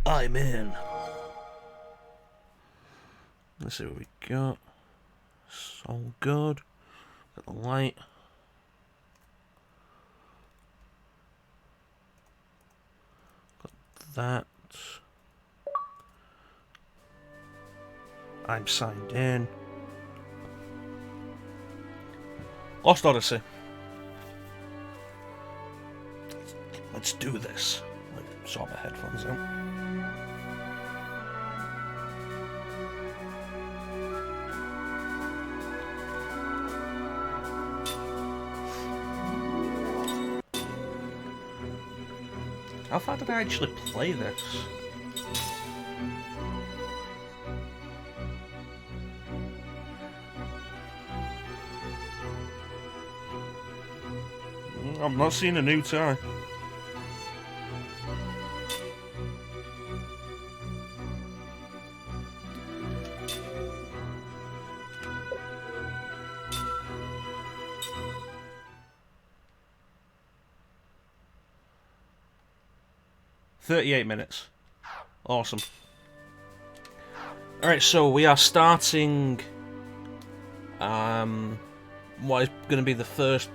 I'm in. Let's see what we got. It's all good. Got the light. Got that. I'm signed in. Lost Odyssey. Let's do this. Sort my headphones out. How far did I actually play this? I'm not seeing a new time. $38. Awesome. Alright, so we are starting what is going to be the first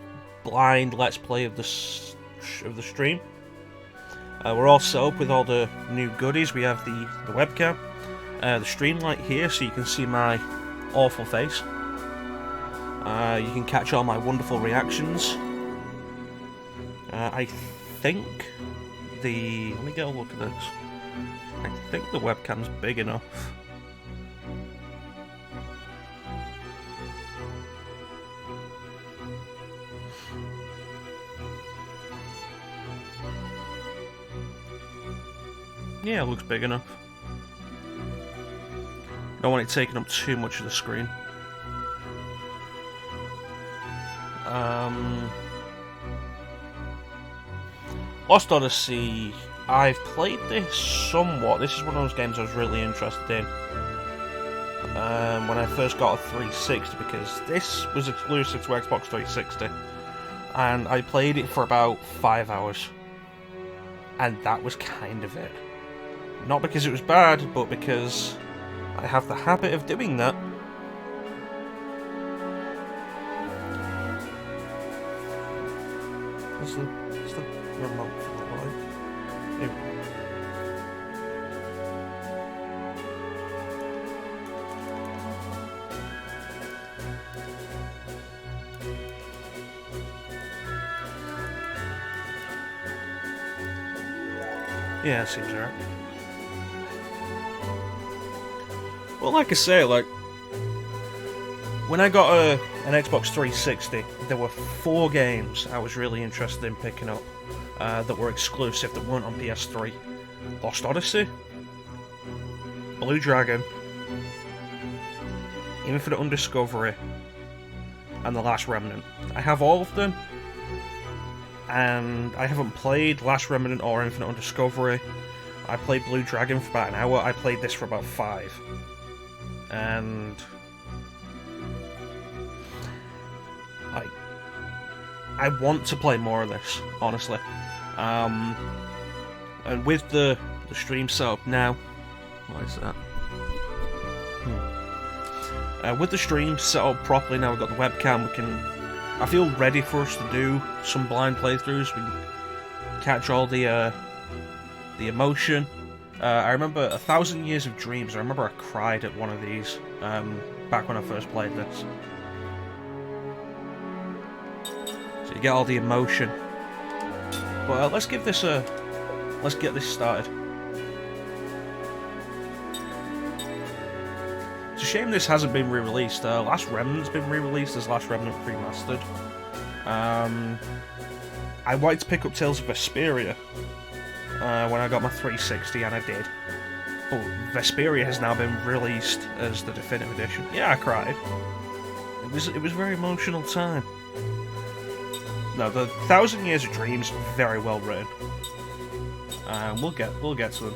blind Let's Play of the stream. We're all set up with all the new goodies. We have the webcam, the stream light here so you can see my awful face. You can catch all my wonderful reactions. I think let me get a look at this. I think the webcam's big enough. Yeah, it looks big enough. Don't want it taking up too much of the screen. Lost Odyssey, I've played this somewhat. This is one of those games I was really interested in when I first got a 360, because this was exclusive to Xbox 360, and I played it for about 5 hours, and that was kind of it. Not because it was bad, but because I have the habit of doing that. What's the remote for the light? Yeah, it seems alright. Well, like I say, when I got an Xbox 360, there were 4 games I was really interested in picking up that were exclusive, that weren't on PS3. Lost Odyssey, Blue Dragon, Infinite Undiscovery, and The Last Remnant. I have all of them, and I haven't played Last Remnant or Infinite Undiscovery. I played Blue Dragon for about an hour, I played this for about 5. And I want to play more of this, honestly. And with the stream set up now, what is that? With the stream set up properly now, we've got the webcam. I feel ready for us to do some blind playthroughs. We can catch all the emotion. I remember 1,000 Years of Dreams. I remember I cried at one of these back when I first played this. So you get all the emotion. But let's get this started. It's a shame this hasn't been re-released. Last Remnant's been re-released as Last Remnant Remastered. I wanted to pick up Tales of Vesperia when I got my 360, and I did. But Vesperia has now been released as the definitive edition. Yeah, I cried. It was a very emotional time. No, the 1,000 Years of Dreams, very well written. We'll get to them.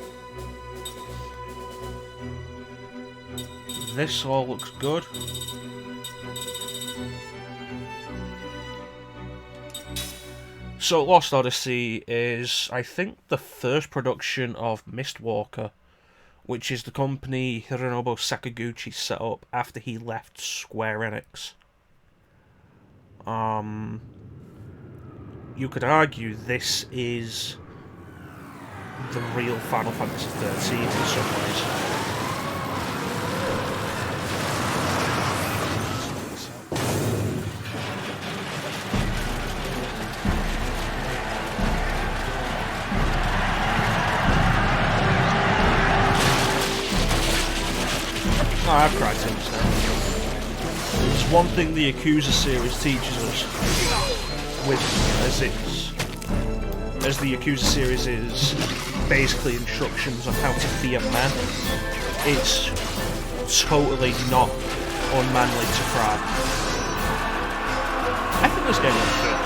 This all looks good. So Lost Odyssey is, I think, the first production of Mistwalker, which is the company Hironobu Sakaguchi set up after he left Square Enix. You could argue this is the real Final Fantasy 13 in some ways. Oh, I've cried since now. There's one thing the Yakuza series teaches us, as the Yakuza series is basically instructions on how to be a man. It's totally not unmanly to cry. I think this game looks good.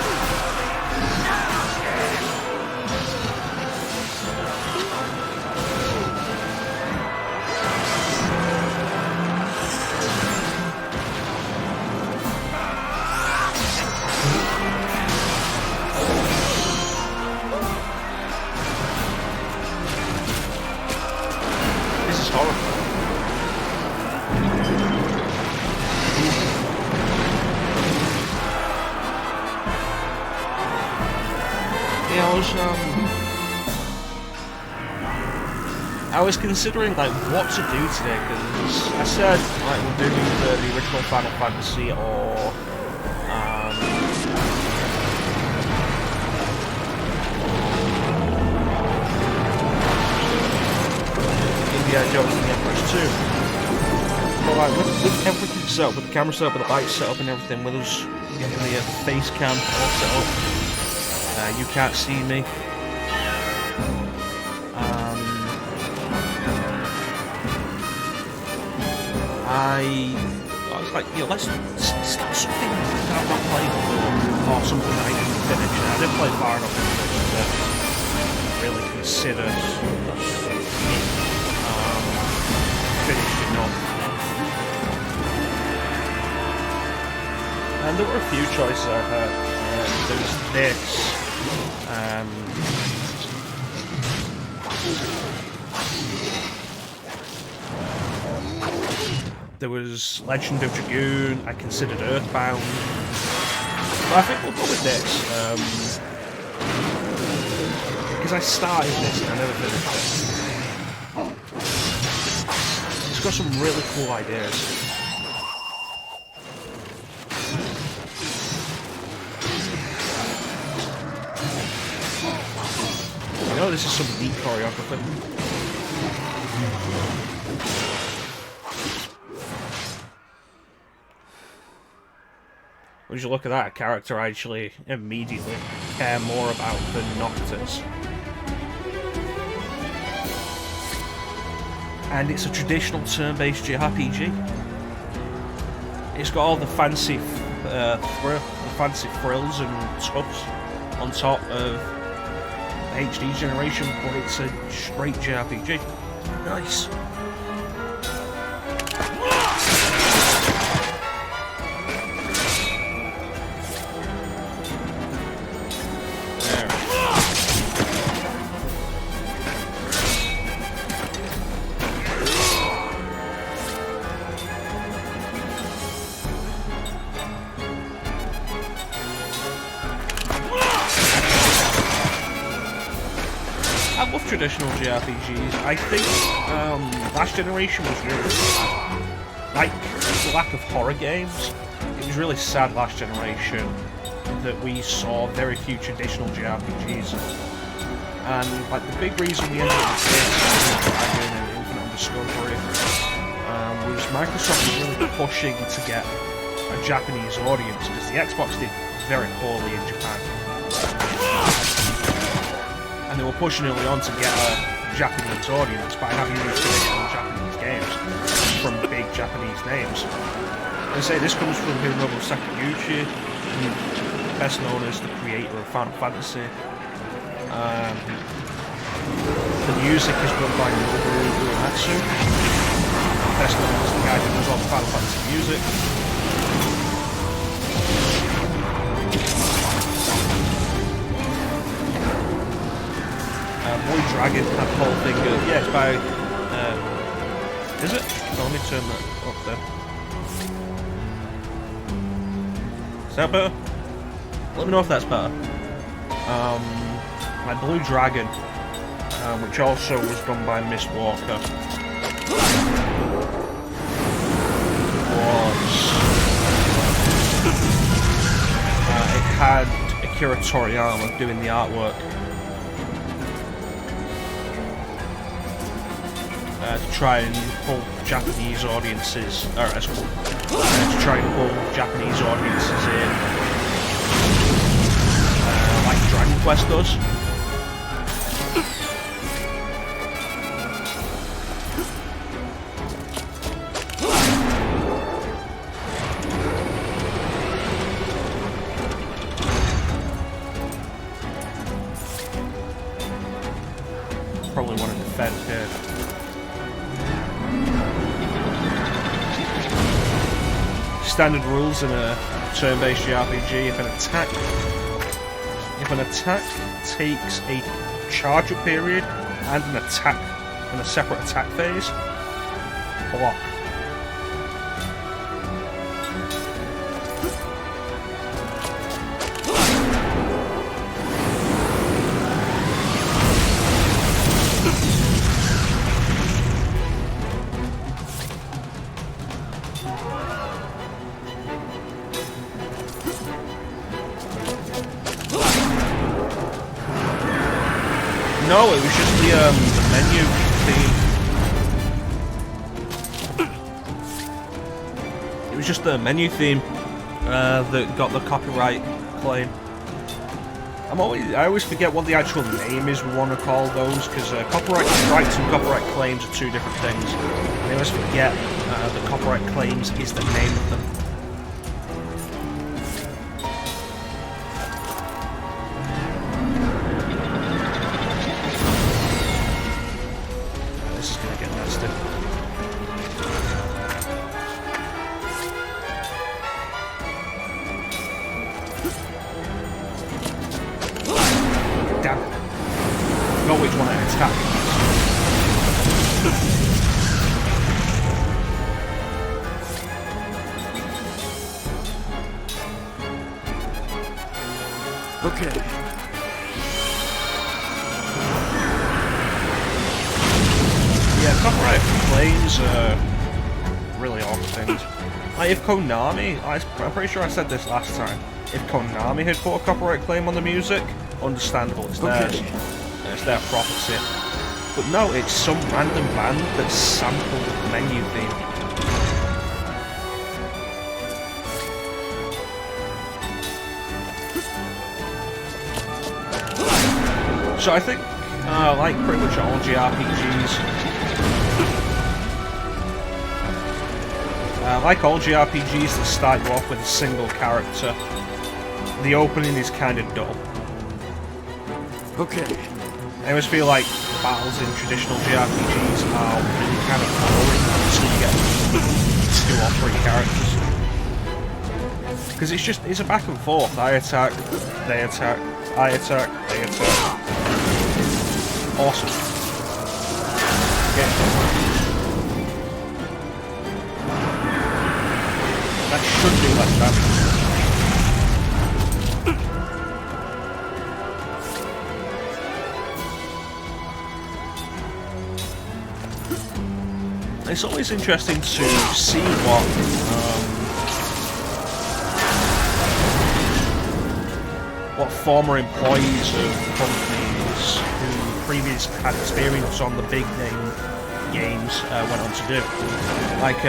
I was considering like what to do today, because I said like we're doing the original Final Fantasy or Indiana Jones and the Emperor's 2. But like with everything set up, with the camera set up, with the lights set up and everything, with us getting the face cam all set up, you can't see me. I was like, let's start something that I've not played before, or something that I didn't finish. I didn't play far enough to really consider finishing up. And there were a few choices I had. There was this. There was Legend of Dragoon. I considered Earthbound. But I think we'll go with this. Because I started this and I never finished it. It's got some really cool ideas. You know, this is some neat choreography. Would you look at that, a character I actually immediately care more about than Noctis. And it's a traditional turn-based JRPG. It's got all the fancy frills and tufts on top of the HD generation, but it's a straight JRPG. Nice. I love traditional JRPGs. I think last generation was really sad. Like, the lack of horror games, it was really sad last generation that we saw very few traditional JRPGs. And like the big reason we ended up with this Dragon and Infinite Discovery was Microsoft was really pushing to get a Japanese audience, because the Xbox did very poorly in Japan. And they were pushing early on to get a Japanese audience by having these traditional Japanese games from big Japanese names. I say this comes from Hironobu Sakaguchi, best known as the creator of Final Fantasy. The music is done by Nobuo Uematsu, best known as the guy who does all the Final Fantasy music. dragon, that whole thing. Yeah, it's by. Is it? Oh, let me turn that up there. Is that better? Let me know if that's better. My Blue Dragon, which also was done by Mistwalker, it had Akira Toriyama doing the artwork. To try and pull Japanese audiences, to try and pull Japanese audiences in, like Dragon Quest does. Probably want to defend here. Standard rules in a turn-based JRPG: if an attack takes a charge-up period and a separate attack phase, block. No, it was just the menu theme. It was just the menu theme that got the copyright claim. I always forget what the actual name is we want to call those, because copyright rights and copyright claims are two different things. I always forget the copyright claims is the name of them. Which one I attack. Okay. Yeah, copyright claims are really awful things. Like if Konami, I'm pretty sure I said this last time, if Konami had put a copyright claim on the music, understandable, it's theirs. It's their property. But no, it's some random band that sampled the menu theme. So I think, like pretty much all JRPGs, that start you off with a single character, the opening is kind of dull. Okay. I always feel like battles in traditional JRPGs are really kind of boring until you get 2 or 3 characters. Because it's a back and forth. I attack, they attack, I attack, they attack. Awesome. Yeah. That should do less damage. It's always interesting to see what former employees of companies who previously had experience on the big name games went on to do. Like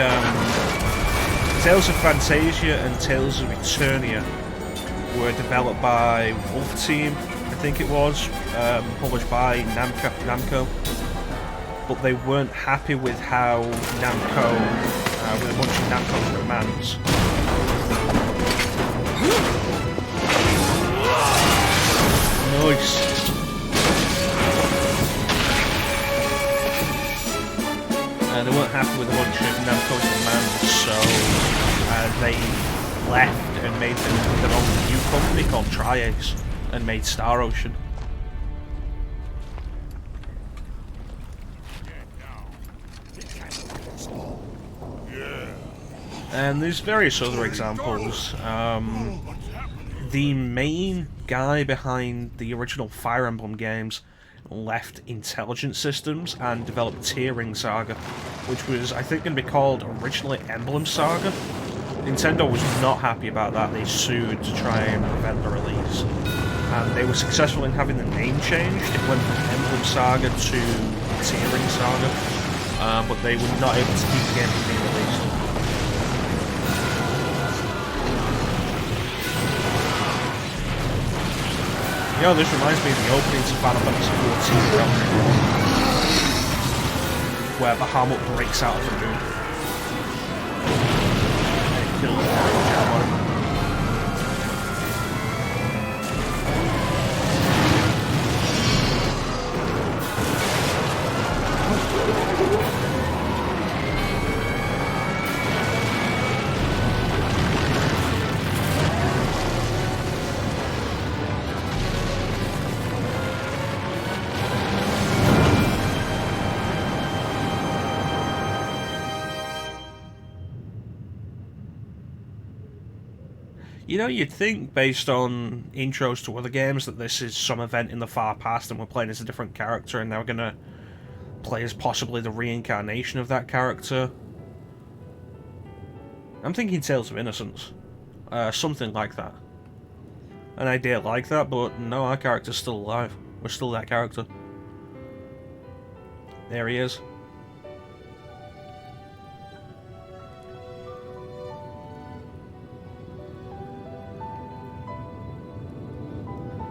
Tales of Phantasia and Tales of Eternia were developed by Wolf Team, I think it was, published by Namco. But they weren't happy with how Namco, with a bunch of Namco's demands. Nice. They weren't happy with a bunch of Namco's demands, so they left and made their own new company called Tri-Ace and made Star Ocean. And there's various other examples. The main guy behind the original Fire Emblem games left Intelligent Systems and developed Tearing Saga, which was, I think, going to be called originally Emblem Saga. Nintendo was not happy about that. They sued to try and prevent the release. And they were successful in having the name changed. It went from Emblem Saga to Tearing Saga, but they were not able to keep the game from being released. You know, this reminds me of the opening to Final Fantasy XIV, where Bahamut breaks out of the moon. And kills the Jabba. You know, you'd think, based on intros to other games, that this is some event in the far past and we're playing as a different character and now we're going to play as possibly the reincarnation of that character. I'm thinking Tales of Innocence. Something like that. An idea like that, but no, our character's still alive. We're still that character. There he is.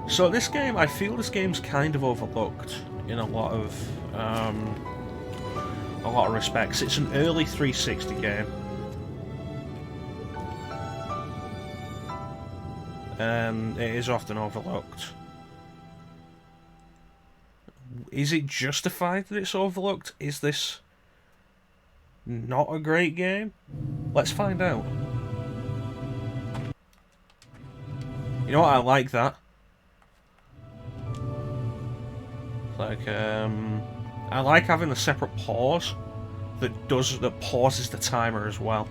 So this game, I feel this game's kind of overlooked in a lot of respects. It's an early 360 game, and it is often overlooked. Is it justified that it's overlooked? Is this not a great game? Let's find out. You know what? I like that. Like, I like having a separate pause that pauses the timer as well.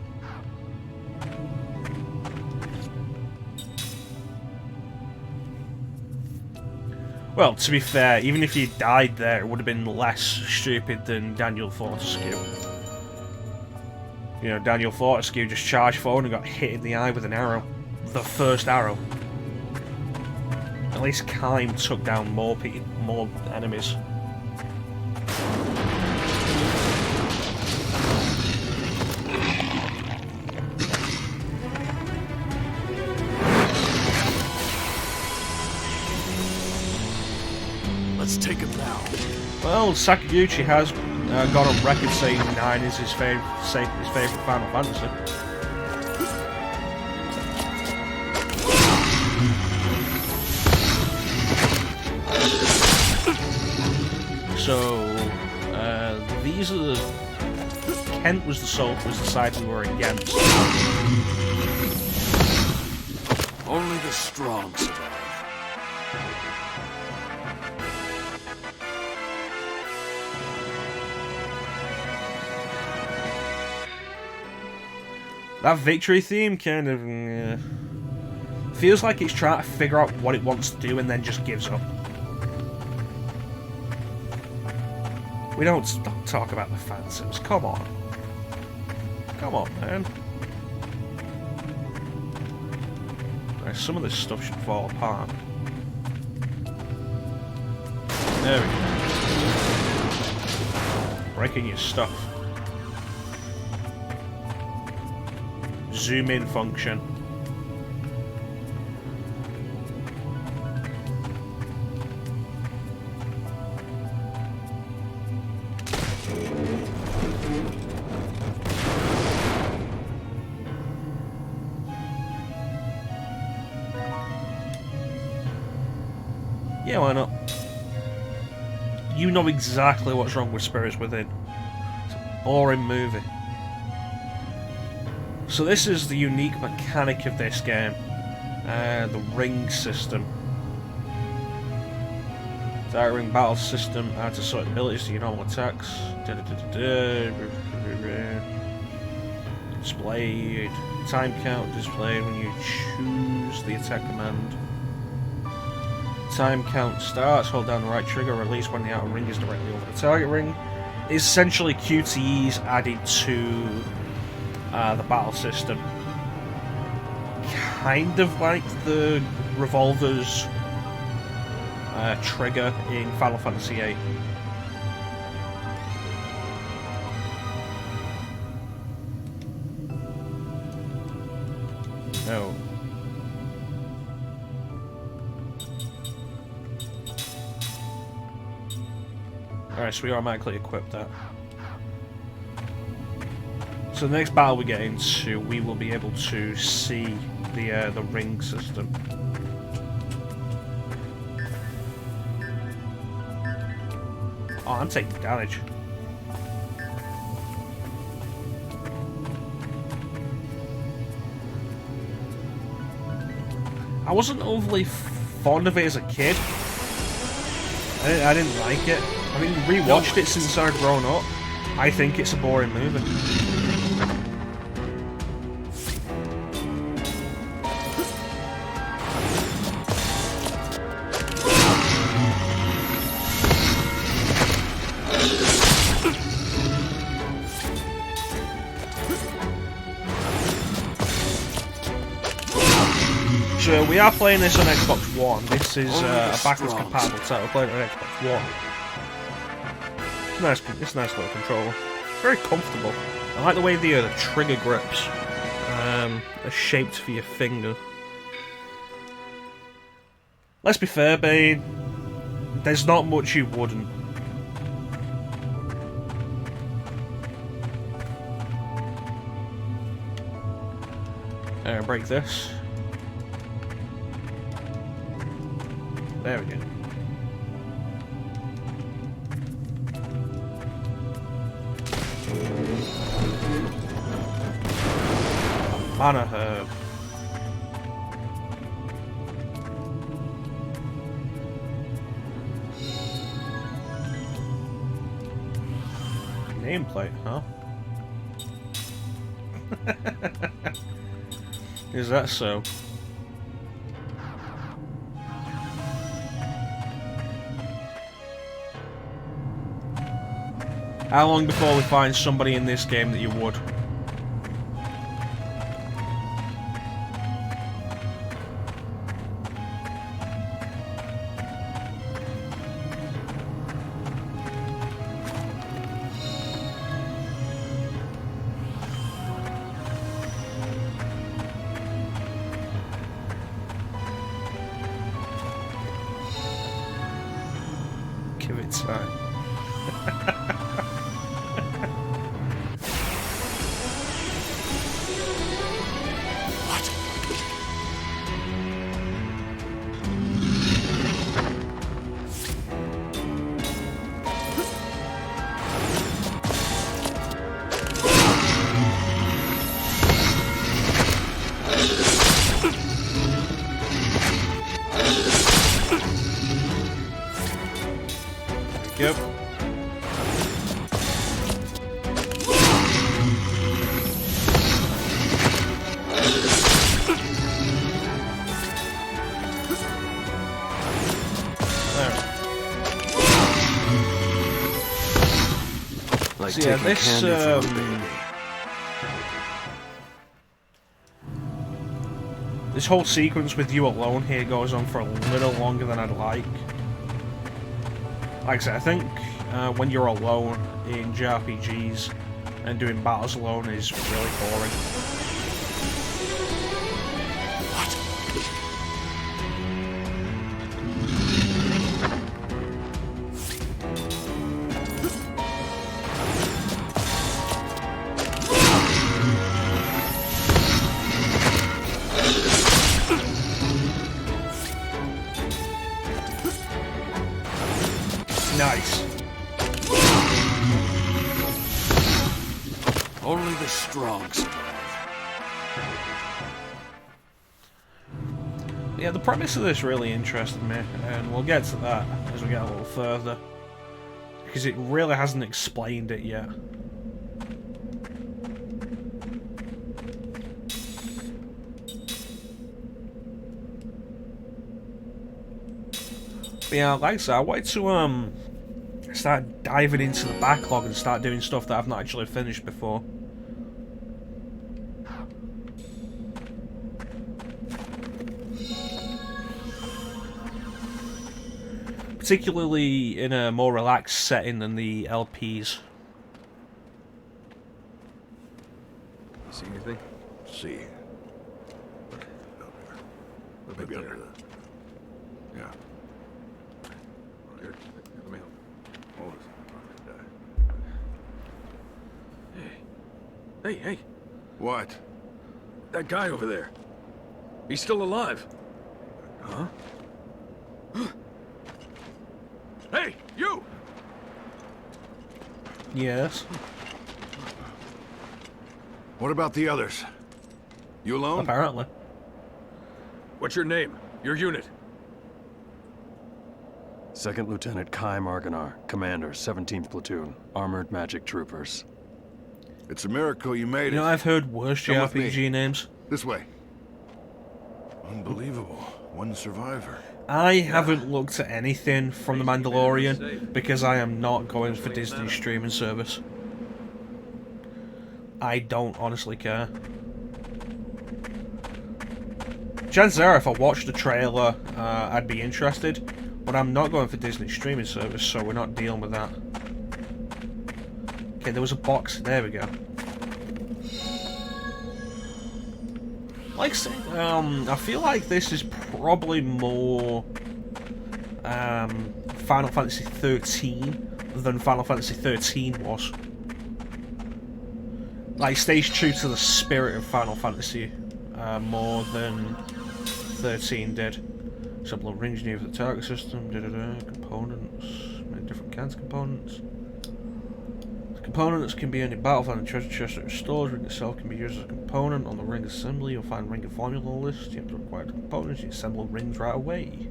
Well, to be fair, even if you died there, it would have been less stupid than Daniel Fortescue. You know, Daniel Fortescue just charged forward and got hit in the eye with an arrow. The first arrow. At least Kaim took down more enemies. Let's take him now. Well, Sakaguchi has got on record saying 9 is his favourite Final Fantasy. So, these are the... Kent was the side we were against. Only the strong survive. That victory theme kind of... feels like it's trying to figure out what it wants to do and then just gives up. We don't talk about the Phantoms. Come on. Come on, man. Right, some of this stuff should fall apart. There we go. Breaking your stuff. Zoom in function. Yeah, why not? You know exactly what's wrong with Spirits Within. It's a boring movie. So this is the unique mechanic of this game. The ring system. Direct ring battle system adds a certain abilities to your normal attacks. Displayed. Time count displayed when you choose the attack command. Time count starts, hold down the right trigger, release when the outer ring is directly over the target ring. It's essentially QTEs added to the battle system. Kind of like the revolver's trigger in Final Fantasy VIII. No. Alright, so we automatically equip that. So the next battle we get into, we will be able to see the ring system. Oh, I'm taking damage. I wasn't overly fond of it as a kid. I didn't like it. I mean, rewatched it since I've grown up. I think it's a boring movie. So we are playing this on Xbox One. This is a backwards compatible title. Playing it on Xbox One. It's a nice little controller. It's very comfortable. I like the way the trigger grips are shaped for your finger. Let's be fair, Bane. There's not much you wouldn't. Break this. There we go. Mana herb. Nameplate, huh? Is that so? How long before we find somebody in this game that you would? Give it time. Yep. Like So yeah, taking this candy from a baby. this whole sequence with you alone here goes on for a little longer than I'd like. Like I said, I think when you're alone in JRPGs and doing battles alone is really boring. Nice. Only the strong survive. Yeah, the premise of this really interested me, and we'll get to that as we get a little further, because it really hasn't explained it yet. But yeah, like I said, I wanted to start diving into the backlog and start doing stuff that I've not actually finished before. Particularly in a more relaxed setting than the LPs. You see anything? See. Maybe under the... Yeah. Here, let me help. Hold it. Hey, hey, What? that guy over there. He's still alive. Huh? Hey, you! Yes. What about the others? You alone? Apparently. What's your name? Your unit? Second Lieutenant Kai Marganar, Commander, 17th Platoon, Armored Magic Troopers. It's a miracle you made it. You know, I've heard worse Come with me. JRPG names. This way. Unbelievable. One survivor. I haven't looked at anything from The Mandalorian because I am not going for Disney's streaming service. I don't honestly care. Chances are, if I watched the trailer, I'd be interested, but I'm not going for Disney's streaming service, so we're not dealing with that. Okay, there was a box. There we go. Like I said, I feel like this is probably more Final Fantasy 13 than Final Fantasy 13 was. Like, stays true to the spirit of Final Fantasy more than 13 did. Several rings new for the target system, components, many different kinds of components. The components can be earned in Battlefield and treasure chest that restores. Ring itself can be used as a component on the ring assembly. You'll find ring and formula list. You have the required components, you assemble rings right away.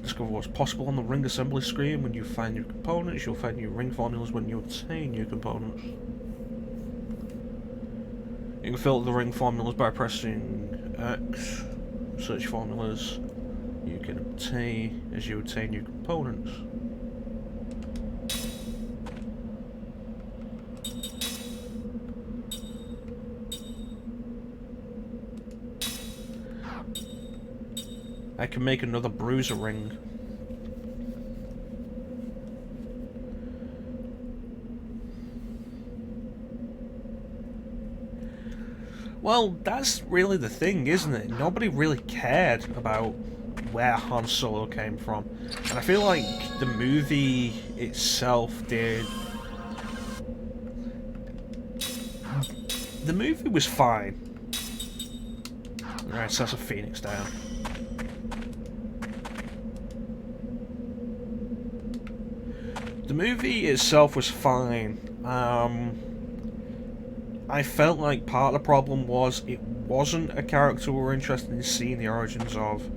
Discover what's possible on the ring assembly screen. When you find new components, you'll find new ring formulas when you obtain new components. You can fill the ring formulas by pressing X. Search formulas you can obtain as you obtain new components. I can make another bruiser ring. Well, that's really the thing, isn't it? Nobody really cared about where Han Solo came from. And I feel like the movie itself did... The movie was fine. Alright, so that's a Phoenix down. The movie itself was fine. I felt like part of the problem was it wasn't a character we were interested in seeing the origins of.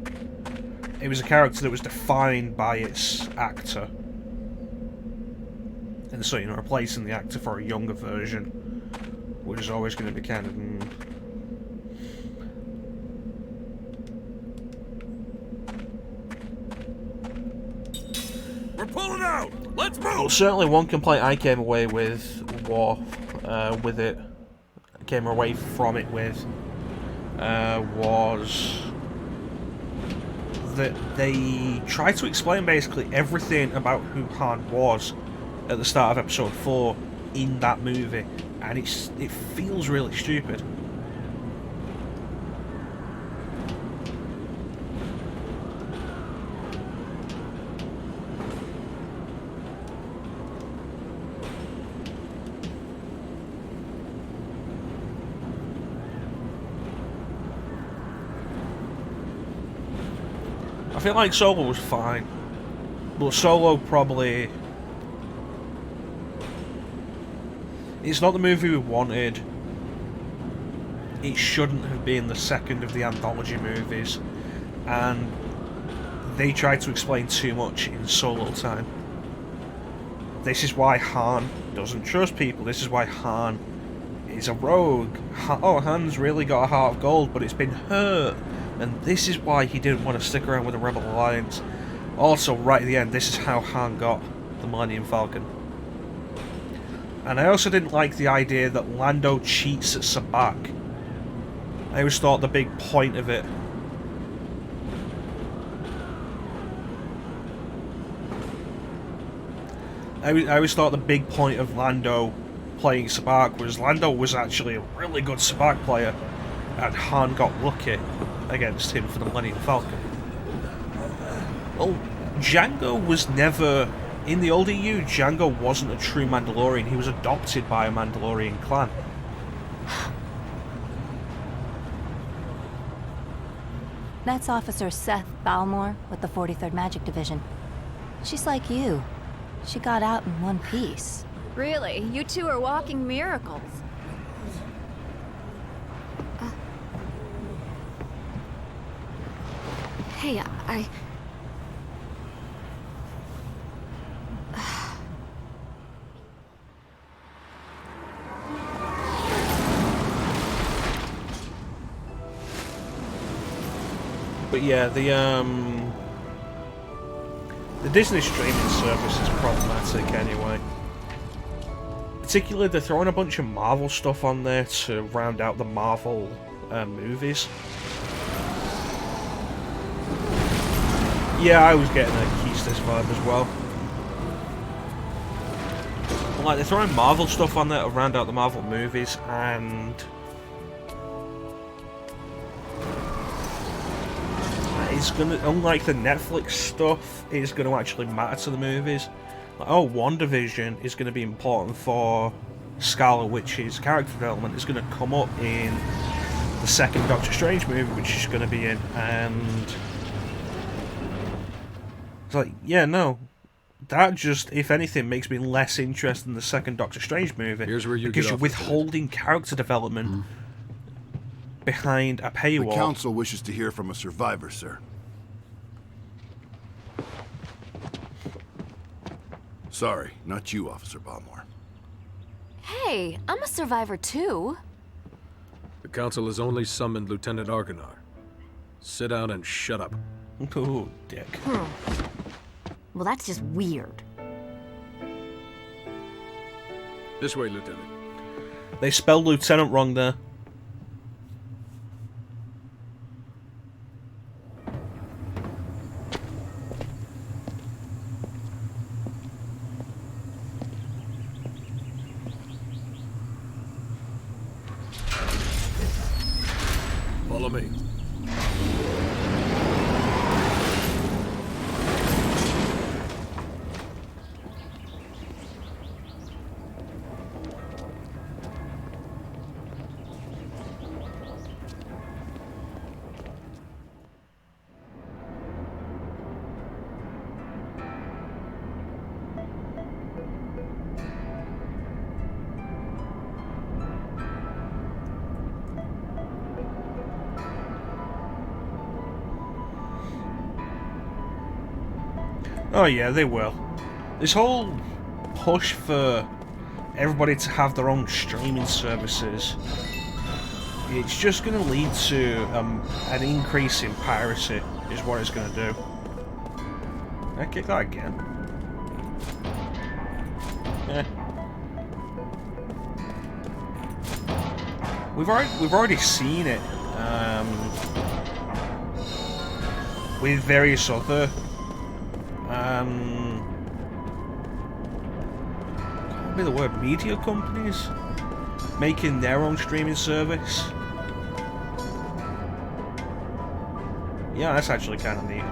It was a character that was defined by its actor. And so, you know, replacing the actor for a younger version, which is always going to be kind of... We're pulling out! Let's move! Well, certainly one complaint I came away with was that they tried to explain basically everything about who Han was at the start of episode 4 in that movie, and it feels really stupid. I feel like Solo was fine, but Solo probably... It's not the movie we wanted. It shouldn't have been the second of the anthology movies, and they tried to explain too much in Solo time. This is why Han doesn't trust people. This is why Han is a rogue. Han's really got a heart of gold, but it's been hurt. And this is why he didn't want to stick around with the Rebel Alliance. Also, right at the end, this is how Han got the Millennium Falcon. And I also didn't like the idea that Lando cheats at Sabacc. I always thought the big point of it... I always thought the big point of Lando playing Sabacc was Lando was actually a really good Sabacc player, and Han got lucky against him for the Millennium Falcon. Well, Django was never... In the old EU, Django wasn't a true Mandalorian. He was adopted by a Mandalorian clan. That's Officer Seth Balmore with the 43rd Magic Division. She's like you. She got out in one piece. Really? You two are walking miracles. Hey, But yeah, the Disney streaming service is problematic anyway. Particularly, they're throwing a bunch of Marvel stuff on there to round out the Marvel movies. Yeah, I was getting a Keystis vibe as well. But, like, they're throwing Marvel stuff on there to round out the Marvel movies, and it's gonna, unlike the Netflix stuff, it's gonna actually matter to the movies. Like, oh, WandaVision is gonna be important for Scarlet Witch's character development. It's gonna come up in the second Doctor Strange movie, which she's gonna be in, and it's like, yeah, no. That just, if anything, makes me less interested in the second Doctor Strange movie. Here's where you because get you're off withholding character development behind a paywall. The Council wishes to hear from a survivor, sir. Sorry, not you, Officer Balmore. hey, I'm a survivor too. The Council has only summoned Lieutenant Argonar. Sit down and shut up. Ooh, dick. Well, that's just weird. This way, Lieutenant. They spelled Lieutenant wrong there. Follow me. Oh yeah, they will. This whole push for everybody to have their own streaming services, it's just going to lead to an increase in piracy, is what it's going to do. I kick that again. Eh. We've already seen it with various other what would be the word, media companies making their own streaming service. Yeah, that's actually kind of neat.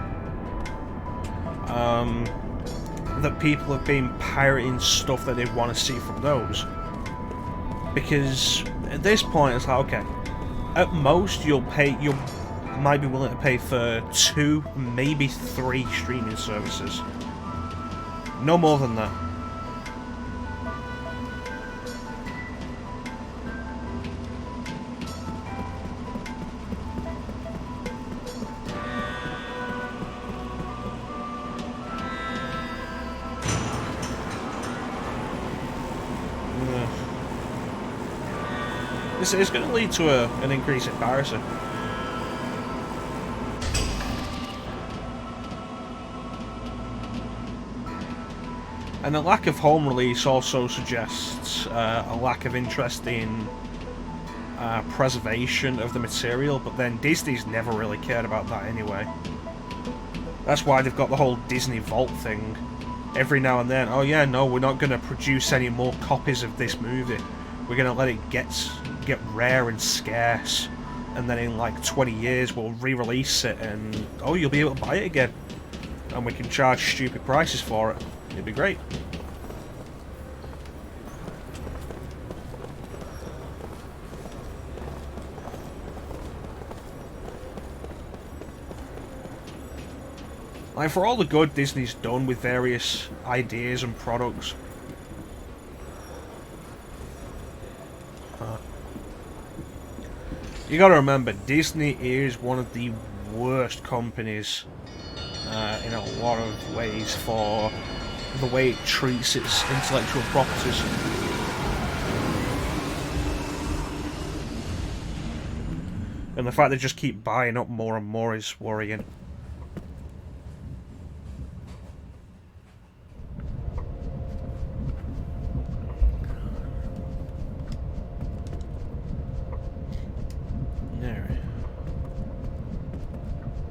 That people have been pirating stuff that they want to see from those, because at this point it's like, okay, at most you might be willing to pay for 2, maybe 3 streaming services. No more than that. It's going to lead to an increase in piracy. And the lack of home release also suggests a lack of interest in preservation of the material, but then Disney's never really cared about that anyway. That's why they've got the whole Disney Vault thing. Every now and then, oh yeah, no, we're not going to produce any more copies of this movie. We're going to let it get rare and scarce, and then in like 20 years we'll re-release it, and oh, you'll be able to buy it again. And we can charge stupid prices for it. It'd be great. Like, for all the good Disney's done with various ideas and products, you gotta remember, Disney is one of the worst companies in a lot of ways for the way it treats its intellectual properties. And the fact they just keep buying up more and more is worrying.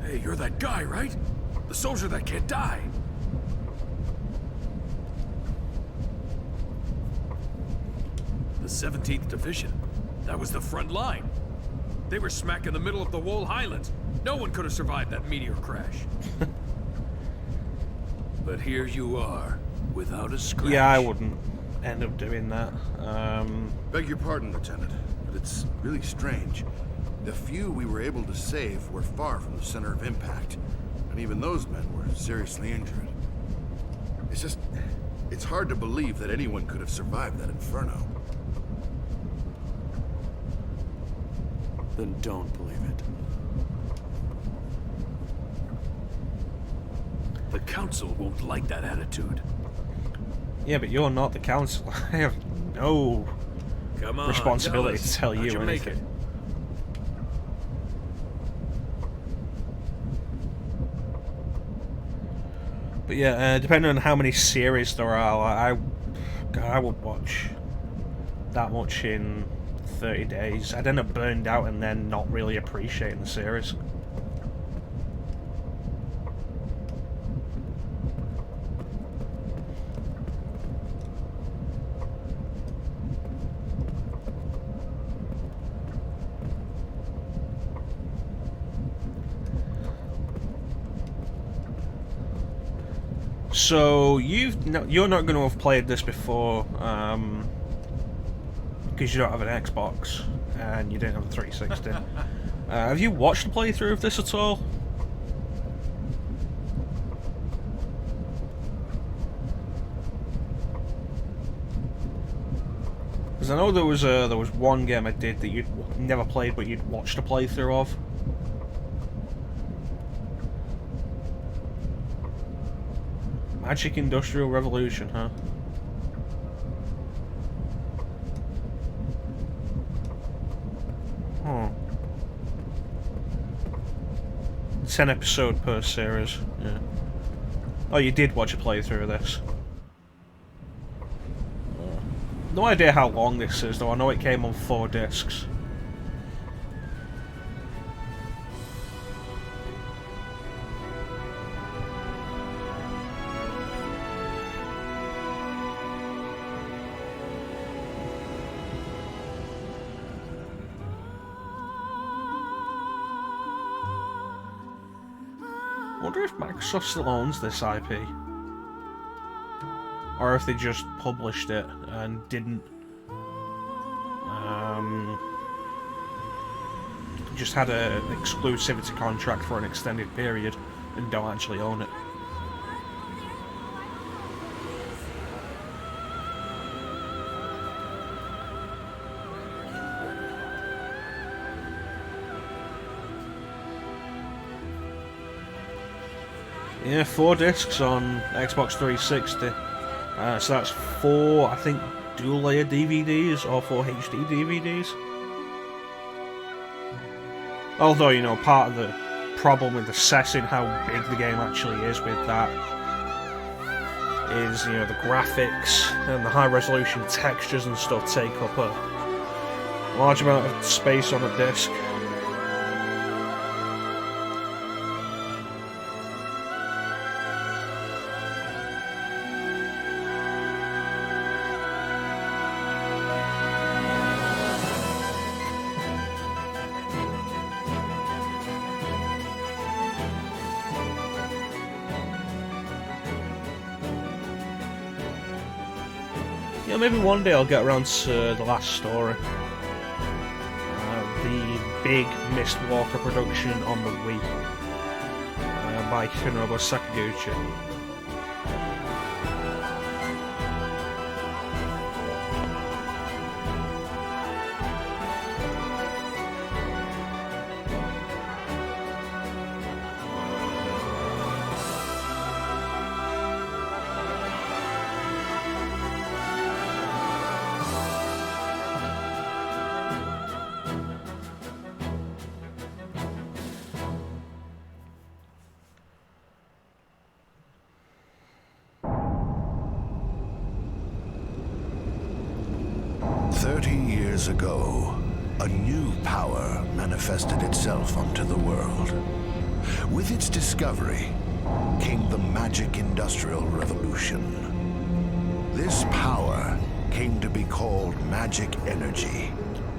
Hey, you're that guy, right? The soldier that can't die. The 17th Division. That was the front line. They were smack in the middle of the whole Highlands. No one could have survived that meteor crash. But here you are, without a scratch. Yeah, I wouldn't end up doing that. Beg your pardon, Lieutenant, but it's really strange. The few we were able to save were far from the center of impact, and even those men were seriously injured. It's hard to believe that anyone could have survived that inferno. Then don't believe it. The Council won't like that attitude. Yeah, but you're not the council. I have no Come on, responsibility tell us. to tell How'd you make anything. it? But yeah, depending on how many series there are, I would watch that much in 30 days. I'd end up burned out and then not really appreciating the series. So you're not going to have played this before, because you don't have an Xbox and you don't have a 360. Have you watched a playthrough of this at all? Because I know there was one game I did that you'd never played, but you'd watched a playthrough of. Magic Industrial Revolution, huh? Huh. 10 episode per series, yeah. Oh, you did watch a playthrough of this. No idea how long this is, though. I know it came on 4 discs. I wonder if Microsoft still owns this IP. Or if they just published it and didn't... just had an exclusivity contract for an extended period and don't actually own it. Yeah, 4 discs on Xbox 360. So that's 4, I think, dual-layer DVDs or 4 HD DVDs. Although, you know, part of the problem with assessing how big the game actually is with that is, you know, the graphics and the high resolution textures and stuff take up a large amount of space on a disc. Yeah, maybe one day I'll get around to the last story. The big Mistwalker production on the Wii by Hironobu Sakaguchi. Years ago, a new power manifested itself onto the world. With its discovery came the magic industrial revolution. This power came to be called magic energy.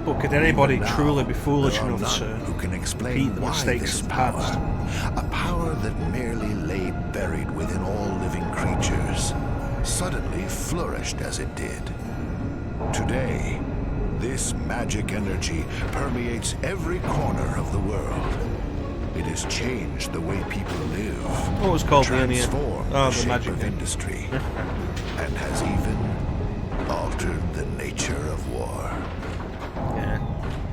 But could anybody Now, truly be foolish there are enough none to who can explain repeat the why mistakes this of the power, past? a power that merely lay buried within all living creatures, suddenly flourished as it did. Today, this magic energy permeates every corner of the world. It has changed the way people live, What was called the transformed the shape magic of thing. industry, and has even altered the nature of war. Yeah.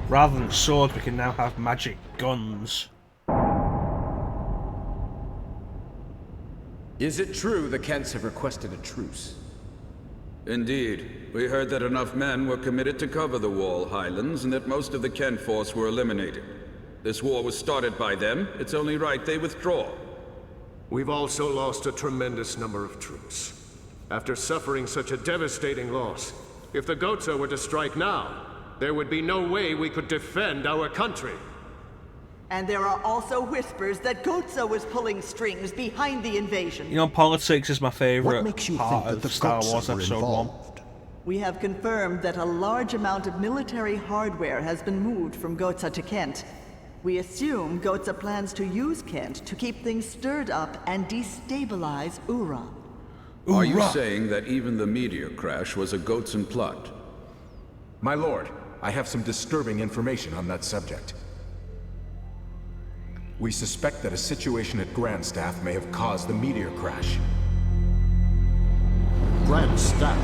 Rather than swords, we can now have magic guns. Is it true the Kents have requested a truce? Indeed. We heard that enough men were committed to cover the Wall Highlands and that most of the Kent force were eliminated. This war was started by them. It's only right they withdraw. We've also lost a tremendous number of troops. After suffering such a devastating loss, if the Goza were to strike now, there would be no way we could defend our country. And there are also whispers that Goza was pulling strings behind the invasion. You know, politics is my favourite What makes you part think that of the Star Goza Wars were Episode 1. involved? We have confirmed that a large amount of military hardware has been moved from Goza to Kent. We assume Goza plans to use Kent to keep things stirred up and destabilize Ura. Are you saying that even the meteor crash was a Gotsan plot? My lord, I have some disturbing information on that subject. We suspect that a situation at Grandstaff may have caused the meteor crash. Grandstaff.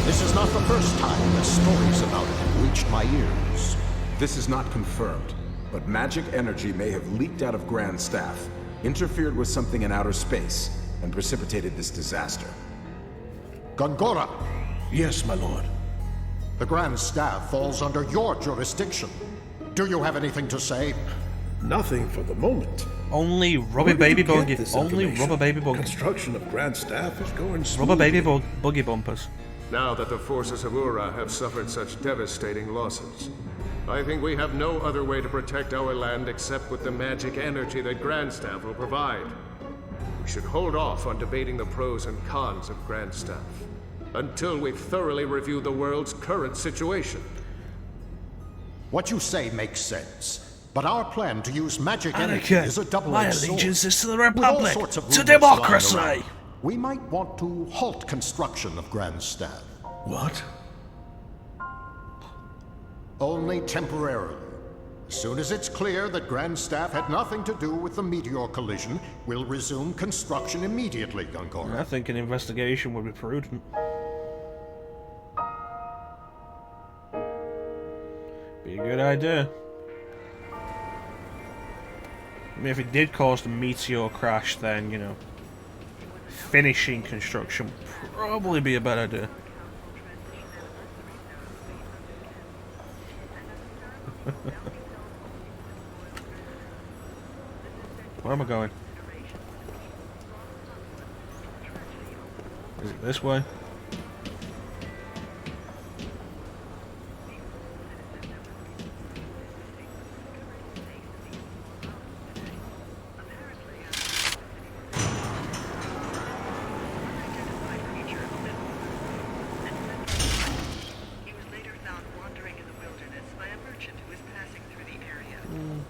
This is not the first time that stories about it have reached my ears. This is not confirmed, but magic energy may have leaked out of Grandstaff, interfered with something in outer space, and precipitated this disaster. Gongora, Yes, my lord. the Grand Staff falls under your jurisdiction. Do you have anything to say? Nothing for the moment. Only Where rubber did baby you get buggy. this Only information? rubber baby buggy. Construction of Grand Staff is going smoothly. Rubber baby buggy bumpers. Now that the forces of Ura have suffered such devastating losses, I think we have no other way to protect our land except with the magic energy that Grandstaff will provide. We should hold off on debating the pros and cons of Grandstaff until we've thoroughly reviewed the world's current situation. What you say makes sense. But our plan to use magic energy Anakin, is a double-edged my sword. allegiance is to the With all Republic, sorts of to rumors flying democracy. around, we might want to halt construction of Grandstaff. What? Only temporarily. As soon as it's clear that Grandstaff had nothing to do with the meteor collision, we'll resume construction immediately, Gongora. I think an investigation would be prudent. Be a good idea. I mean, if it did cause the meteor crash, then, you know, finishing construction would probably be a bad idea. Where am I going? Is it this way?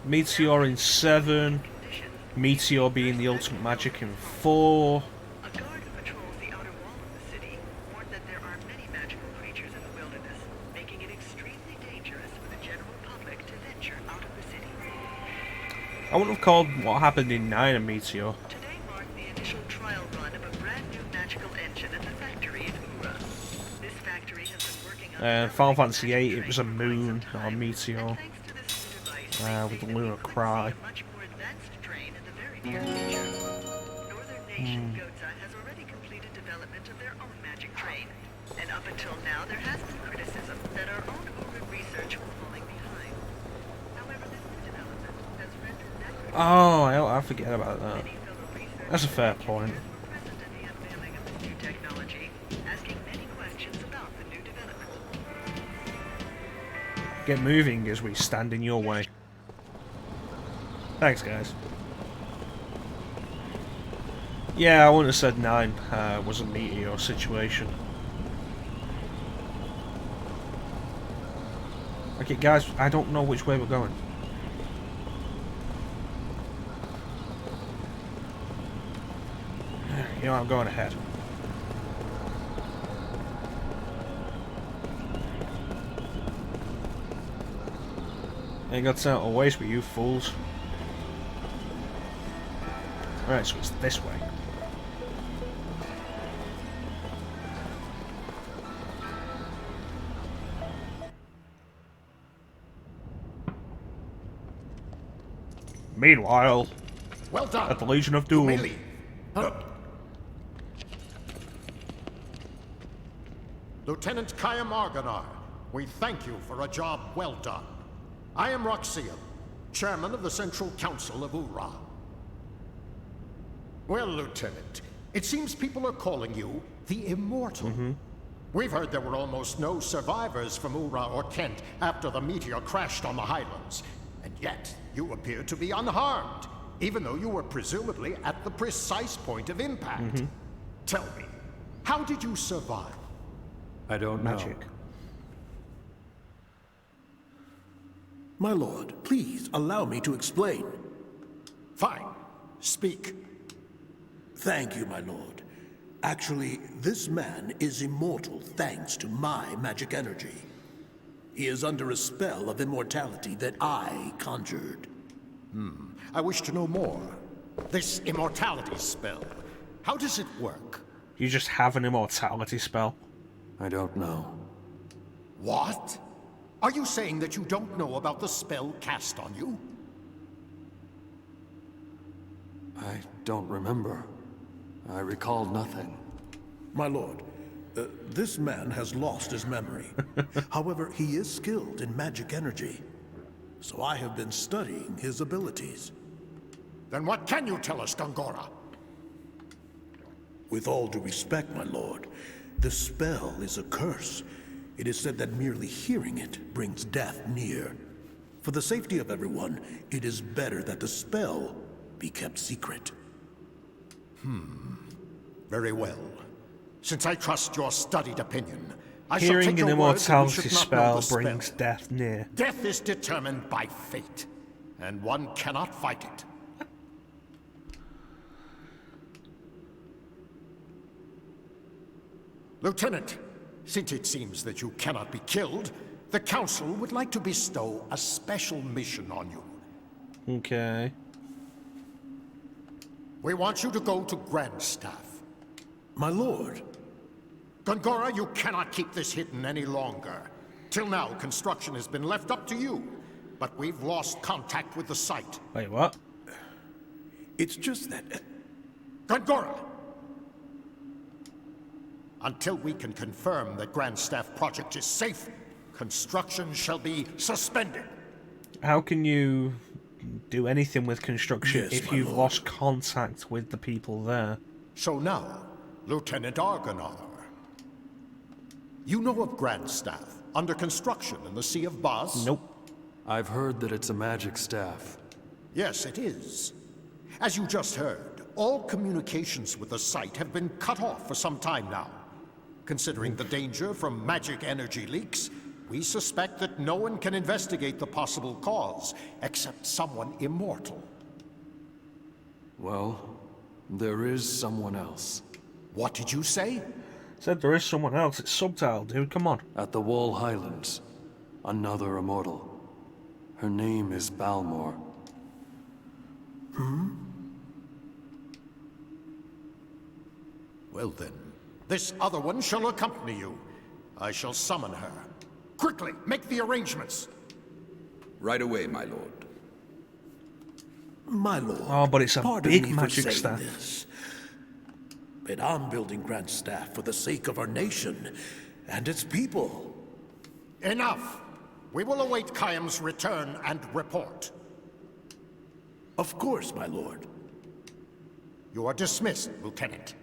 Meteor in 7. Meteor being the ultimate magic in 4. A guard who patrols the outer wall of the city warned that there are many magical creatures in the wilderness, making it extremely dangerous for the general public to venture out of the city. I wouldn't have called what happened in 9 a Meteor. Today marked the initial trial run of a brand new magical engine at the factory in Ura. This factory has been working on Final Fantasy VIII, it was a moon, not a meteor. With the lunar cry. much more advanced train in the very near future. Northern nation Gotza has already completed development of their own magic train, and up until now there has been criticism that our own Ura research was falling behind. However, this new development has rendered that Oh, I forget about that. That's a fair point. present in the unveiling of this new technology, asking many questions about the new development. Get moving as we stand in your way. Thanks, guys. Yeah, I wouldn't have said 9 was a meteor situation. Okay, guys, I don't know which way we're going. You know, I'm going ahead. Ain't got time to waste with you fools. Alright, so it's this way. Meanwhile, Well done. at the Legion of Doom. Melee. Lieutenant Kaya Marganar, we thank you for a job well done. I am Roxian, chairman of the Central Council of Ura. Well, Lieutenant, it seems people are calling you the Immortal. We've heard there were almost no survivors from Ura or Kent after the meteor crashed on the Highlands. And yet, you appear to be unharmed, even though you were presumably at the precise point of impact. Tell me, how did you survive? I don't know. Magic. My lord, please allow me to explain. Fine. Speak. Thank you, my lord. Actually, this man is immortal thanks to my magic energy. He is under a spell of immortality that I conjured. I wish to know more. This immortality spell, how does it work? You just have an immortality spell. I don't know. What? Are you saying that you don't know about the spell cast on you? I don't remember. I recall nothing. My lord, this man has lost his memory. However, he is skilled in magic energy. So I have been studying his abilities. Then what can you tell us, Gongora? With all due respect, my lord, the spell is a curse. It is said that merely hearing it brings death near. For the safety of everyone, it is better that the spell be kept secret. Very well. Since I trust your studied opinion, I shall Hearing take an your word that we immortality should not know spell the brings death near. Death is determined by fate, and one cannot fight it. Lieutenant, since it seems that you cannot be killed, the Council would like to bestow a special mission on you. Okay. We want you to go to Grandstaff. My lord, Gongora, you cannot keep this hidden any longer. Till now, construction has been left up to you, but we've lost contact with the site. Wait, what? it's just that... Gongora! Until we can confirm that Grandstaff project is safe, construction shall be suspended. How can you do anything with construction Yes, if my you've lord. lost contact with the people there? So now, Lieutenant Argonar. You know of Grandstaff, under construction in the Sea of Bas? Nope. I've heard that it's a magic staff. Yes, it is. As you just heard, all communications with the site have been cut off for some time now. Considering the danger from magic energy leaks, we suspect that no one can investigate the possible cause except someone immortal. Well, there is someone else. What did you say? Said there is someone else. It's subtitle, dude. Come on. At the Wall Highlands. Another immortal. Her name is Balmor. Well then, this other one shall accompany you. I shall summon her. Quickly, make the arrangements. Right away, my lord. My lord. Oh, but it's a pardon big me for magic saying staff. this, but I'm building Grandstaff for the sake of our nation and its people. Enough! We will await Kayam's return and report. Of course, my lord. You are dismissed, Lieutenant.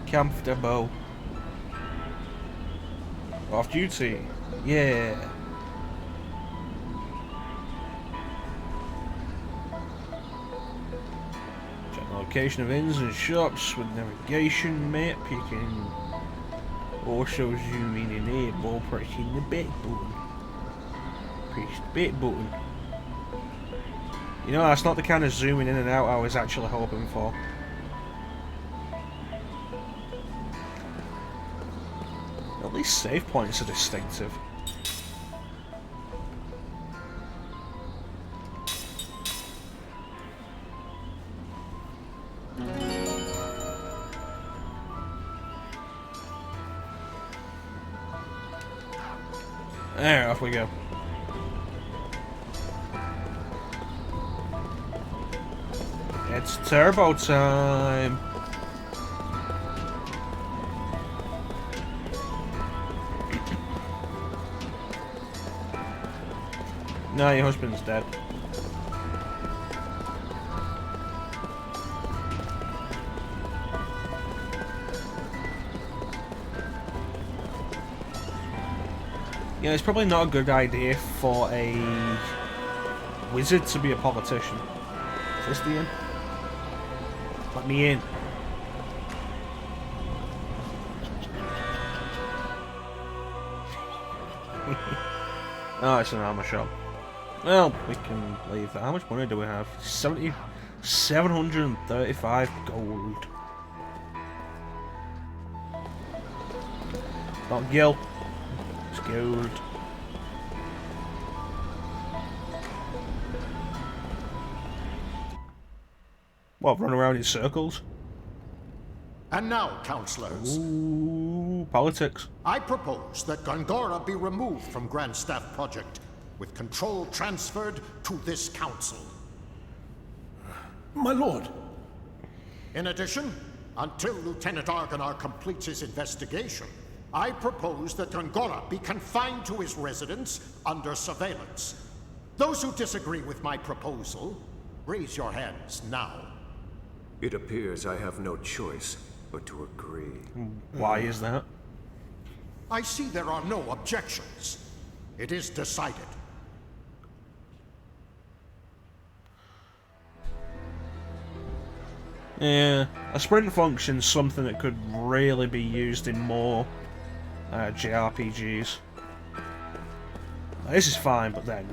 Comfortable. Off duty. Yeah. Check the location of inns and shops with navigation map. You can also zoom in and out while pressing the back button. Press the back button. You know, that's not the kind of zooming in and out I was actually hoping for. At least save points are distinctive. There, off we go. It's turbo time. No, your husband's dead. Yeah, it's probably not a good idea for a wizard to be a politician. Is this the inn? Let me in. Oh, it's an armor shop. Well, we can leave that. How much money do we have? 735 gold. Not gil. It's gold. What, run around in circles? And now, counselors. Ooh, politics. I propose that Gongora be removed from Grandstaff Project, with control transferred to this council. My lord. In addition, until Lieutenant Argonar completes his investigation, I propose that Gongora be confined to his residence under surveillance. Those who disagree with my proposal, raise your hands now. It appears I have no choice but to agree. Why is that? I see there are no objections. It is decided. Yeah, a sprint function's something that could really be used in more JRPGs. This is fine, but then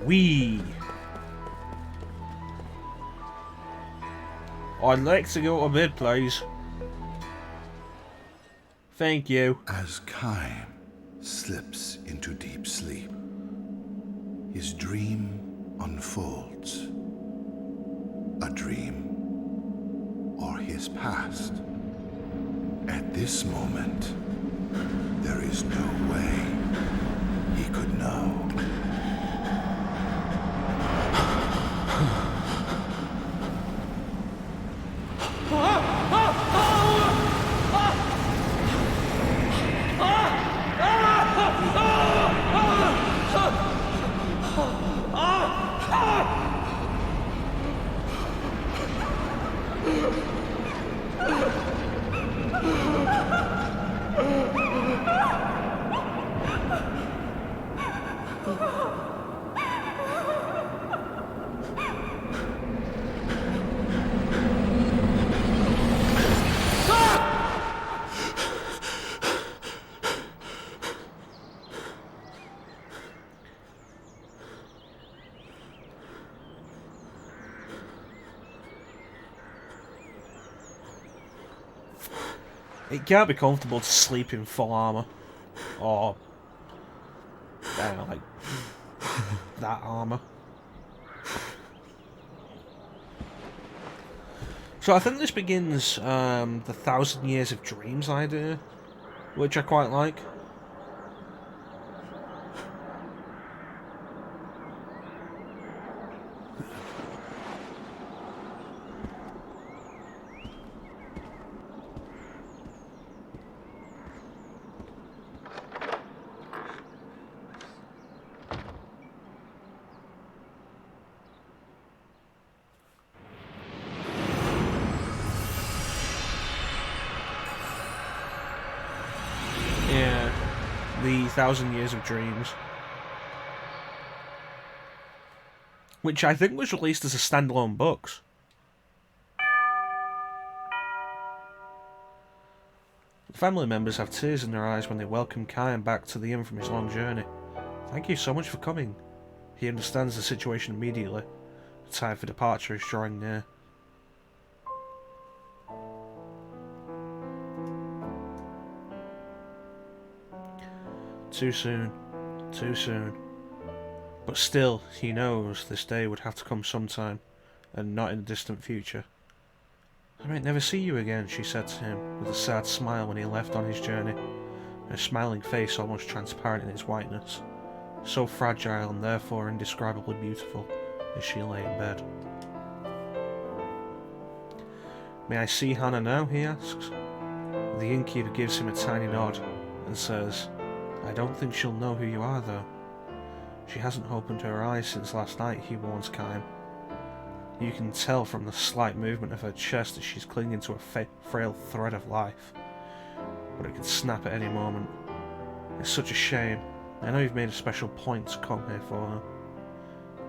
I'd like to go to bed, please. Thank you. As Kaim slips into deep sleep, his dream unfolds. A dream or his past. At this moment, there is no way he could know. It can't be comfortable to sleep in full armour. Or, I don't know, like, that armour. So I think this begins the 1,000 Years of Dreams idea, which I quite like. The 1,000 Years of Dreams, which I think was released as a standalone book. Family members have tears in their eyes when they welcome Kyan back to the inn from his long journey. Thank you so much for coming. He understands the situation immediately. The time for departure is drawing near. Too soon. Too soon. But still, he knows this day would have to come sometime, and not in the distant future. I might never see you again, she said to him, with a sad smile when he left on his journey, her smiling face almost transparent in its whiteness, so fragile and therefore indescribably beautiful as she lay in bed. May I see Hannah now, he asks. The innkeeper gives him a tiny nod and says, I don't think she'll know who you are, though. She hasn't opened her eyes since last night, he warns Kyan. You can tell from the slight movement of her chest that she's clinging to a frail thread of life, but it could snap at any moment. It's such a shame. I know you've made a special point to come here for her.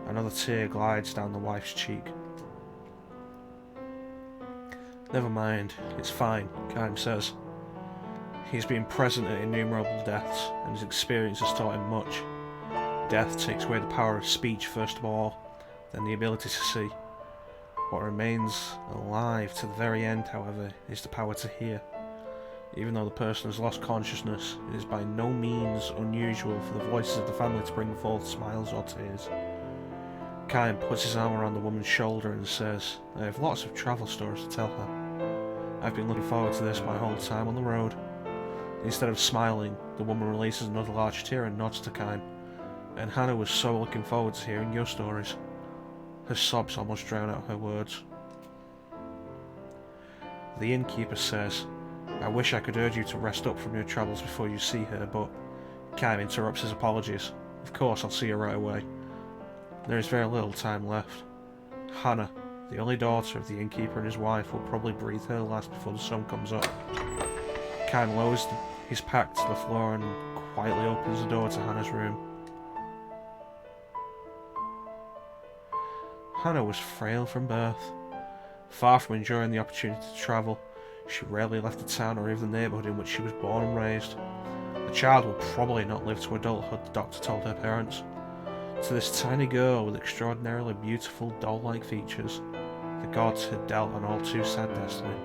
Another tear glides down the wife's cheek. Never mind, it's fine, Kyan says. He's been present at innumerable deaths, and his experience has taught him much. Death takes away the power of speech first of all, then the ability to see. What remains alive to the very end, however, is the power to hear. Even though the person has lost consciousness, it is by no means unusual for the voices of the family to bring forth smiles or tears. Kyan puts his arm around the woman's shoulder and says, I have lots of travel stories to tell her. I've been looking forward to this my whole time on the road. Instead of smiling, the woman releases another large tear and nods to Kyan. And Hannah was so looking forward to hearing your stories. Her sobs almost drown out her words. The innkeeper says, I wish I could urge you to rest up from your travels before you see her, but Kyan interrupts his apologies. Of course, I'll see her right away. There is very little time left. Hannah, the only daughter of the innkeeper and his wife, will probably breathe her last before the sun comes up. Kyan lowers his pack to the floor and quietly opens the door to Hannah's room. Hannah was frail from birth. Far from enjoying the opportunity to travel, she rarely left the town or even the neighbourhood in which she was born and raised. The child would probably not live to adulthood, the doctor told her parents. To this tiny girl with extraordinarily beautiful doll-like features, the gods had dealt an all too sad destiny.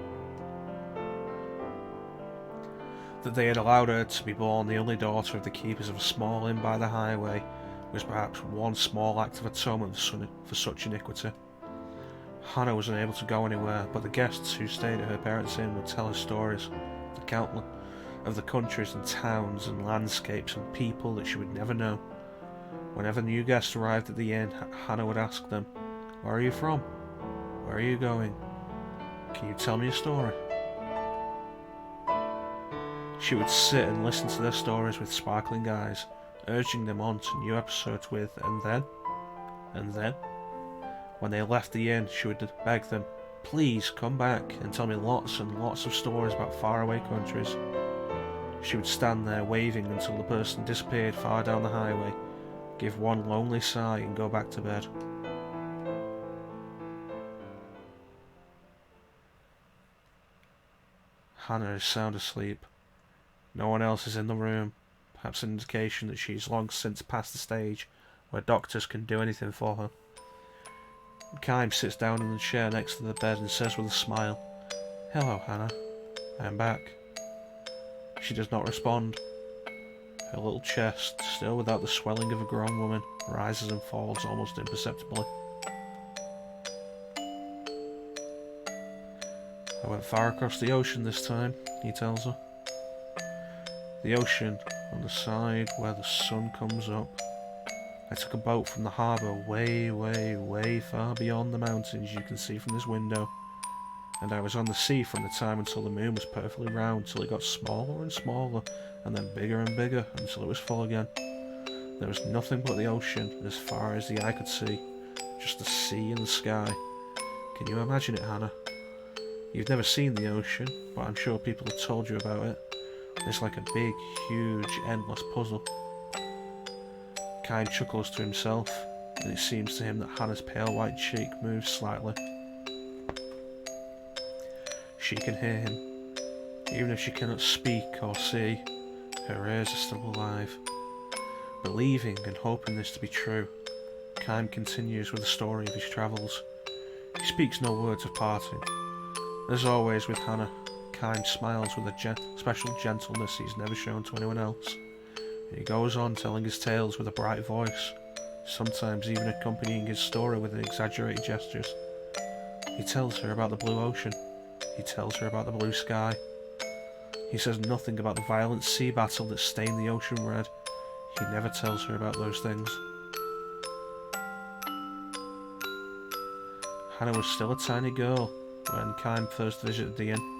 That they had allowed her to be born the only daughter of the keepers of a small inn by the highway was perhaps one small act of atonement for such iniquity. Hannah was unable to go anywhere, but the guests who stayed at her parents' inn would tell her stories, the countless, of the countries and towns and landscapes and people that she would never know. Whenever new guests arrived at the inn, Hannah would ask them, Where are you from? Where are you going? Can you tell me a story? She would sit and listen to their stories with sparkling eyes, urging them on to new episodes with, and then, when they left the inn, she would beg them, please come back and tell me lots and lots of stories about faraway countries. She would stand there waving until the person disappeared far down the highway, give one lonely sigh and go back to bed. Hannah is sound asleep. No one else is in the room, perhaps an indication that she's long since passed the stage where doctors can do anything for her. Kyan sits down in the chair next to the bed and says with a smile, Hello, Hannah. I am back. She does not respond. Her little chest, still without the swelling of a grown woman, rises and falls almost imperceptibly. I went far across the ocean this time, he tells her. The ocean, on the side where the sun comes up. I took a boat from the harbour way, way, way far beyond the mountains you can see from this window. And I was on the sea from the time until the moon was perfectly round, till it got smaller and smaller, and then bigger and bigger, until it was full again. There was nothing but the ocean, as far as the eye could see. Just the sea and the sky. Can you imagine it, Hannah? You've never seen the ocean, but I'm sure people have told you about it. It's like a big, huge, endless puzzle. Kai chuckles to himself, and it seems to him that Hannah's pale white cheek moves slightly. She can hear him. Even if she cannot speak or see, her ears are still alive. Believing and hoping this to be true, Kai continues with the story of his travels. He speaks no words of parting. As always with Hannah, Kai smiles with a special gentleness he's never shown to anyone else. And he goes on telling his tales with a bright voice, sometimes even accompanying his story with exaggerated gestures. He tells her about the blue ocean. He tells her about the blue sky. He says nothing about the violent sea battle that stained the ocean red. He never tells her about those things. Hannah was still a tiny girl when Kai first visited the inn.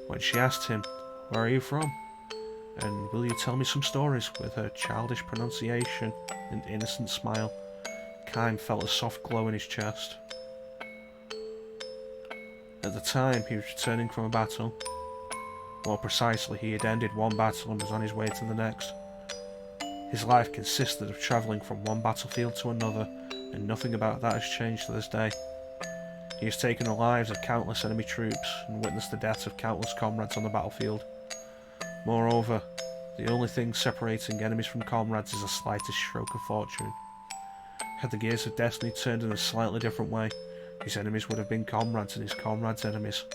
When she asked him, "Where are you from? And will you tell me some stories?" with her childish pronunciation and innocent smile, Kai felt a soft glow in his chest. At the time, he was returning from a battle. More precisely, he had ended one battle and was on his way to the next. His life consisted of travelling from one battlefield to another, and nothing about that has changed to this day. He has taken the lives of countless enemy troops and witnessed the deaths of countless comrades on the battlefield. Moreover, the only thing separating enemies from comrades is the slightest stroke of fortune. Had the gears of destiny turned in a slightly different way, his enemies would have been comrades and his comrades' enemies.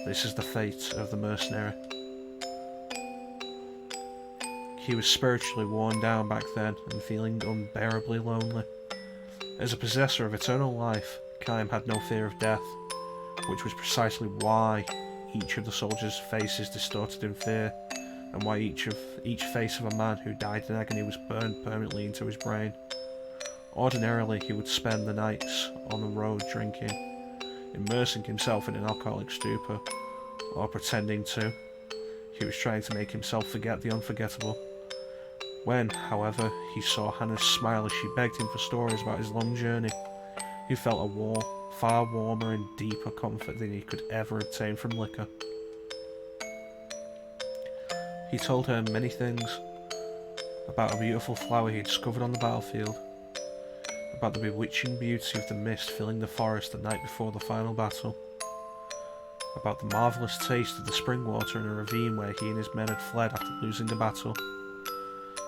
This is the fate of the mercenary. He was spiritually worn down back then and feeling unbearably lonely. As a possessor of eternal life, Kaim had no fear of death, which was precisely why each of the soldiers' faces distorted in fear, and why each face of a man who died in agony was burned permanently into his brain. Ordinarily, he would spend the nights on the road drinking, immersing himself in an alcoholic stupor, or pretending to. He was trying to make himself forget the unforgettable. When, however, he saw Hannah's smile as she begged him for stories about his long journey, he felt a far warmer and deeper comfort than he could ever obtain from liquor. He told her many things, about a beautiful flower he discovered on the battlefield, about the bewitching beauty of the mist filling the forest the night before the final battle, about the marvellous taste of the spring water in a ravine where he and his men had fled after losing the battle,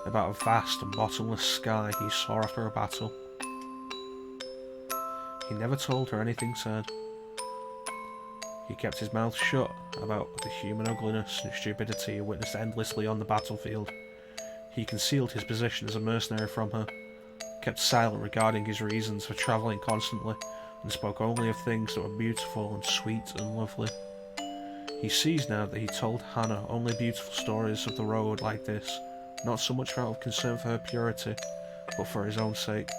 about a vast and bottomless sky he saw after a battle. He never told her anything sad. He kept his mouth shut about the human ugliness and stupidity he witnessed endlessly on the battlefield. He concealed his position as a mercenary from her, kept silent regarding his reasons for travelling constantly, and spoke only of things that were beautiful and sweet and lovely. He sees now that he told Hannah only beautiful stories of the road like this, not so much out of concern for her purity, but for his own sake.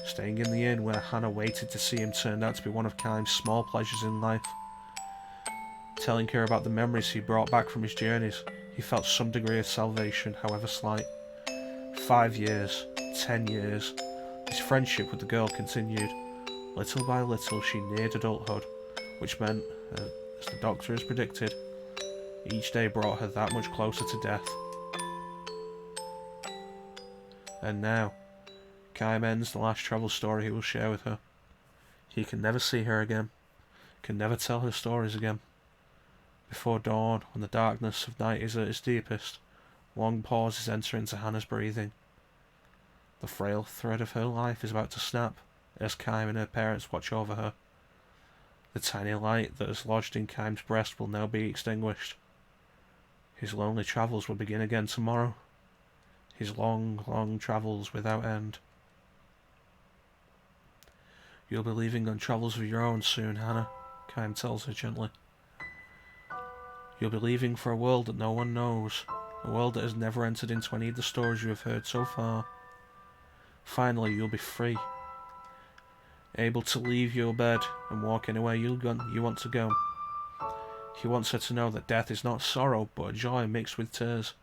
Staying in the inn where Hannah waited to see him turned out to be one of Kaim's small pleasures in life. Telling her about the memories he brought back from his journeys, he felt some degree of salvation, however slight. 5 years, 10 years, his friendship with the girl continued. Little by little she neared adulthood, which meant, as the doctor has predicted, each day brought her that much closer to death. And now, Kaim ends the last travel story he will share with her. He can never see her again, can never tell her stories again. Before dawn, when the darkness of night is at its deepest, long pauses enter into Hannah's breathing. The frail thread of her life is about to snap, as Kaim and her parents watch over her. The tiny light that has lodged in Kaim's breast will now be extinguished. His lonely travels will begin again tomorrow. His long, long travels without end. You'll be leaving on travels of your own soon, Hannah, Kaim tells her gently. You'll be leaving for a world that no one knows, a world that has never entered into any of the stories you have heard so far. Finally, you'll be free, able to leave your bed and walk anywhere you want to go. He wants her to know that death is not sorrow, but a joy mixed with tears.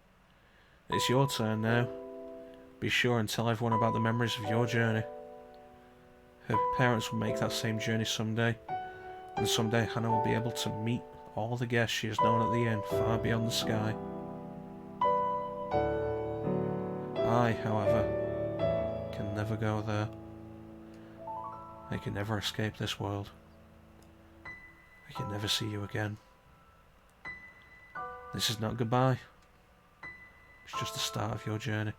It's your turn now. Be sure and tell everyone about the memories of your journey. Her parents will make that same journey someday, and someday Hannah will be able to meet all the guests she has known at the inn far beyond the sky. I, however, can never go there. I can never escape this world. I can never see you again. This is not goodbye. It's just the start of your journey.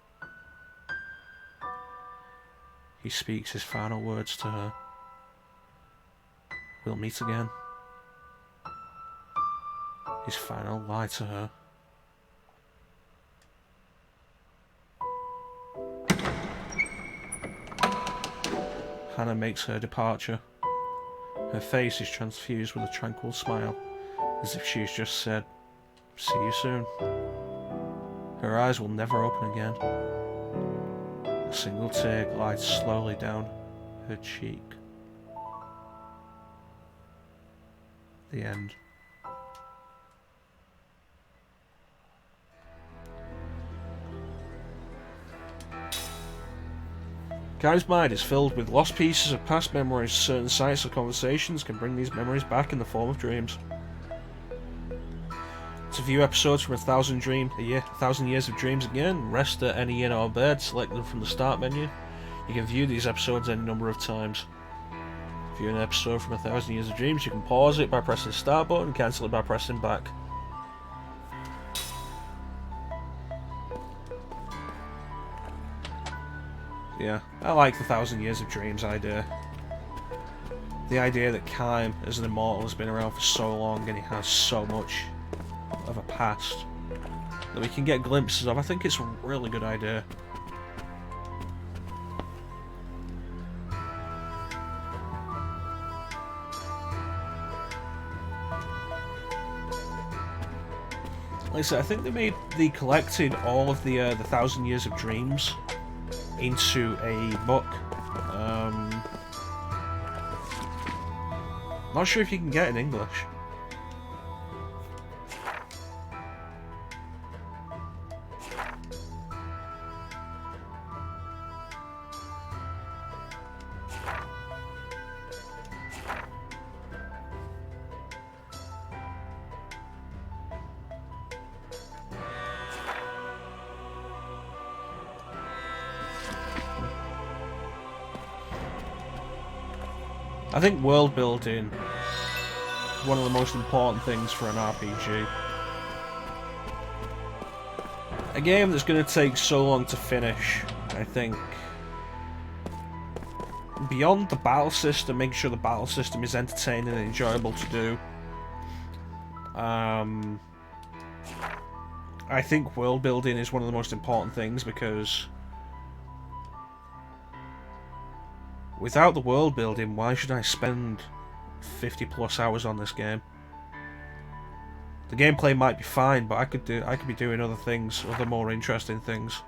He speaks his final words to her. We'll meet again. His final lie to her. Hannah makes her departure. Her face is transfused with a tranquil smile, as if she's just said, "See you soon." Her eyes will never open again. A single tear glides slowly down her cheek. The end. Kaim's mind is filled with lost pieces of past memories. Certain sights or conversations can bring these memories back in the form of dreams. To view episodes from 1,000 Years of Dreams again, rest at any inn or bed, select them from the start menu. You can view these episodes any number of times. View an episode from 1,000 Years of Dreams, you can pause it by pressing the start button, cancel it by pressing back. Yeah, I like the 1,000 Years of Dreams idea. The idea that Kaim, as an immortal, has been around for so long and he has so much of a past that we can get glimpses of. I think it's a really good idea. Like I said, I think they collected all of the 1,000 Years of Dreams into a book. Not sure if you can get it in English. I think world building is one of the most important things for an RPG. A game that's going to take so long to finish, I think. Beyond the battle system, making sure the battle system is entertaining and enjoyable to do. I think world building is one of the most important things, because without the world building, why should I spend 50 plus hours on this game? The gameplay might be fine, but I could be doing other things, other more interesting things.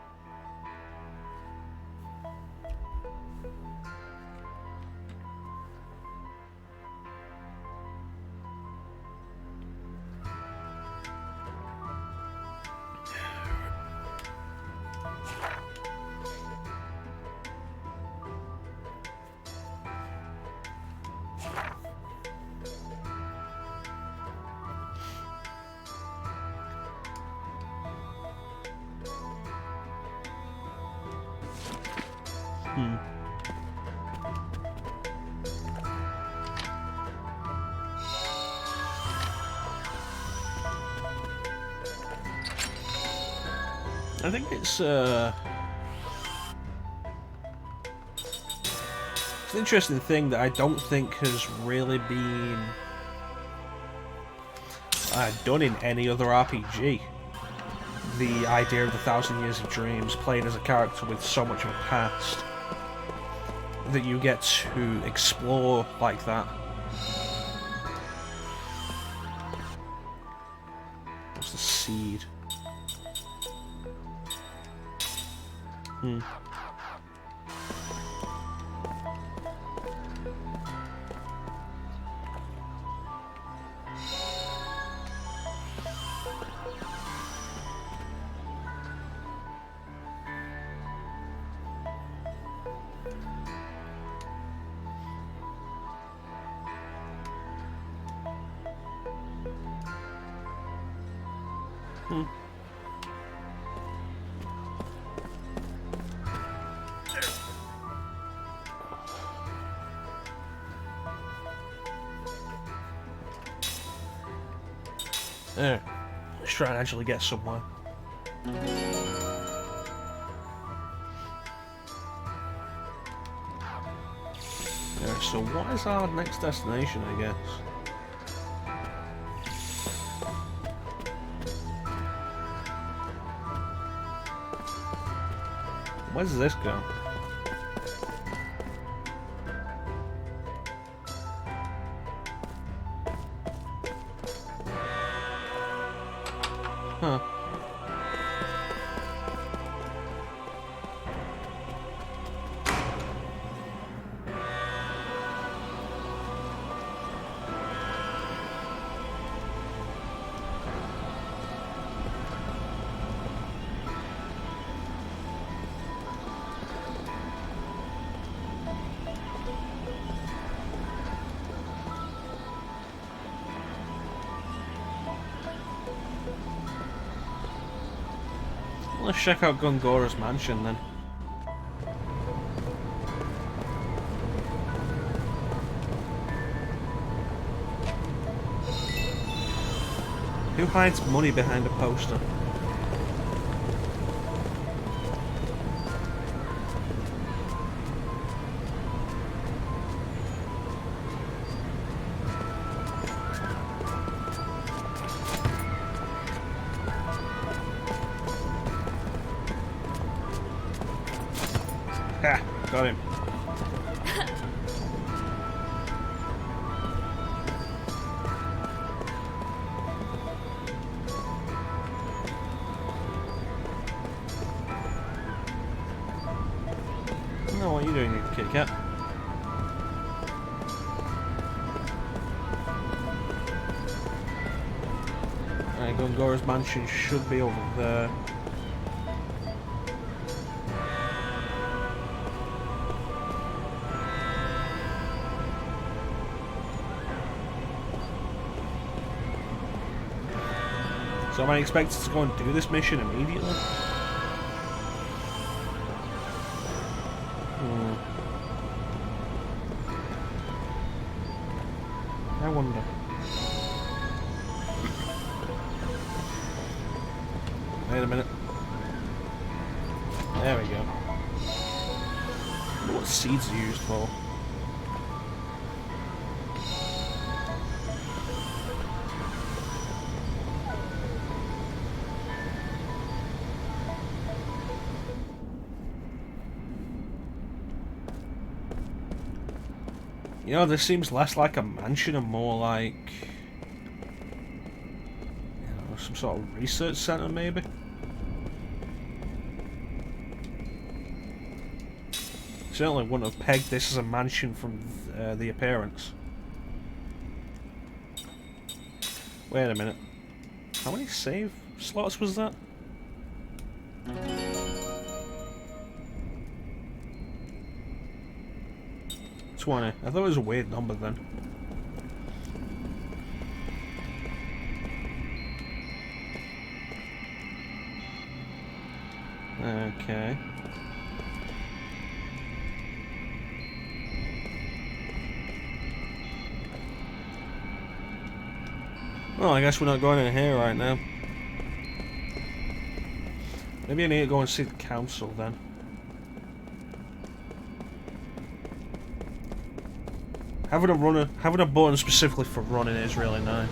I think it's It's an interesting thing that I don't think has really been done in any other RPG. The idea of the 1,000 Years of Dreams, playing as a character with so much of a past that you get to explore like that. What's the seed? Let's try and actually get somewhere. So what is our next destination, I guess? Where does this go? Huh. Let's check out Gongora's mansion then. Who hides money behind a poster? Ha! Got him. Oh, what are you doing, you Kit Kat? Alright, Gongora's mansion should be over there. So am I expected to go and do this mission immediately? I wonder. Wait a minute. There we go. I wonder what seeds are used for. You know, this seems less like a mansion and more like, you know, some sort of research center, maybe? Certainly wouldn't have pegged this as a mansion from the appearance. Wait a minute. How many save slots was that? 20. I thought it was a weird number then. Okay. Well, I guess we're not going in here right now. Maybe I need to go and see the council then. Having a button specifically for running is really nice.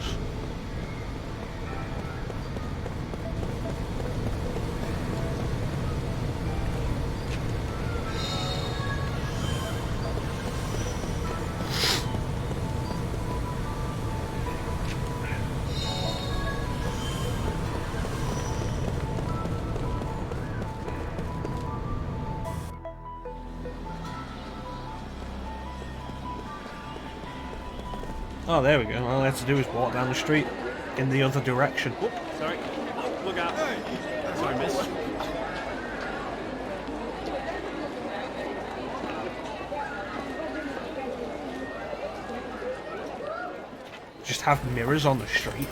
Oh, there we go. All I have to do is walk down the street in the other direction. Whoop, sorry. Oh, look out. Sorry, miss. Just have mirrors on the street.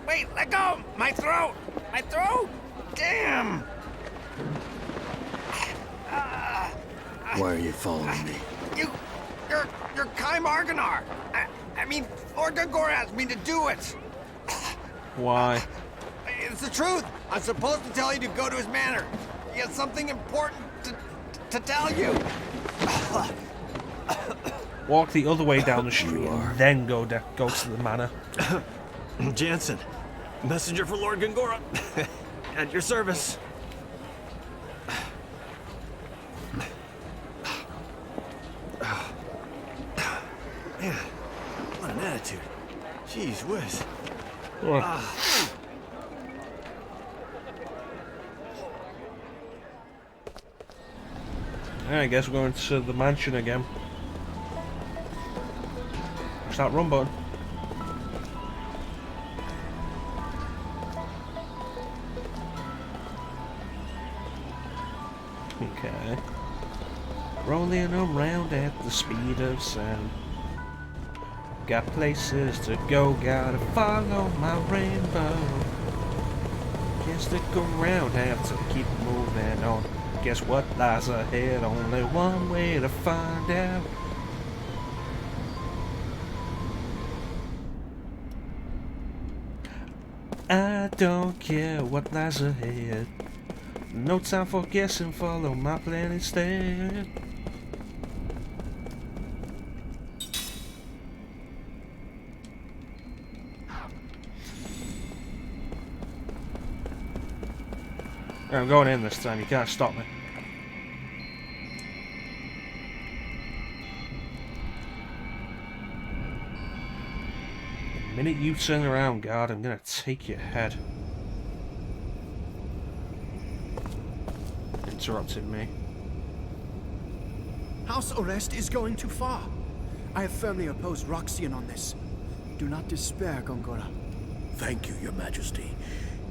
Wait, let go! My throat! My throat! Damn! Why are you following me? You're Kai Marganar! I mean, Lord Gongora asked me to do it! Why? It's the truth! I'm supposed to tell you to go to his manor. He has something important to tell you. Walk the other way down the street and then go to the manor. Jansen, messenger for Lord Gongora. At your service. Man, what an attitude. Jeez whiz. I guess we're going to the mansion again. Push that run button. Okay. Rolling around at the speed of sound. Got places to go, gotta follow my rainbow. Can't stick around, have to keep moving on. Guess what lies ahead? Only one way to find out. I don't care what lies ahead. No time for guessing, follow my plan instead. I'm going in this time, you can't stop me. The minute you turn around, guard, I'm gonna take your head. Interrupted me. House arrest is going too far. I have firmly opposed Roxian on this. Do not despair, Gongora. Thank you, Your Majesty.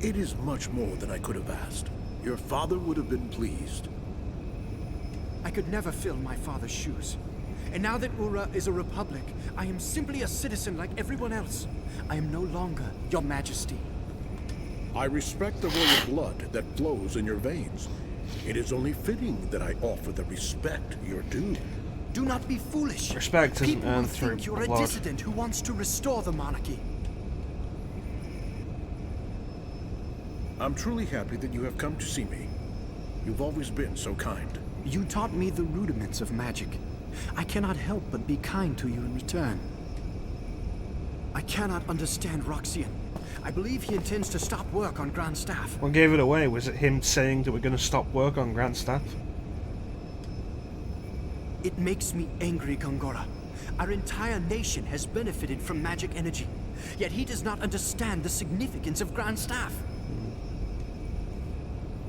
It is much more than I could have asked. Your father would have been pleased. I could never fill my father's shoes. And now that Ura is a republic, I am simply a citizen like everyone else. I am no longer Your Majesty. I respect the royal blood that flows in your veins. It is only fitting that I offer the respect you're due. Do not be foolish. Respect isn't People will earned through think you're a blood. dissident who wants to restore the monarchy. I'm truly happy that you have come to see me. You've always been so kind. You taught me the rudiments of magic. I cannot help but be kind to you in return. I cannot understand Roxian. I believe he intends to stop work on Grand Staff. What gave it away? Was it him saying that we're going to stop work on Grand Staff? It makes me angry, Gongora. Our entire nation has benefited from magic energy, yet he does not understand the significance of Grand Staff.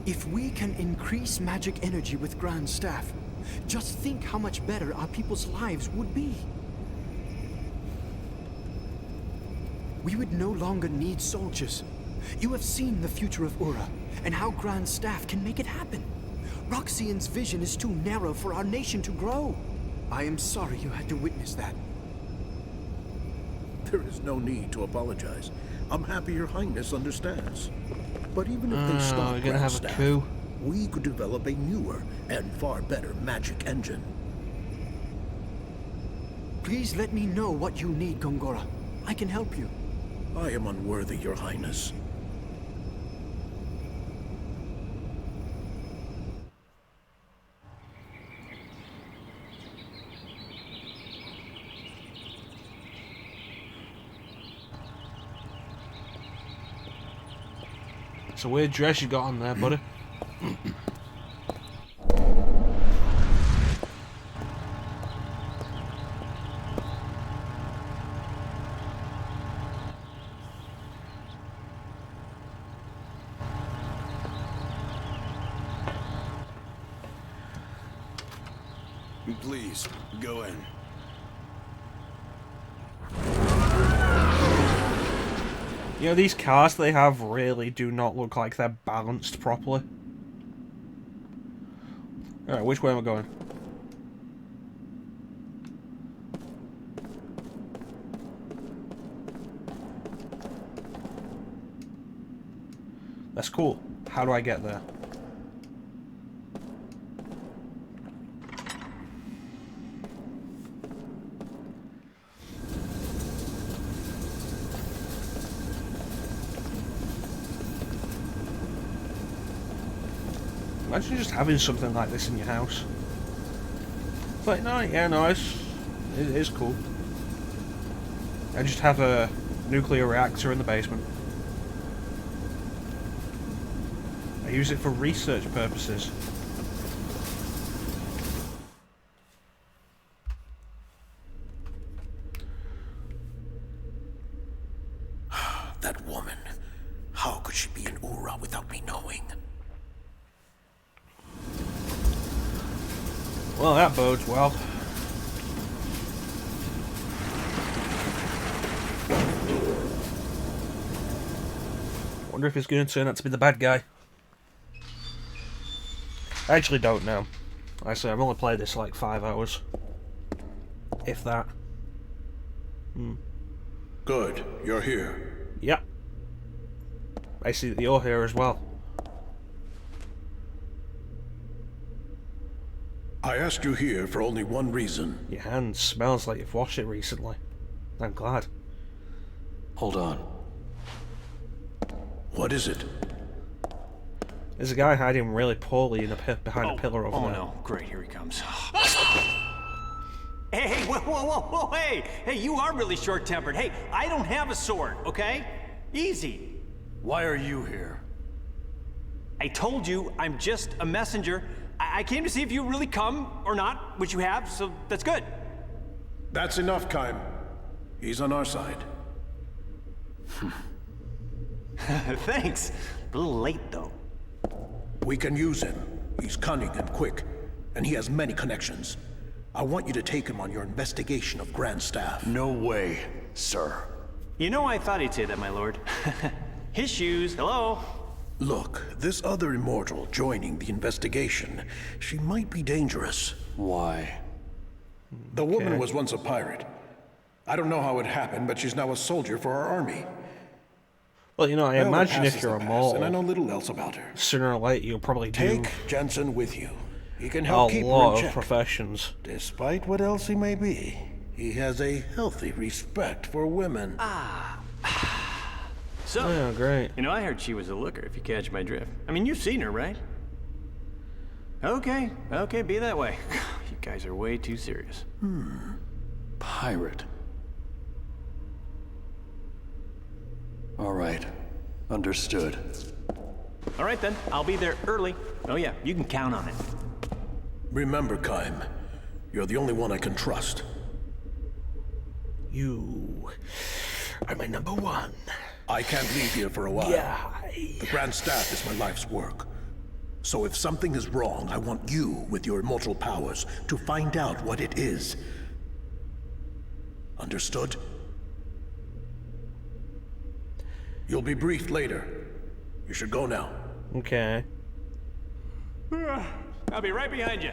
If we can increase magic energy with Grand Staff, just think how much better our people's lives would be. We would no longer need soldiers. You have seen the future of Ura, and how Grand Staff can make it happen. Roxian's vision is too narrow for our nation to grow. I am sorry you had to witness that. There is no need to apologize. I'm happy Your Highness understands. But even if they stop we're gonna Grand have a Staff, coup. we could develop a newer and far better magic engine. Please let me know what you need, Gongora. I can help you. I am unworthy, Your Highness. It's a weird dress you got on there, buddy. Please, go in. You know, these cars they have really do not look like they're balanced properly. Alright, which way am I going? That's cool. How do I get there? Imagine just having something like this in your house. But no, yeah, no, it is cool. I just have a nuclear reactor in the basement. I use it for research purposes. That woman. How could she be in Ura without me knowing? Well, that bodes well. Wonder if he's going to turn out to be the bad guy. I actually don't know. Like I say, I've only played this like 5 hours. If that. Good, you're here. Yep. I see that you're here as well. I asked you here for only one reason. Your hand smells like you've washed it recently. I'm glad. Hold on. What is it? There's a guy hiding really poorly in behind a pillar over there. Oh no, great, here he comes. Hey, whoa, hey, you are really short-tempered. Hey, I don't have a sword, okay? Easy. Why are you here? I told you I'm just a messenger. I came to see if you really come or not, which you have, so that's good. That's enough, Kaim. He's on our side. Thanks. A little late, though. We can use him. He's cunning and quick, and he has many connections. I want you to take him on your investigation of Grand Staff. No way, sir. You know, I thought he'd say that, my lord. His shoes, hello? Look, this other immortal joining the investigation, she might be dangerous. Why? The woman was once a pirate. I don't know how it happened, but she's now a soldier for our army. Well, you know, I Well, imagine the if past you're is a the past, mole, and I know little else about her. sooner or later you'll probably do Take Jensen with you. He can a help keep her lot in of check. professions. Despite what else he may be, he has a healthy respect for women. So, Oh, great. you know, I heard she was a looker, if you catch my drift. I mean, you've seen her, right? Okay, be that way. You guys are way too serious. Pirate. All right. Understood. All right, then. I'll be there early. Oh, yeah, you can count on it. Remember, Kaim, you're the only one I can trust. You are my number one. I can't leave here for a while. Yeah. The Grand Staff is my life's work. So if something is wrong, I want you, with your immortal powers, to find out what it is. Understood? You'll be briefed later. You should go now. Okay. I'll be right behind you.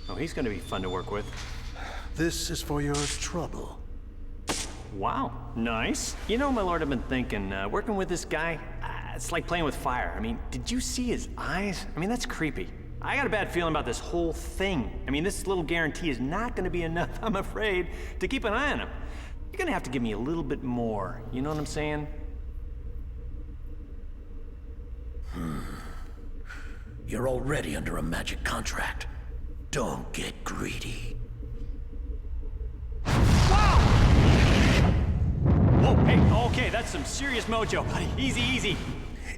Oh, he's gonna be fun to work with. This is for your trouble. Wow, nice. You know, my lord, I've been thinking, working with this guy, it's like playing with fire. I mean, did you see his eyes? I mean, that's creepy. I got a bad feeling about this whole thing. I mean, this little guarantee is not gonna be enough, I'm afraid, to keep an eye on him. You're gonna have to give me a little bit more, you know what I'm saying? You're already under a magic contract. Don't get greedy. Whoa, hey, okay, that's some serious mojo, buddy. Easy, easy.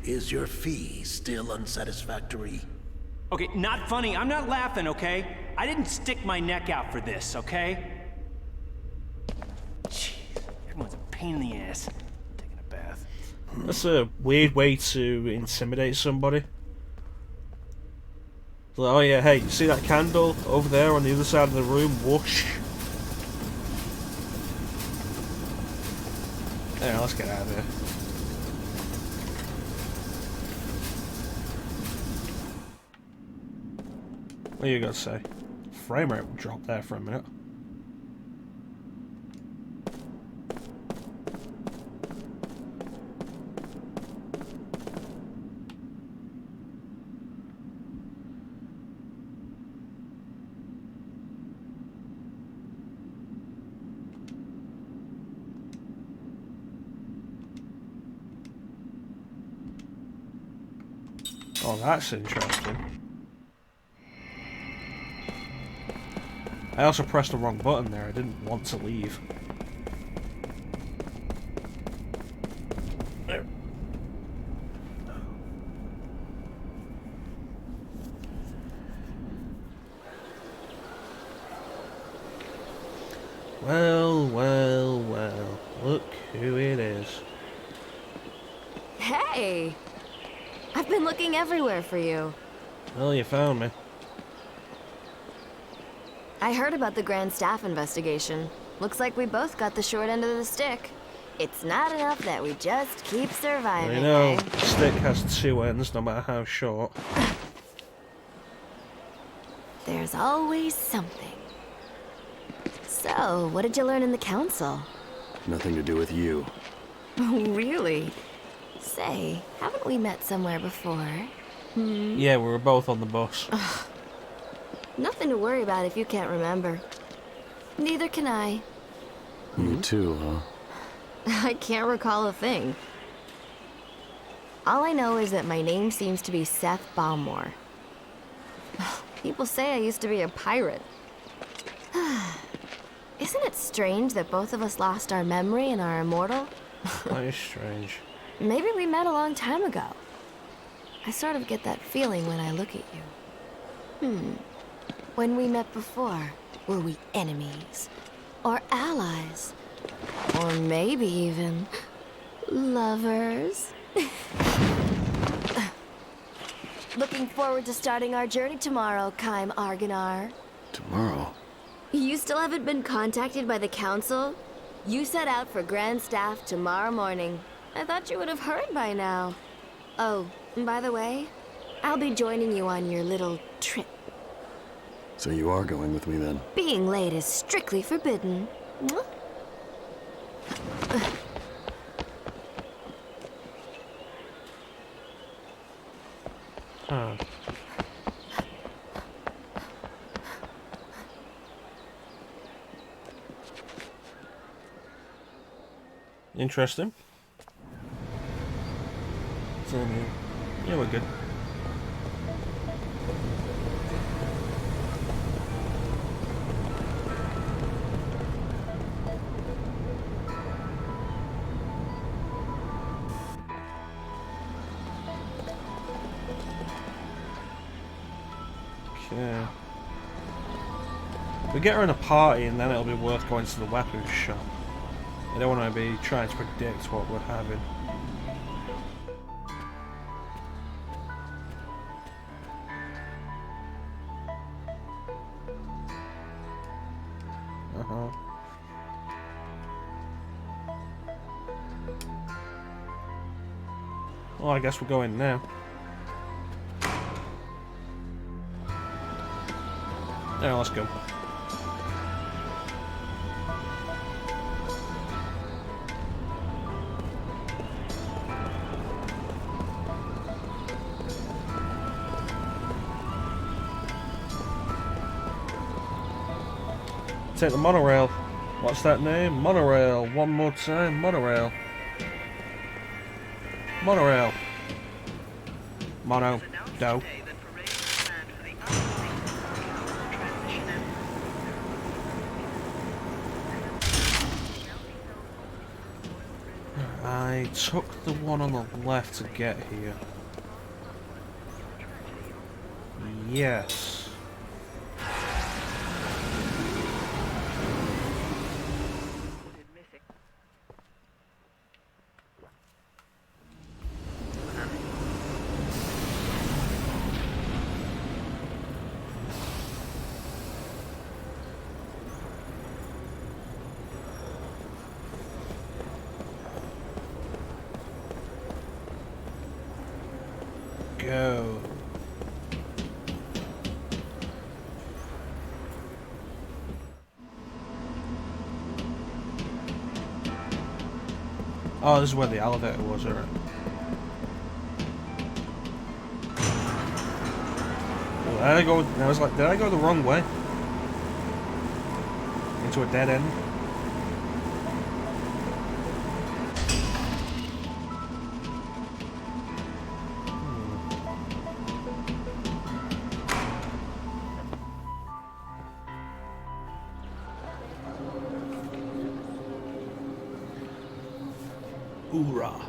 Is your fee still unsatisfactory? Okay, not funny. I'm not laughing, okay? I didn't stick my neck out for this, okay? Jeez, everyone's a pain in the ass. Taking a bath. That's a weird way to intimidate somebody. Like, oh yeah, hey, see that candle over there on the other side of the room? Whoosh. Yeah, let's get out of here. What you got to say? Frame rate dropped there for a minute. Oh, that's interesting. I also pressed the wrong button there. I didn't want to leave. There. Well, well, well. Look who it is. Hey! I've been looking everywhere for you. Well, you found me. I heard about the Grand Staff investigation. Looks like we both got the short end of the stick. It's not enough that we just keep surviving. I know, stick has two ends, no matter how short. There's always something. So, what did you learn in the council? Nothing to do with you. Oh, really? Say, haven't we met somewhere before? Yeah, we were both on the bus. Nothing to worry about if you can't remember. Neither can I. You too, huh? I can't recall a thing. All I know is that my name seems to be Seth Balmore. People say I used to be a pirate. Isn't it strange that both of us lost our memory and are immortal? That is strange. Maybe we met a long time ago. I sort of get that feeling when I look at you. When we met before, were we enemies? Or allies? Or maybe even lovers? Looking forward to starting our journey tomorrow, Kaim Argonar. Tomorrow? You still haven't been contacted by the council? You set out for Grand Staff tomorrow morning. I thought you would have heard by now. Oh, and by the way, I'll be joining you on your little trip. So you are going with me then? Being late is strictly forbidden. Huh. Interesting. Yeah, we're good. Okay. We get her in a party and then it'll be worth going to the weapons shop. I don't want to be trying to predict what we're having. Well, I guess we're going now. Yeah, let's go. Take the monorail. What's that name? Monorail. One more time. Monorail. Monorail. Mono. Do. I took the one on the left to get here. Yes. Go. Oh, this is where the elevator was, alright. Well, I go. I was like, did I go the wrong way? Into a dead end? Hoorah.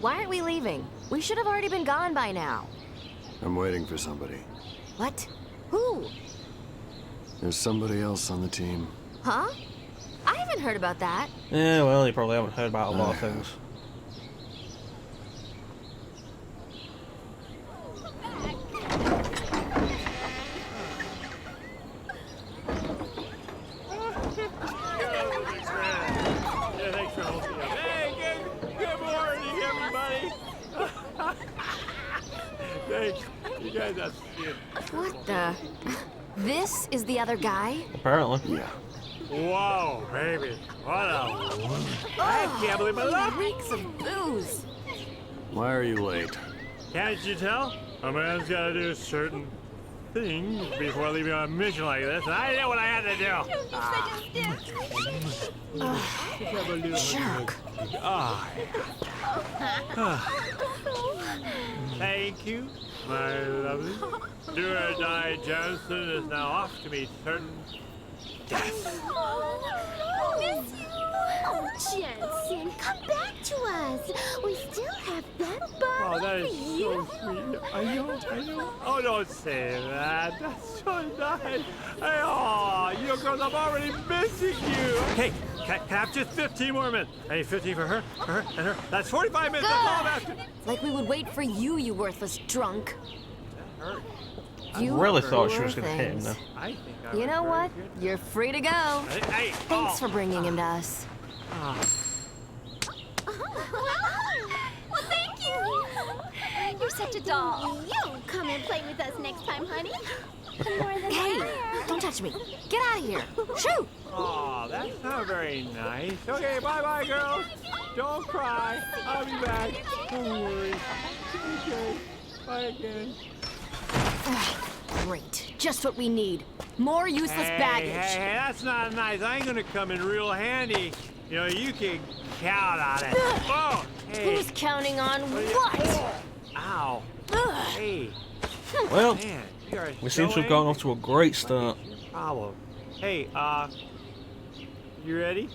Why aren't we leaving? We should have already been gone by now. I'm waiting for somebody. What? Who? There's somebody else on the team. Huh? I haven't heard about that. Yeah, well, you probably haven't heard about a lot of things. What the? This is the other guy? Apparently. Yeah. Whoa, baby. What a woman. I can't believe my luck. Reeks of booze. Why are you late? Can't you tell? A man's got to do certain things before leaving on a mission like this, and I knew what I had to do. Jerk. Thank you, my lovely. Do or die Johnson is now off to meet certain death. Oh, miss you. Oh, Jensen, come back to us. We still have that bottle Oh, that is for you. so sweet. I know. Oh, don't say that. That's so nice. Oh, you girls, I'm already missing you. Hey, can I have just 15 more minutes? I need 15 for her, and her. That's 45 minutes. That's all I'm asking. Like we would wait for you, you worthless drunk. That hurt. I really thought she was going to hit him though. I think I You know what? You're free to go. Thanks for bringing him to us. Well, thank you. You're such a doll. You come and play with us next time, honey. More than Hey, that. don't touch me. Get out of here. Shoot. Oh, that's not very nice. Okay, bye-bye, girls. Don't cry. I'll be back. Don't worry. Okay. Bye again. Great. Just what we need. More useless baggage. Hey, that's not nice. I ain't gonna come in real handy. You know, you can count on it. Oh, hey. Who's counting on what? Ow. Hey. Well, Man, you are we so seem to have gotten off to a great start. problem. Hey, you ready?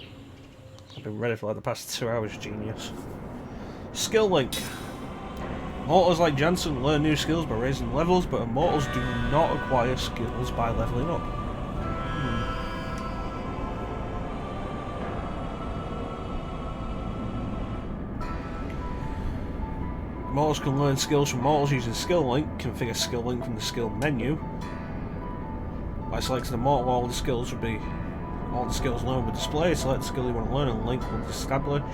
I've been ready for like the past 2 hours, genius. Skill link. Mortals like Jansen learn new skills by raising levels, but immortals do not acquire skills by leveling up. Mortals can learn skills from mortals using skill link. Configure skill link from the skill menu. By selecting the mortal, all the skills learned will display. Select the skill you want to learn and link will be established.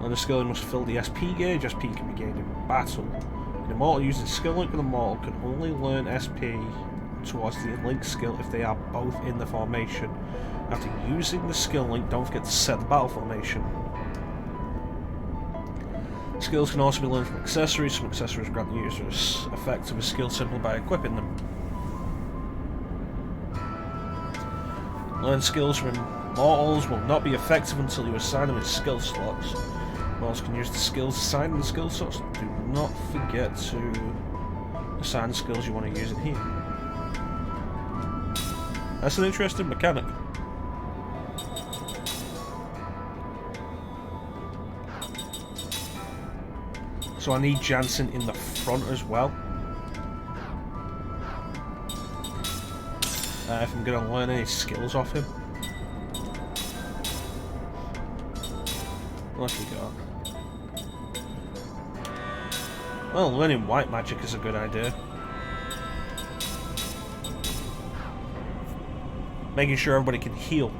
Learn the skill you must fill the SP gauge. SP can be gained in battle. An immortal using skill link with a mortal can only learn SP towards the link skill if they are both in the formation. After using the skill link, don't forget to set the battle formation. Skills can also be learned from accessories. Some accessories grant the user effect of a skill simply by equipping them. Learn skills from Immortals will not be effective until you assign them in skill slots. Immortals can use the skills assigned in the skill slots. Do not forget to assign the skills you want to use in here. That's an interesting mechanic. So I need Jansen in the front as well. If I'm going to learn any skills off him. What have we got? Well, learning white magic is a good idea. Making sure everybody can heal.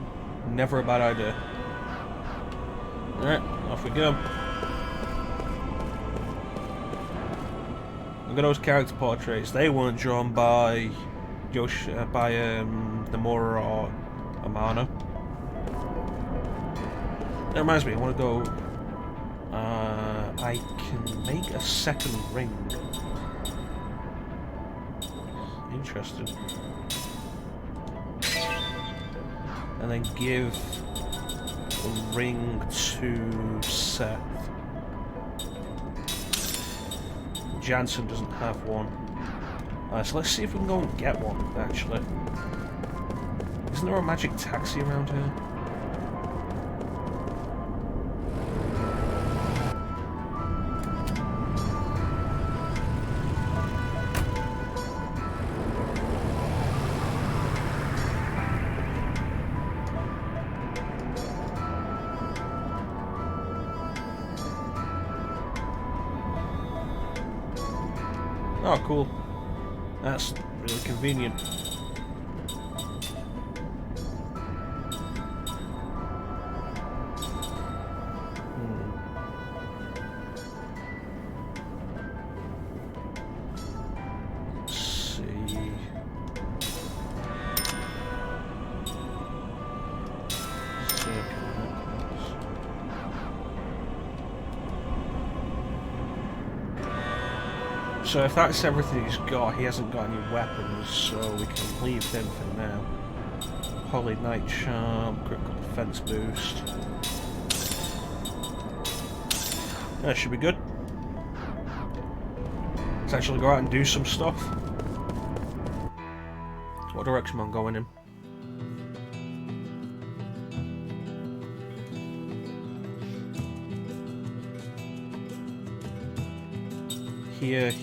Never a bad idea. Alright, off we go. Look at those character portraits. They weren't drawn by Nomura or Amano. That reminds me, I want to go. I can make a second ring. Interesting. And then give a ring to Seth. Jansen doesn't have one. So let's see if we can go and get one, actually. Isn't there a magic taxi around here? Oh, cool. That's really convenient. Let's see. So if that's everything he's got, he hasn't got any weapons, so we can leave him for now. Holy Knight Charm, critical defense boost. That should be good. Let's actually go out and do some stuff. What direction am I going in?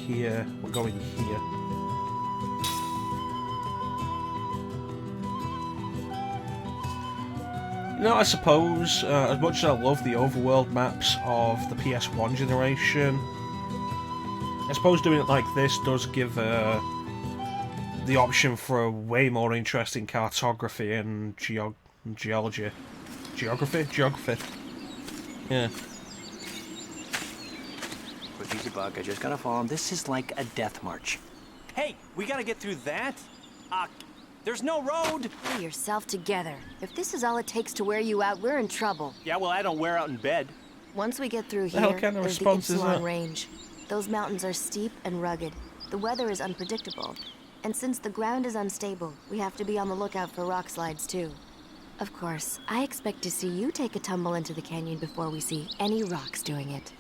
Here, we're going here. You know, I suppose, as much as I love the overworld maps of the PS1 generation, I suppose doing it like this does give the option for a way more interesting cartography and geography? Geography. Yeah. Quick, easy, Buck. I just gotta follow him. This is like a death march. Hey, we gotta get through that? There's no road! Pull yourself together. If this is all it takes to wear you out, we're in trouble. Yeah, well, I don't wear out in bed. Once we get through here, there's the Ypsilon Range. Those mountains are steep and rugged. The weather is unpredictable. And since the ground is unstable, we have to be on the lookout for rock slides, too. Of course, I expect to see you take a tumble into the canyon before we see any rocks doing it.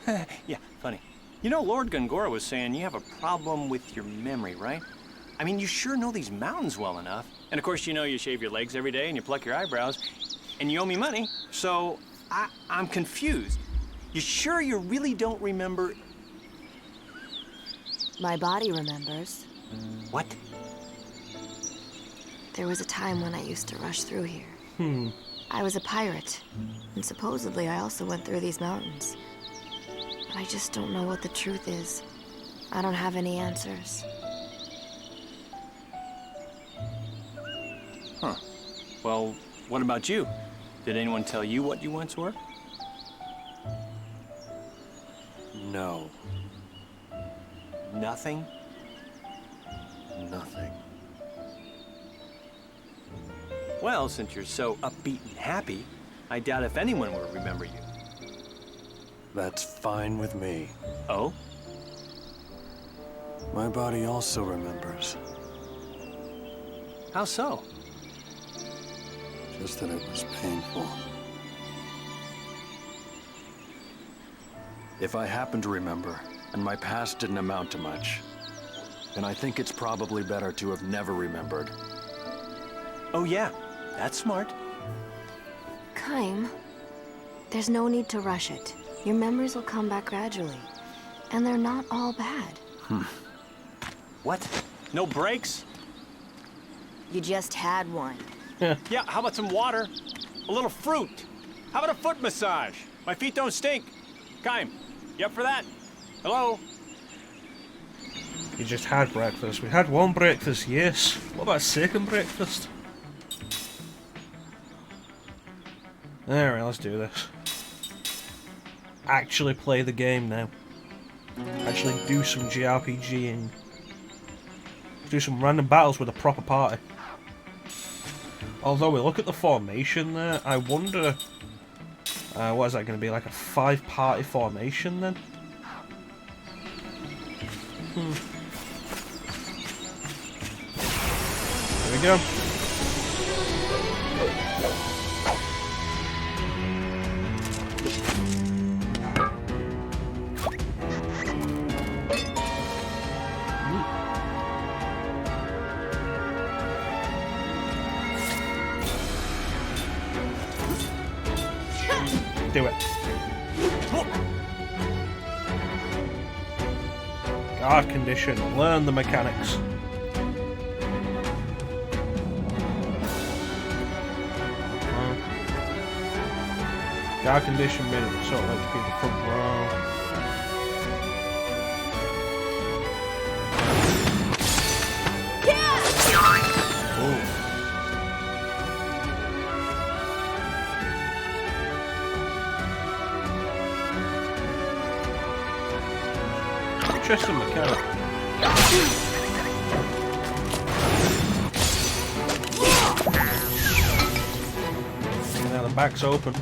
Yeah, funny. You know, Lord Gongora was saying you have a problem with your memory, right? I mean, you sure know these mountains well enough. And of course, you know you shave your legs every day and you pluck your eyebrows. And you owe me money, so I'm confused. You sure you really don't remember? My body remembers. What? There was a time when I used to rush through here. I was a pirate, and supposedly I also went through these mountains. But I just don't know what the truth is. I don't have any answers. Huh. Well, what about you? Did anyone tell you what you once were? No. Nothing? Nothing. Well, since you're so upbeat and happy, I doubt if anyone will remember you. That's fine with me. Oh? My body also remembers. How so? Just that it was painful. If I happen to remember, and my past didn't amount to much, then I think it's probably better to have never remembered. Oh yeah, that's smart. Kaim, there's no need to rush it. Your memories will come back gradually. And they're not all bad. What? No breaks? You just had one. Yeah, how about some water? A little fruit? How about a foot massage? My feet don't stink. Kaim, you up for that? Hello? You just had breakfast. We had one breakfast, yes. What about a second breakfast? Alright, let's do this. Actually play the game now. Actually do some JRPGing. Do some random battles with a proper party. Although we look at the formation there, I wonder... what is that going to be, like a 5-party formation then? There we go. Do it. Guard condition. Learn the mechanics. Guard condition minimum. So let's be the front row. Interesting mechanic. Now the back's open.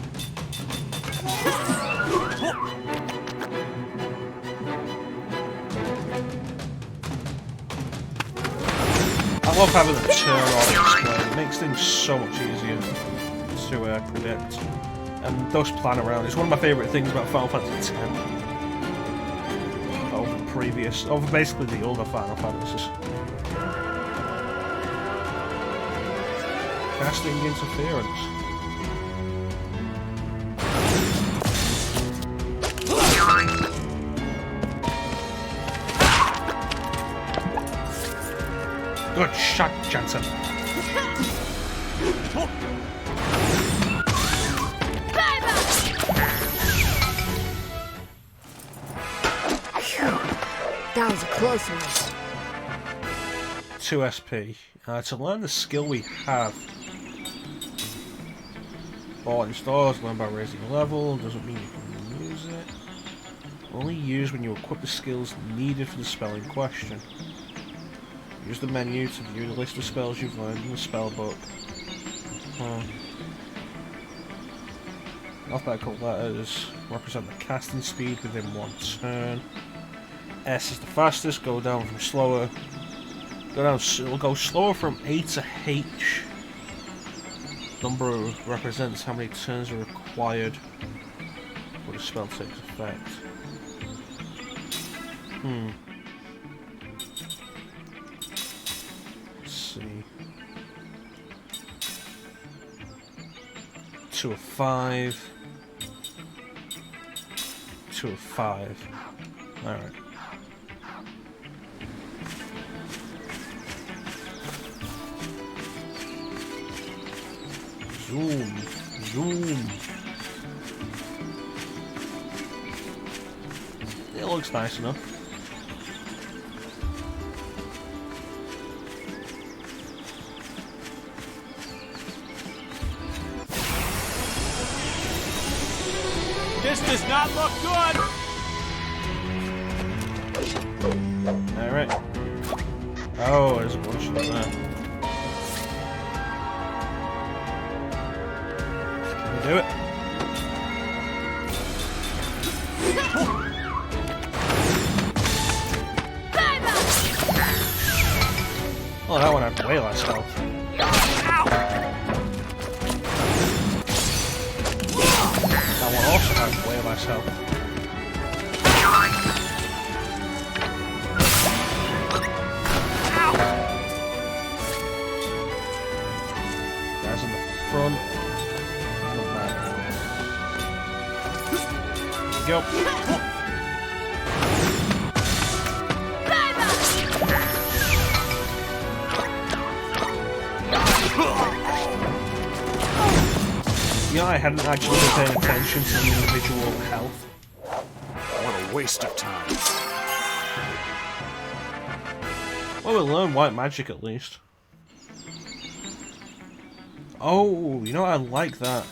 I love having the turn on display. It makes things so much easier to predict and thus plan around. It's one of my favourite things about Final Fantasy X. Over basically the older Final Fantasies. Casting interference. Good shot, Johnson. That was a close one. 2 SP. To learn the skill we have. Bought in stores, learn by raising level, doesn't mean you can use it. Only use when you equip the skills needed for the spell in question. Use the menu to view the list of spells you've learned in the spell book. Alphabetical letters represent the casting speed within one turn. S is the fastest, go down from slower. It'll go slower from A to H. Number represents how many turns are required before the spell takes effect. Let's see. 2 of 5. 2 of 5. Alright. Zoom. Zoom. It looks nice enough. This does not look good! Alright. Oh, there's a bunch of them there. Can we do it? Oh, that one had way less health. That one also had way less health. Guys in the front. Not bad. Here we go. You know, I hadn't actually been paying attention to the individual health. What a waste of time. Well, we'll learn white magic at least. Oh, you know, I like that.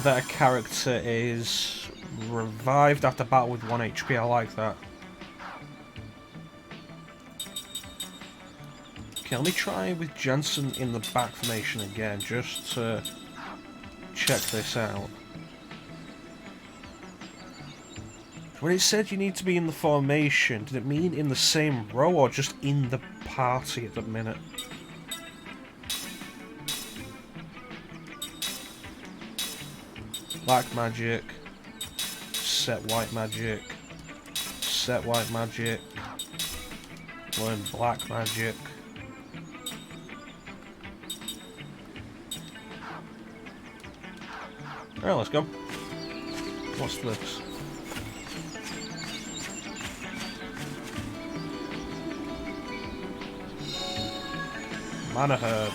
That a character is revived after battle with 1 HP. I like that. Okay, let me try with Jensen in the back formation again, just to check this out. When it said you need to be in the formation, did it mean in the same row or just in the party at the minute? Black magic. Set white magic. Set white magic. Learn black magic. Alright, let's go. What's this? Mana herb.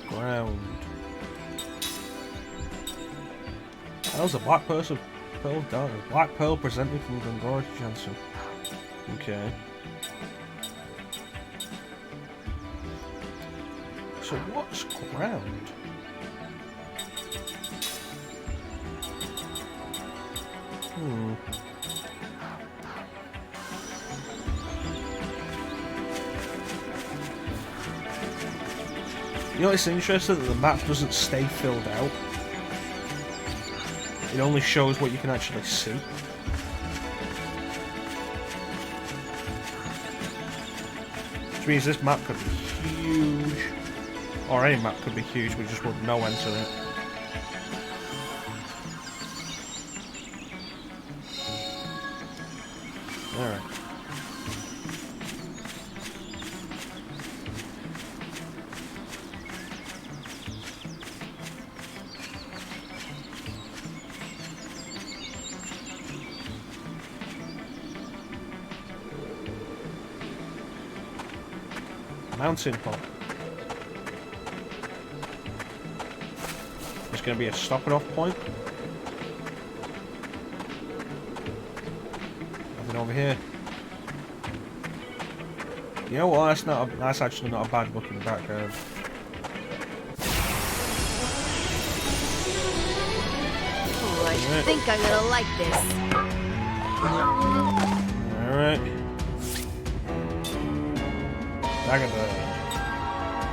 Ground. That was a black person. Pearl down. Black pearl presented from Gongora to Jensen. Okay. So what's ground? You know, it's interesting that the map doesn't stay filled out. It only shows what you can actually see. Which means this map could be huge. Or any map could be huge, we just wouldn't know until it. Alright. Mountain hop. There's going to be a stopping off point. Nothing over here. You know what? That's actually not a bad looking background. Oh, I think I'm gonna like this. Alright. Dagger.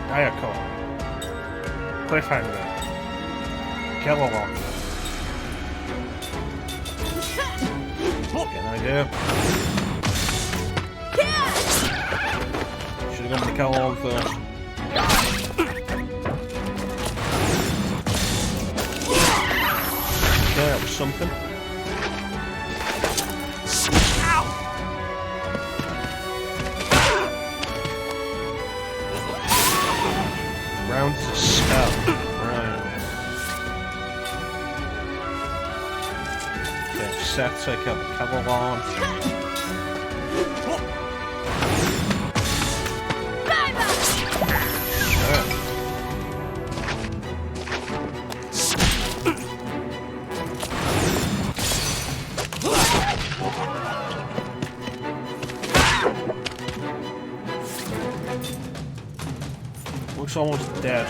Diaco. Cliffhanger. Kilowog. Get an idea. Should have gone to Kilowog first. Okay, that was something. Round is a spell. Right. Okay, set, take out the Cavalon. Looks almost dead.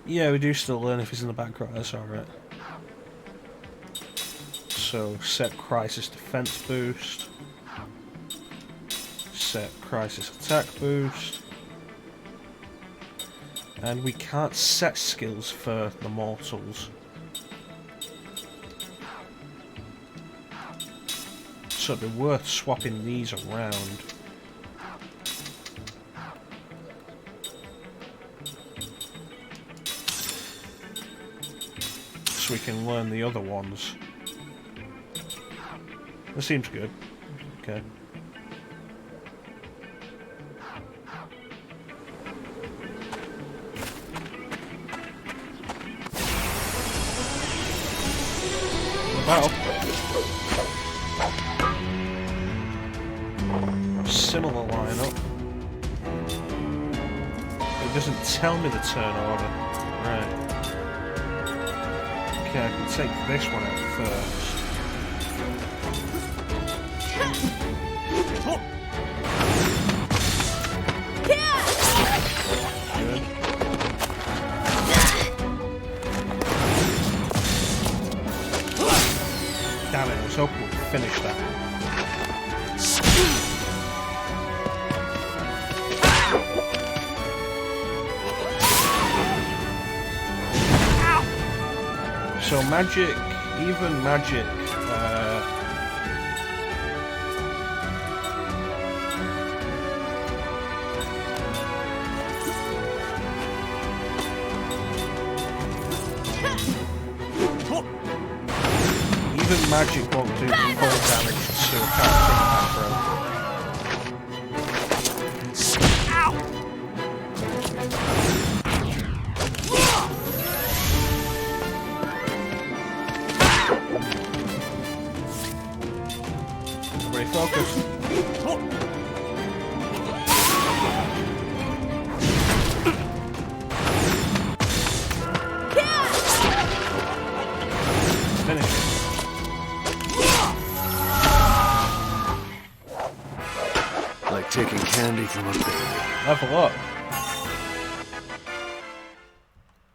Yeah, we do still learn if he's in the background, that's alright. So, set crisis defense boost. Set crisis attack boost. And we can't set skills for the mortals. So it'd be worth swapping these around. So we can learn the other ones. That seems good. Okay. Battle. Similar lineup. It doesn't tell me the turn order. Right. Okay, I can take this one out first. Good. Damn it, I was hoping we'd finish that. So magic, even magic, even magic won't do full damage to a character in macro. Everybody focus. Finish it. Like taking candy from a baby. Level up.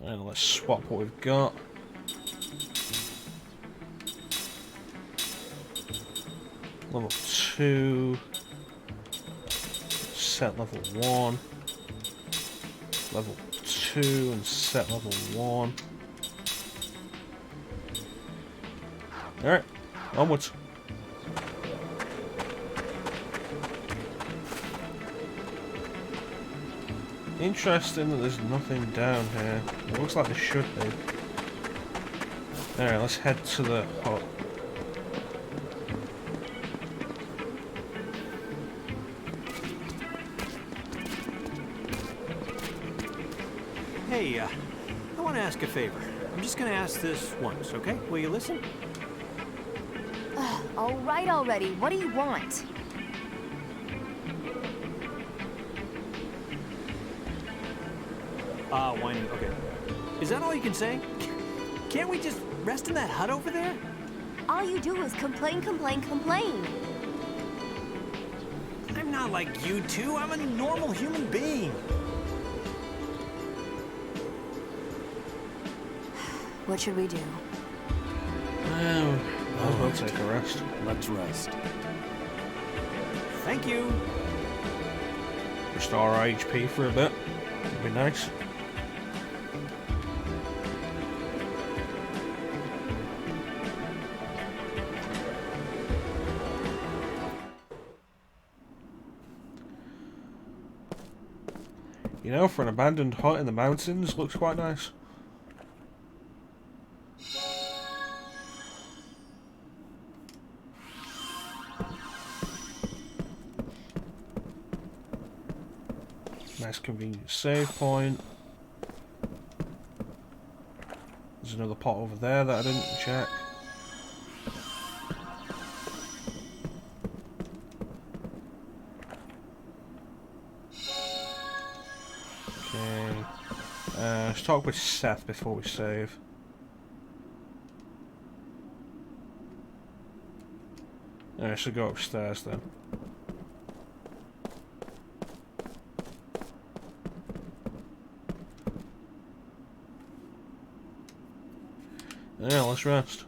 And let's swap what we've got. Level 2. Set level 1. Level 2 and set level 1. Alright, onwards. Interesting that there's nothing down here. It looks like there should be. Alright, let's head to the hut. Hey, I want to ask a favor. I'm just gonna ask this once, okay? Will you listen? All right already. What do you want? Whining. Okay. Is that all you can say? Can't we just rest in that hut over there? All you do is complain, complain, complain. I'm not like you two. I'm a normal human being. What should we do? Well, we'll take a rest. Let's rest. Thank you. Restore our HP for a bit. That'd be nice. You know, for an abandoned hut in the mountains, looks quite nice. Nice convenient save point. There's another pot over there that I didn't check. Okay. Let's talk with Seth before we save. I should go upstairs then. Yeah, let's rest.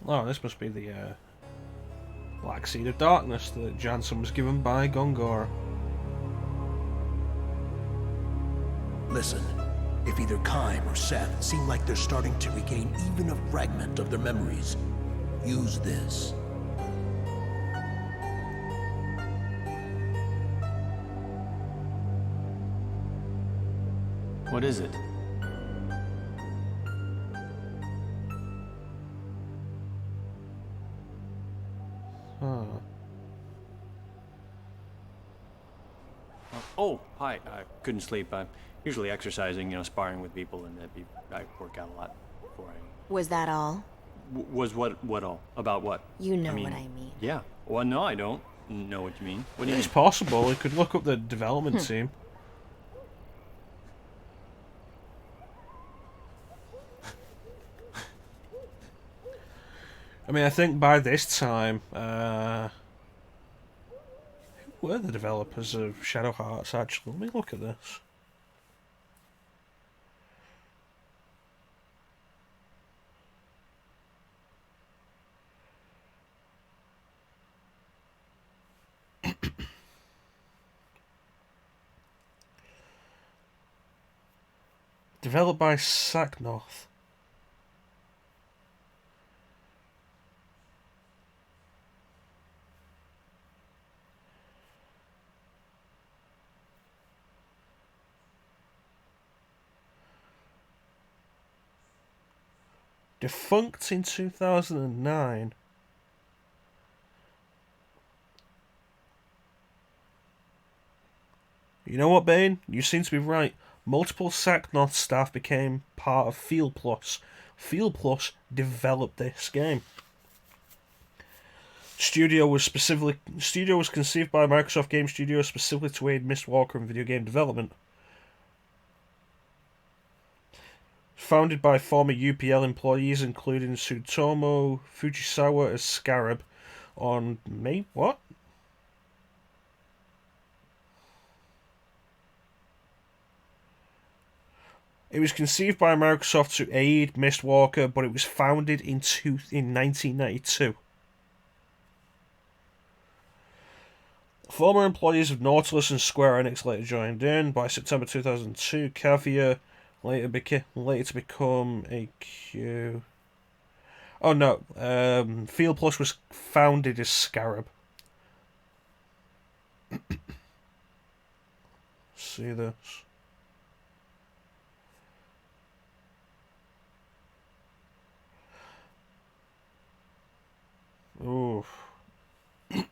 Oh, this must be the Black Seed of Darkness that Jansen was given by Gongora. Listen, if either Kime or Seth seem like they're starting to regain even a fragment of their memories, use this. What is it? Huh. Oh, hi. I couldn't sleep. I'm usually exercising, you know, sparring with people, and I work out a lot before I... Was that all? Was what all? About what? You know what I mean. Yeah. Well, no, I don't know what you mean. What do you It's mean? possible. We could look up the development team. I mean, I think by this time, who were the developers of Shadow Hearts, actually? Let me look at this. Developed by Saknoth. Defunct in 2009. You know what, Bane? You seem to be right. Multiple Saknoth staff became part of Field Plus. Field Plus developed this game. Studio was conceived by Microsoft Game Studios specifically to aid Mistwalker in video game development. Founded by former UPL employees, including Tsutomu Fujisawa as Scarab, on May... what? It was conceived by Microsoft to aid Mistwalker, but it was founded in 1992. Former employees of Nautilus and Square Enix later joined in. By September 2002, Cavia later to become AQ. Oh no, Field Plus was founded as Scarab. See this. Oof. They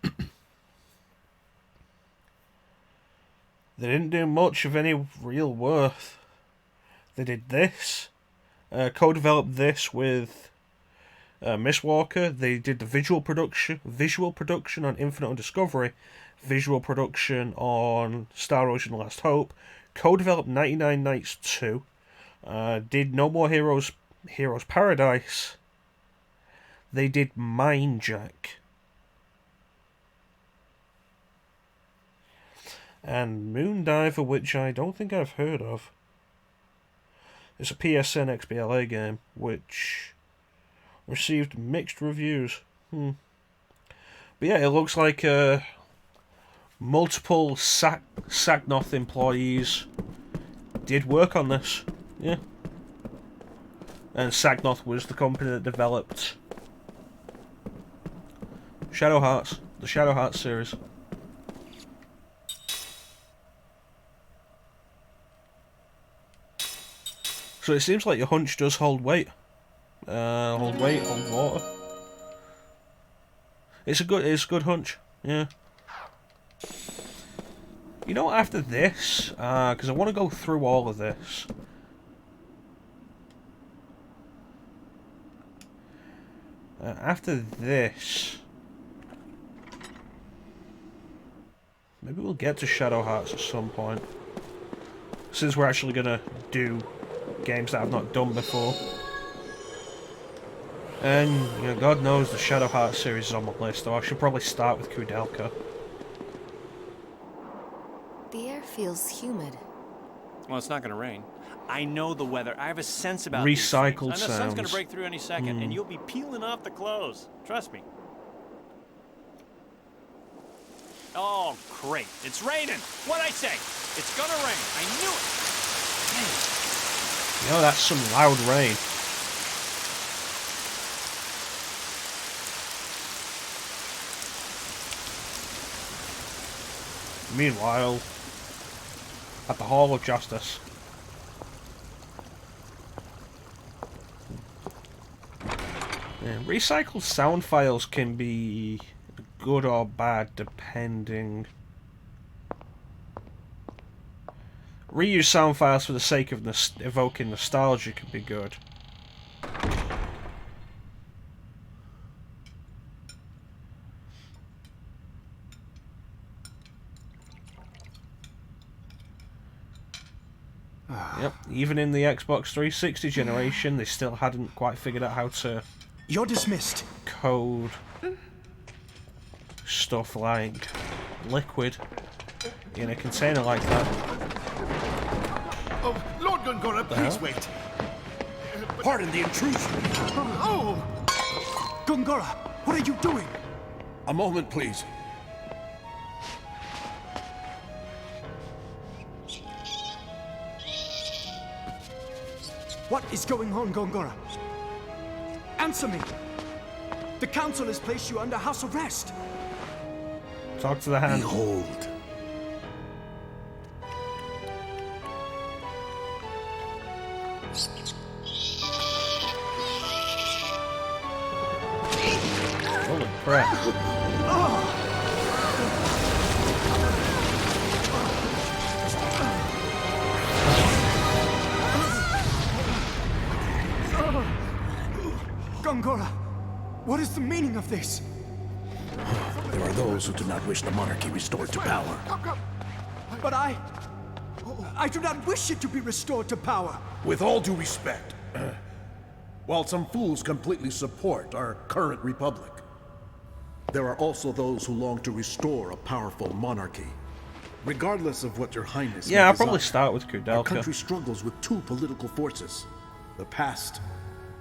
didn't do much of any real worth. They did this. Co-developed this with Mistwalker. They did the visual production on Infinite Undiscovery, visual production on Star Ocean: Last Hope. Co-developed 99 Nights 2. Did No More Heroes Paradise. They did Mindjack. And Moondiver, which I don't think I've heard of. It's a PSN XBLA game, which received mixed reviews. But yeah, it looks like multiple Saknoth employees did work on this. Yeah. And Saknoth was the company that developed Shadow Hearts, the Shadow Hearts series. So it seems like your hunch does hold weight. Hold water. It's a good hunch, yeah. You know, after this, because I want to go through all of this. After this, maybe we'll get to Shadow Hearts at some point. Since we're actually going to do games that I've not done before. And, you know, God knows the Shadow Hearts series is on my list, though I should probably start with Kudelka. The air feels humid. Well, it's not going to rain. I know the weather. I have a sense about Recycled these things. I know the sun's going sounds. to break through any second, and you'll be peeling off the clothes. Trust me. Oh, great. It's raining. What'd I say? It's going to rain. I knew it. You know, that's some loud rain. Meanwhile, at the Hall of Justice. Yeah, recycled sound files can be good or bad depending. Reuse sound files for the sake of evoking nostalgia can be good. Yep, even in the Xbox 360 generation, they still hadn't quite figured out how to... You're dismissed. ...code stuff like liquid in a container like that. Oh, Lord Gongora, please wait. Pardon the intrusion. Oh! Gongora, what are you doing? A moment, please. What is going on, Gongora? Answer me! The council has placed you under house arrest! Talk to the hand. Behold. Holy crap. Gongora, what is the meaning of this? There are those who do not wish the monarchy restored to power. But I do not wish it to be restored to power. With all due respect, while some fools completely support our current republic, there are also those who long to restore a powerful monarchy. Regardless of what your highness Yeah, may I'll probably desire, start with our Kudelka. country struggles with two political forces, the past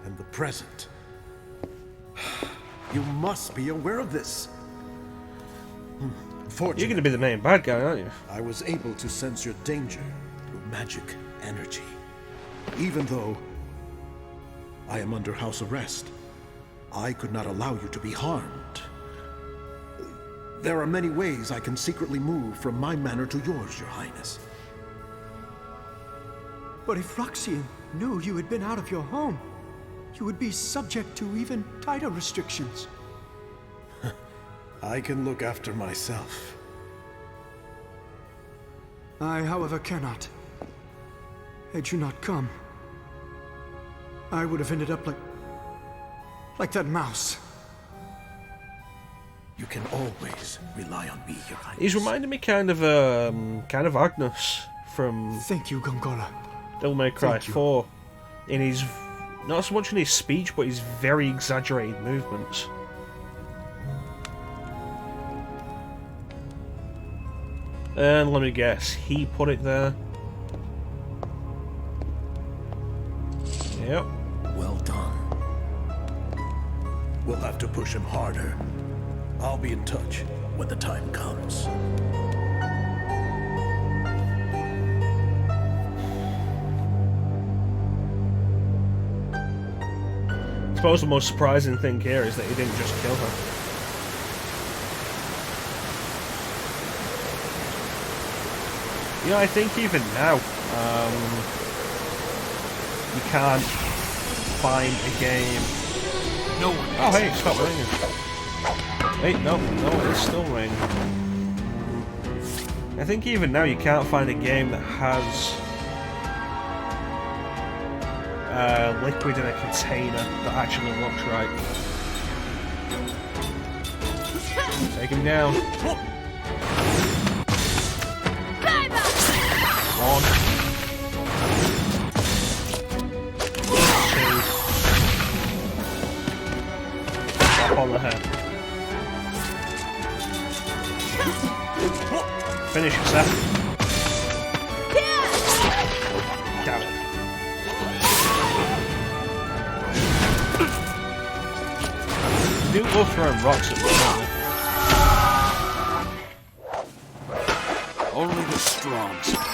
and the present. You must be aware of this. You're going to be the main bad guy, aren't you? I was able to sense your danger through magic energy. Even though I am under house arrest, I could not allow you to be harmed. There are many ways I can secretly move from my manor to yours, your highness. But if Roxian knew you had been out of your home, you would be subject to even tighter restrictions. I can look after myself. I, however, cannot. Had you not come, I would have ended up like that mouse. You can always rely on me, your highness. He's reminding me kind of Agnes from... Thank you, Gongora. Devil May Cry 4. In his... Not so much in his speech, but his very exaggerated movements. And let me guess, he put it there. Yep. Well done. We'll have to push him harder. I'll be in touch when the time comes. I suppose the most surprising thing here is that he didn't just kill her. You know, I think even now, you can't find a game. No one. Oh, hey, stop ringing. Wait, no, it's still ringing. I think even now you can't find a game that has liquid in a container that actually looks right. Take him down. One. Two. Up on the head. Finish it, Seth. Damn it. You do love throwing rocks at me, don't you? Only the strong survive.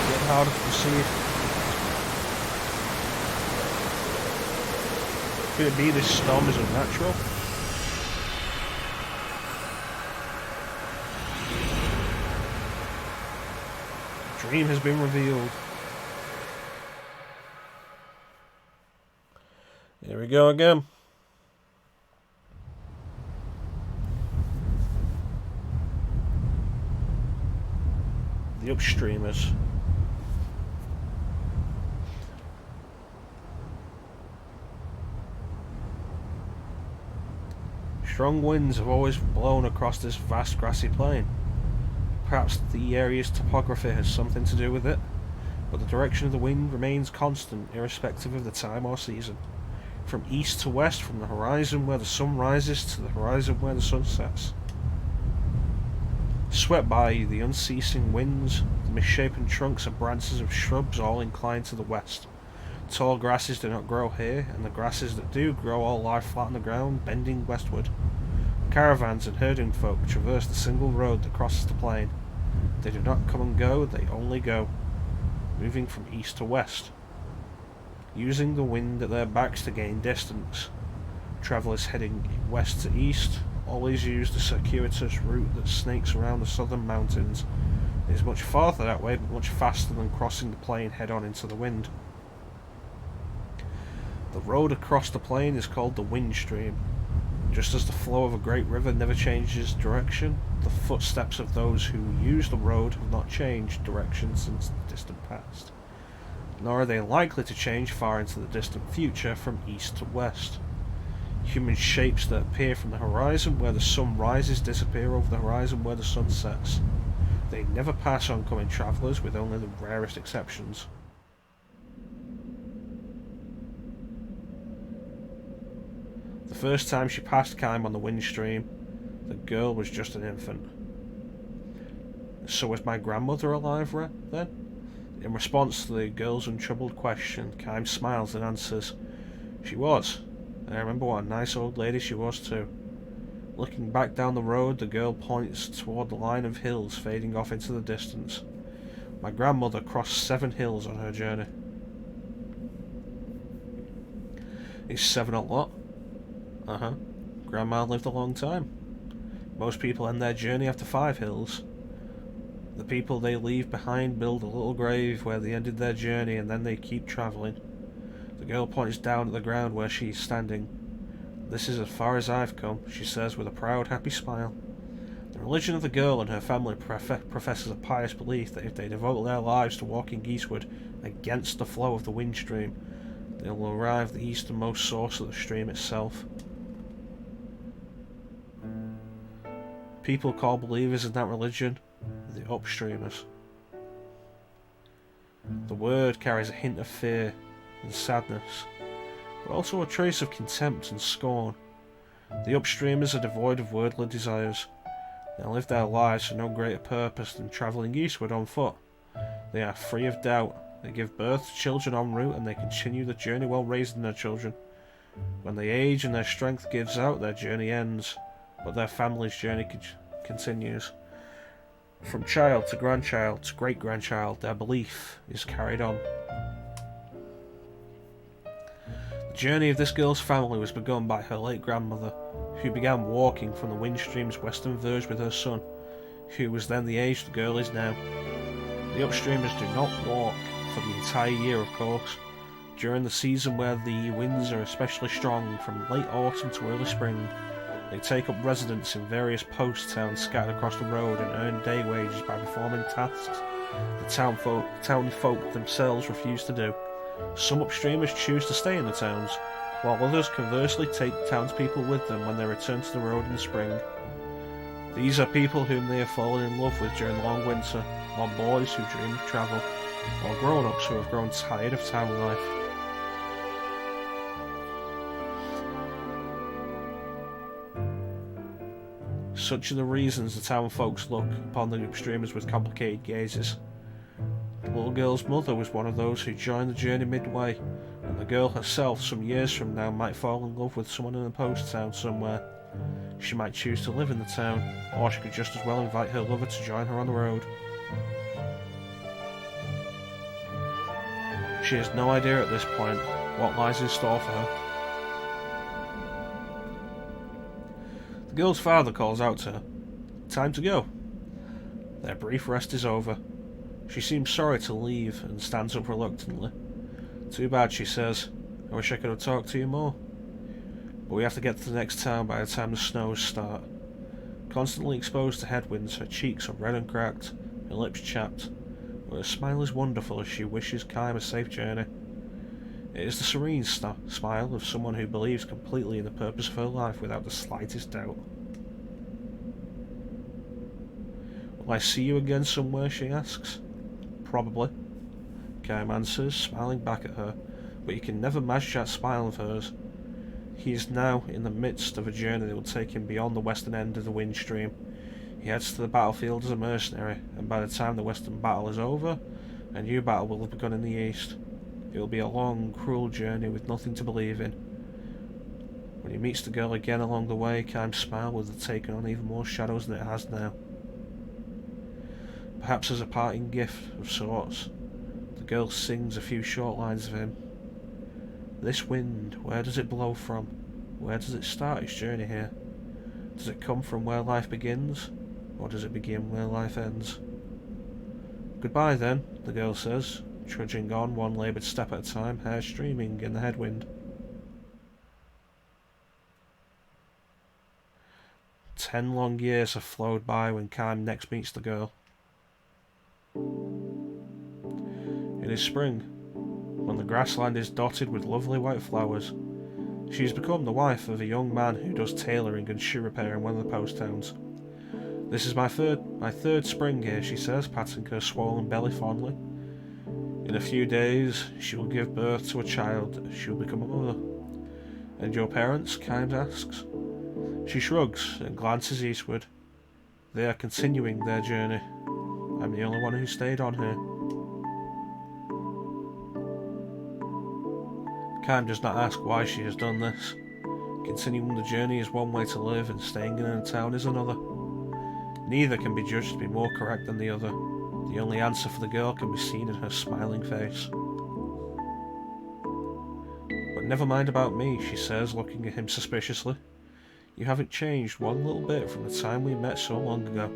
Get harder to proceed. Could it be this storm is unnatural? The dream has been revealed. Here we go again. The upstreamers. Strong winds have always blown across this vast grassy plain. Perhaps the area's topography has something to do with it, but the direction of the wind remains constant, irrespective of the time or season. From east to west, from the horizon where the sun rises to the horizon where the sun sets. Swept by the unceasing winds, the misshapen trunks and branches of shrubs all incline to the west. Tall grasses do not grow here, and the grasses that do grow all lie flat on the ground, bending westward. Caravans and herding folk traverse the single road that crosses the plain. They do not come and go, they only go, moving from east to west, using the wind at their backs to gain distance. Travellers heading west to east always use the circuitous route that snakes around the southern mountains. It is much farther that way, but much faster than crossing the plain head-on into the wind. The road across the plain is called the wind stream. Just as the flow of a great river never changes direction, the footsteps of those who use the road have not changed direction since the distant past. Nor are they likely to change far into the distant future from east to west. Human shapes that appear from the horizon where the sun rises disappear over the horizon where the sun sets. They never pass oncoming travellers, with only the rarest exceptions. The first time she passed Kime on the wind stream, the girl was just an infant. So was my grandmother alive then? In response to the girl's untroubled question, Kime smiles and answers, "She was. And I remember what a nice old lady she was too." Looking back down the road, the girl points toward the line of hills fading off into the distance. My grandmother crossed 7 hills on her journey. Is 7 a lot? Uh-huh. Grandma lived a long time. Most people end their journey after 5 hills. The people they leave behind build a little grave where they ended their journey, and then they keep travelling. The girl points down at the ground where she is standing. "This is as far as I've come," she says with a proud, happy smile. The religion of the girl and her family professes a pious belief that if they devote their lives to walking eastward against the flow of the wind stream, they will arrive at the easternmost source of the stream itself. People call believers in that religion the upstreamers. The word carries a hint of fear and sadness, but also a trace of contempt and scorn. The upstreamers are devoid of worldly desires. They live their lives for no greater purpose than travelling eastward on foot. They are free of doubt. They give birth to children en route, and they continue the journey while raising their children. When they age and their strength gives out, their journey ends, but their family's journey continues. From child to grandchild to great-grandchild, their belief is carried on. The journey of this girl's family was begun by her late grandmother, who began walking from the wind stream's western verge with her son, who was then the age the girl is now. The upstreamers do not walk for the entire year, of course. During the season where the winds are especially strong, from late autumn to early spring, they take up residence in various post towns scattered across the road and earn day wages by performing tasks the town folk themselves refuse to do. Some upstreamers choose to stay in the towns, while others conversely take townspeople with them when they return to the road in the spring. These are people whom they have fallen in love with during the long winter, or boys who dream of travel, or grown-ups who have grown tired of town life. Such are the reasons the town folks look upon the upstreamers with complicated gazes. The little girl's mother was one of those who joined the journey midway, and the girl herself some years from now might fall in love with someone in a post town somewhere. She might choose to live in the town, or she could just as well invite her lover to join her on the road. She has no idea at this point what lies in store for her. The girl's father calls out to her. Time to go. Their brief rest is over. She seems sorry to leave and stands up reluctantly. Too bad, she says. I wish I could have talked to you more. But we have to get to the next town by the time the snows start. Constantly exposed to headwinds, her cheeks are red and cracked, her lips chapped, but her smile is wonderful as she wishes Kaim a safe journey. It is the serene smile of someone who believes completely in the purpose of her life without the slightest doubt. Will I see you again somewhere, she asks. Probably, Kaim answers, smiling back at her, but you can never match that smile of hers. He is now in the midst of a journey that will take him beyond the western end of the wind stream. He heads to the battlefield as a mercenary, and by the time the western battle is over, a new battle will have begun in the east. It will be a long, cruel journey with nothing to believe in. When he meets the girl again along the way, Kaim's smile will have taken on even more shadows than it has now. Perhaps as a parting gift of sorts, the girl sings a few short lines of him. This wind, where does it blow from? Where does it start its journey here? Does it come from where life begins, or does it begin where life ends? Goodbye then, the girl says, trudging on one laboured step at a time, hair streaming in the headwind. 10 long years have flowed by when Kaim next meets the girl. It is spring, when the grassland is dotted with lovely white flowers. She has become the wife of a young man who does tailoring and shoe repair in one of the post towns. This is my third spring here, she says, patting her swollen belly fondly. In a few days, she will give birth to a child. She will become a mother. And your parents? Kaim asks. She shrugs and glances eastward. They are continuing their journey. I'm the only one who stayed on here. Kaim does not ask why she has done this. Continuing the journey is one way to live, and staying in a town is another. Neither can be judged to be more correct than the other. The only answer for the girl can be seen in her smiling face. But never mind about me, she says, looking at him suspiciously. You haven't changed one little bit from the time we met so long ago.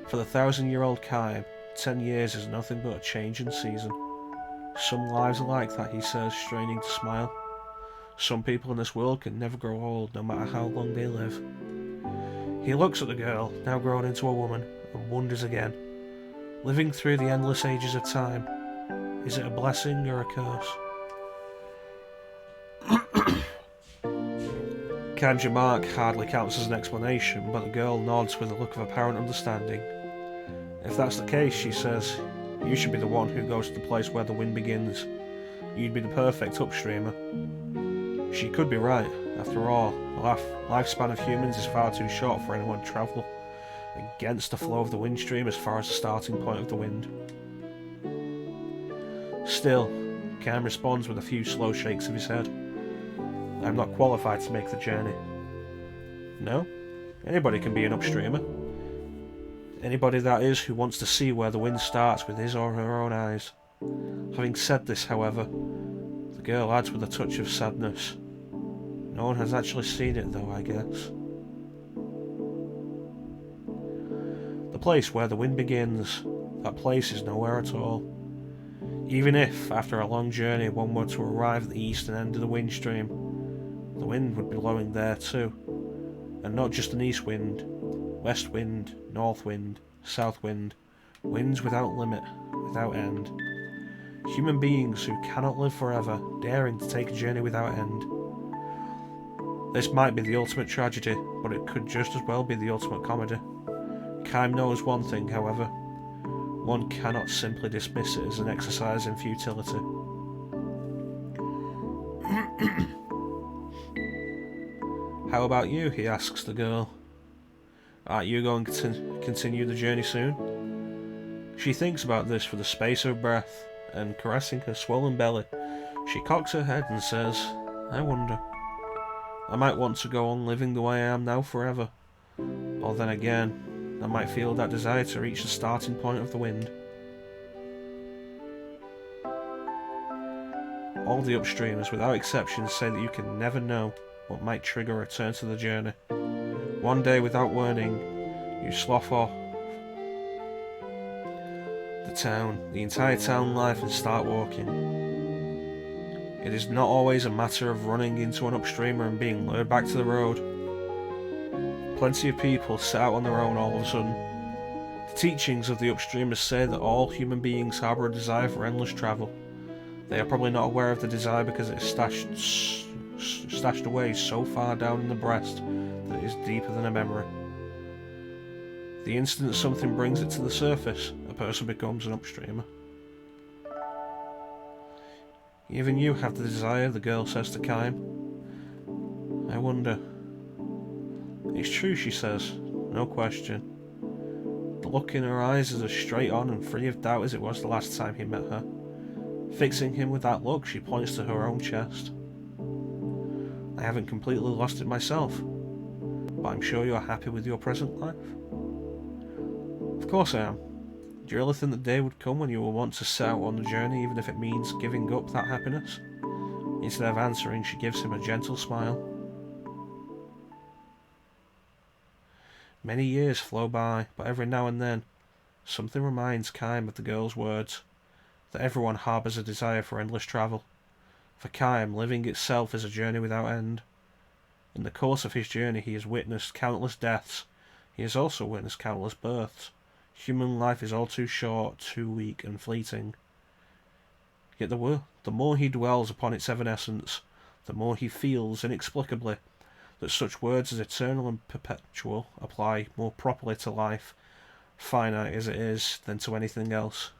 For the 1,000-year-old Kaim, 10 years is nothing but a change in season. Some lives are like that, he says, straining to smile. Some people in this world can never grow old, no matter how long they live. He looks at the girl, now grown into a woman, and wonders again. Living through the endless ages of time, is it a blessing or a curse? Kaim's remark hardly counts as an explanation, but the girl nods with a look of apparent understanding. If that's the case, she says, you should be the one who goes to the place where the wind begins. You'd be the perfect upstreamer. She could be right. After all, the lifespan of humans is far too short for anyone to travel against the flow of the wind stream as far as the starting point of the wind. Still, Kaim responds with a few slow shakes of his head. I'm not qualified to make the journey. No? Anybody can be an upstreamer. Anybody, that is, who wants to see where the wind starts with his or her own eyes. Having said this, however, the girl adds with a touch of sadness. No one has actually seen it though, I guess. The place where the wind begins, that place is nowhere at all. Even if, after a long journey, one were to arrive at the eastern end of the wind stream, the wind would be blowing there too. And not just an east wind, west wind, north wind, south wind, winds without limit, without end. Human beings who cannot live forever, daring to take a journey without end. This might be the ultimate tragedy, but it could just as well be the ultimate comedy. Kaim knows one thing, however. One cannot simply dismiss it as an exercise in futility. How about you? He asks the girl. Aren't you going to continue the journey soon? She thinks about this for the space of a breath, and caressing her swollen belly, she cocks her head and says, I wonder. I might want to go on living the way I am now forever. Or then again, I might feel that desire to reach the starting point of the wind. All the upstreamers, without exception, say that you can never know what might trigger a return to the journey. One day, without warning, you slough off the town, the entire town life, and start walking. It is not always a matter of running into an upstreamer and being lured back to the road. Plenty of people set out on their own all of a sudden. The teachings of the upstreamers say that all human beings harbour a desire for endless travel. They are probably not aware of the desire because it is stashed away so far down in the breast that it is deeper than a memory. The instant something brings it to the surface, a person becomes an upstreamer. Even you have the desire, the girl says to Kaim. I wonder. It's true, she says, no question. The look in her eyes is as straight on and free of doubt as it was the last time he met her. Fixing him with that look, she points to her own chest. I haven't completely lost it myself, but I'm sure you're happy with your present life. Of course I am. Do you really think the day would come when you will want to set out on the journey, even if it means giving up that happiness? Instead of answering, she gives him a gentle smile. Many years flow by, but every now and then, something reminds Kaim of the girl's words, that everyone harbours a desire for endless travel. For Kaim, living itself is a journey without end. In the course of his journey he has witnessed countless deaths. He has also witnessed countless births. Human life is all too short, too weak and fleeting. Yet the more he dwells upon its evanescence, the more he feels, inexplicably, that such words as eternal and perpetual apply more properly to life, finite as it is, than to anything else.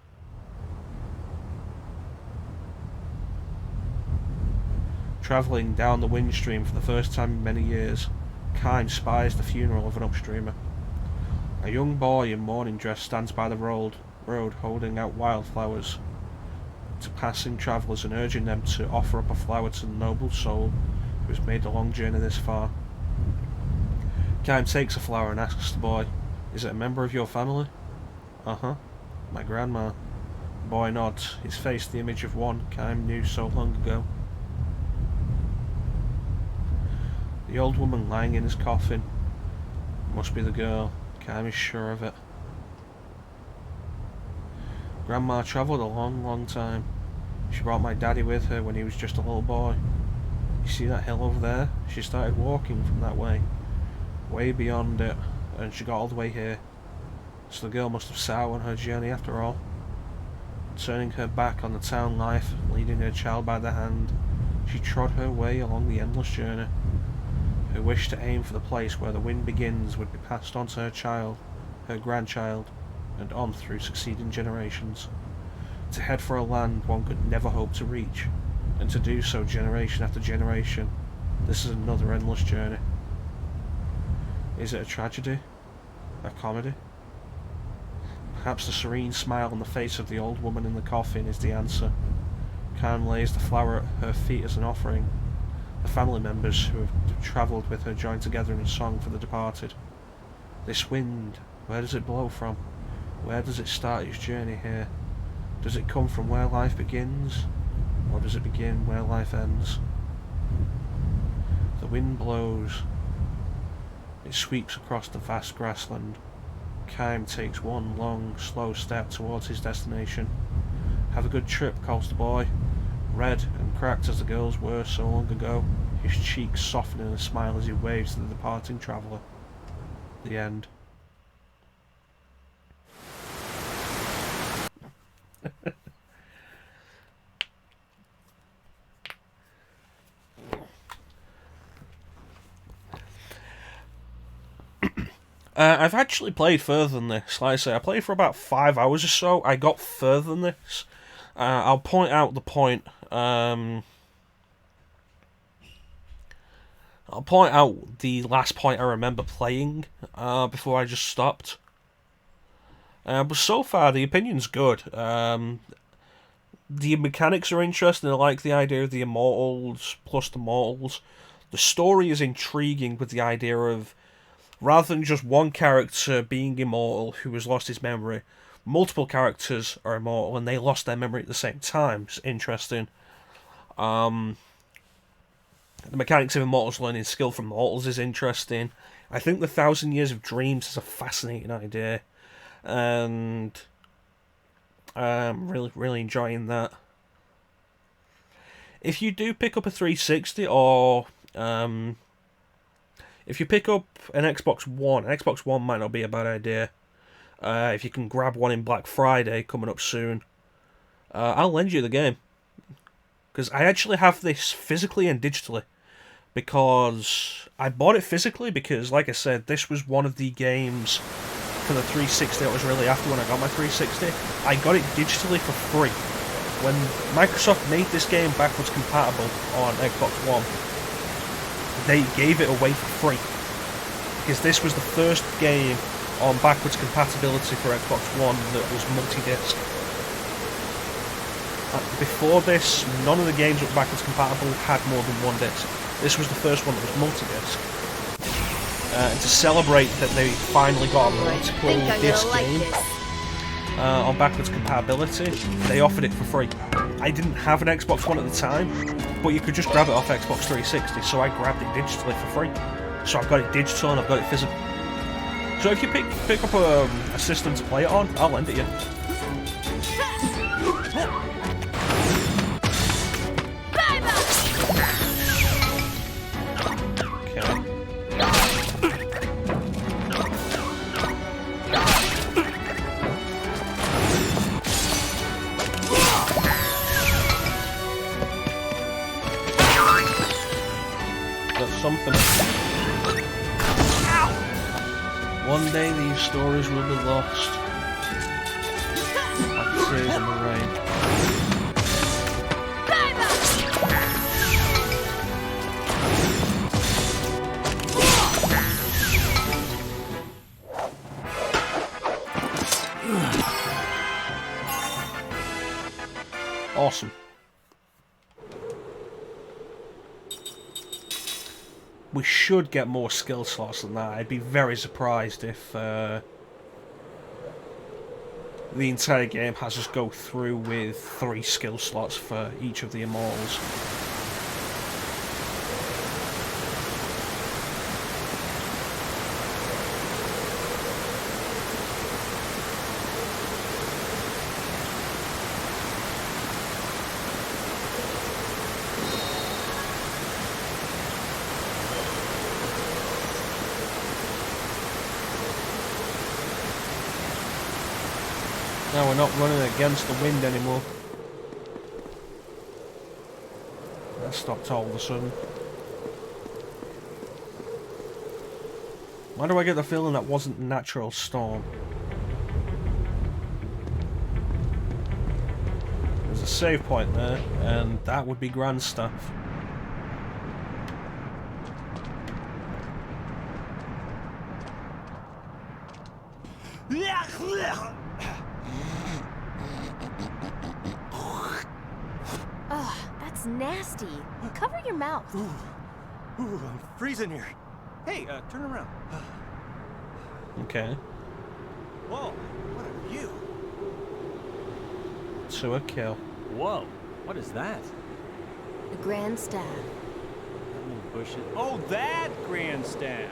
Travelling down the wind stream for the first time in many years, Kaim spies the funeral of an upstreamer. A young boy in mourning dress stands by the road holding out wildflowers to passing travellers and urging them to offer up a flower to the noble soul who has made the long journey this far. Kaim takes a flower and asks the boy, Is it a member of your family? Uh-huh, my grandma. The boy nods, his face the image of one Kaim knew so long ago. The old woman lying in his coffin must be the girl. Kaim is sure of it. Grandma travelled a long, long time. She brought my daddy with her when he was just a little boy. You see that hill over there? She started walking from that way, way beyond it, and she got all the way here. So the girl must have set out on her journey after all. Turning her back on the town life, leading her child by the hand, she trod her way along the endless journey. Her wish to aim for the place where the wind begins would be passed on to her child, her grandchild, and on through succeeding generations. To head for a land one could never hope to reach, and to do so generation after generation, this is another endless journey. Is it a tragedy? A comedy? Perhaps the serene smile on the face of the old woman in the coffin is the answer. Kaim lays the flower at her feet as an offering. The family members who have travelled with her join together in a song for the departed. This wind, where does it blow from? Where does it start its journey here? Does it come from where life begins? Or does it begin where life ends? The wind blows. It sweeps across the vast grassland. Kaim takes one long, slow step towards his destination. Have a good trip, calls the boy. Red and cracked as the girls were so long ago, his cheeks soften in a smile as he waves to the departing traveller. The end. I've actually played further than this. Like I say, I played for about 5 hours or so. I got further than this. I'll point out the point. I'll point out the last point I remember playing before I just stopped. But so far, the opinion's good. The mechanics are interesting. I like the idea of the immortals plus the mortals. The story is intriguing with the idea of, rather than just one character being immortal who has lost his memory, multiple characters are immortal and they lost their memory at the same time. It's interesting. The mechanics of immortals learning skill from mortals is interesting. I think the 1,000 Years of Dreams is a fascinating idea. And I'm really enjoying that. If you do pick up a 360 or if you pick up an Xbox One might not be a bad idea. If you can grab one in Black Friday coming up soon, I'll lend you the game. Because I actually have this physically and digitally. Because I bought it physically because, like I said, this was one of the games for the 360 I was really after when I got my 360. I got it digitally for free. When Microsoft made this game backwards compatible on Xbox One, they gave it away for free. Because this was the first game on backwards compatibility for Xbox One that was multi-disc. Before this, none of the games that were backwards compatible had more than one disc. This was the first one that was multi-disc. And to celebrate that they finally got a multiple disc game on backwards compatibility, they offered it for free. I didn't have an Xbox One at the time, but you could just grab it off Xbox 360, so I grabbed it digitally for free. So I've got it digital and I've got it physical. So if you pick up a system to play it on, I'll lend it you. Something. One day these stories will be lost, like tears in the rain. Awesome. We should get more skill slots than that. I'd be very surprised if the entire game has us go through with 3 skill slots for each of the immortals. Now we're not running against the wind anymore. That stopped all of a sudden. Why do I get the feeling that wasn't a natural storm? There's a save point there, and that would be grand stuff. Ugh, that's nasty. Cover your mouth. Ooh, I'm freezing here. Hey, turn around. Okay. Whoa, what a view. To a kill. Whoa, what is that? The Grand Staff. That little bushes. Oh, that Grand Staff.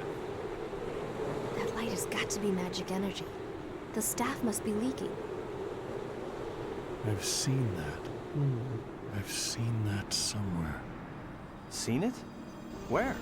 That light has got to be magic energy. The staff must be leaking. I've seen that. I've seen that somewhere. Seen it? Where?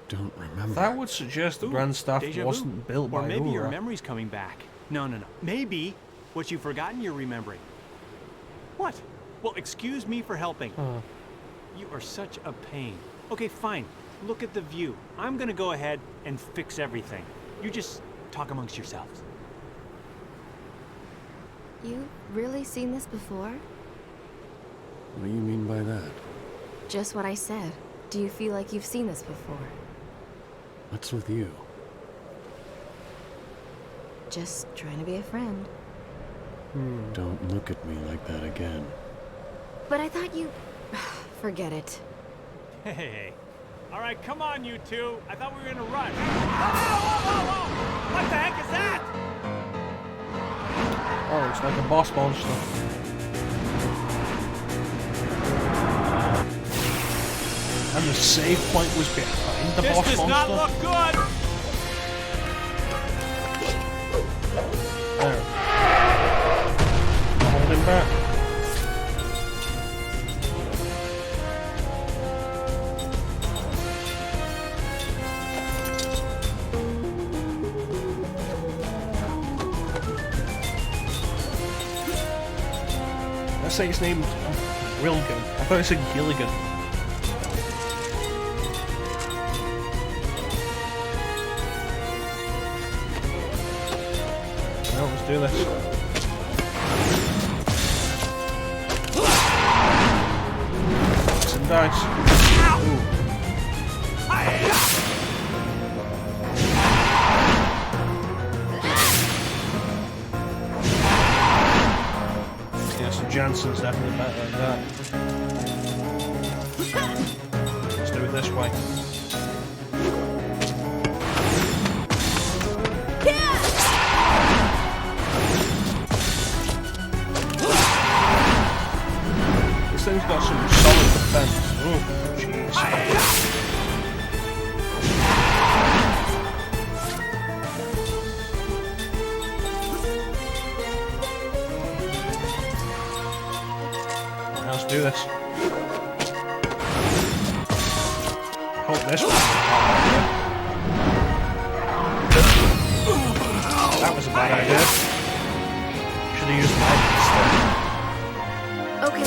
Don't remember. That would suggest the Grand Staff Deja vu. wasn't built by Or maybe your Ura. memory's coming back. No. Maybe what you've forgotten you're remembering. What? Well, excuse me for helping. You are such a pain. Okay, fine. Look at the view. I'm gonna go ahead and fix everything. You just talk amongst yourselves. You really seen this before? What do you mean by that? Just what I said. Do you feel like you've seen this before? What's with you? Just trying to be a friend. Don't look at me like that again. But I thought you... Forget it. Hey. All right, come on, you two. I thought we were gonna run. Whoa! What the heck is that? Oh, it's like a boss monster. And the save point was behind the boss monster. This does not look good. There. Hold him back. Let's say his name's Wilgan. I thought it said Gilligan. Well, let's do this. Some dice. Ooh. Yeah, so Jansen's definitely better than that. Let's do it this way. This thing's got some solid defense. Oh, jeez. Let's do this. Hope this one. That was a bad idea. Should have used light instead. Okay.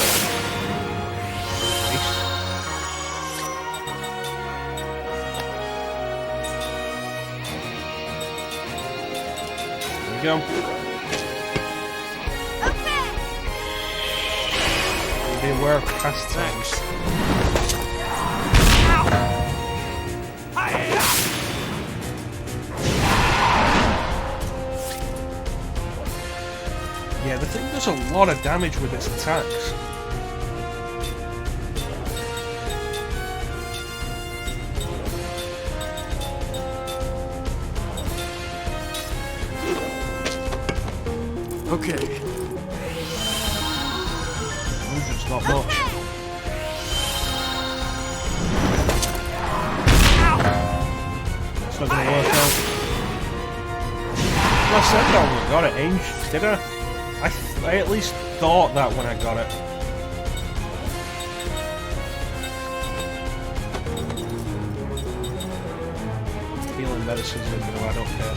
There we go. Be aware of cast times. Yeah, the thing does a lot of damage with its attacks. Okay. It's not much. It's not gonna work out. I said that when I got it, Ainge, did I? I at least thought that when I got it. Healing medicines in there, I don't care.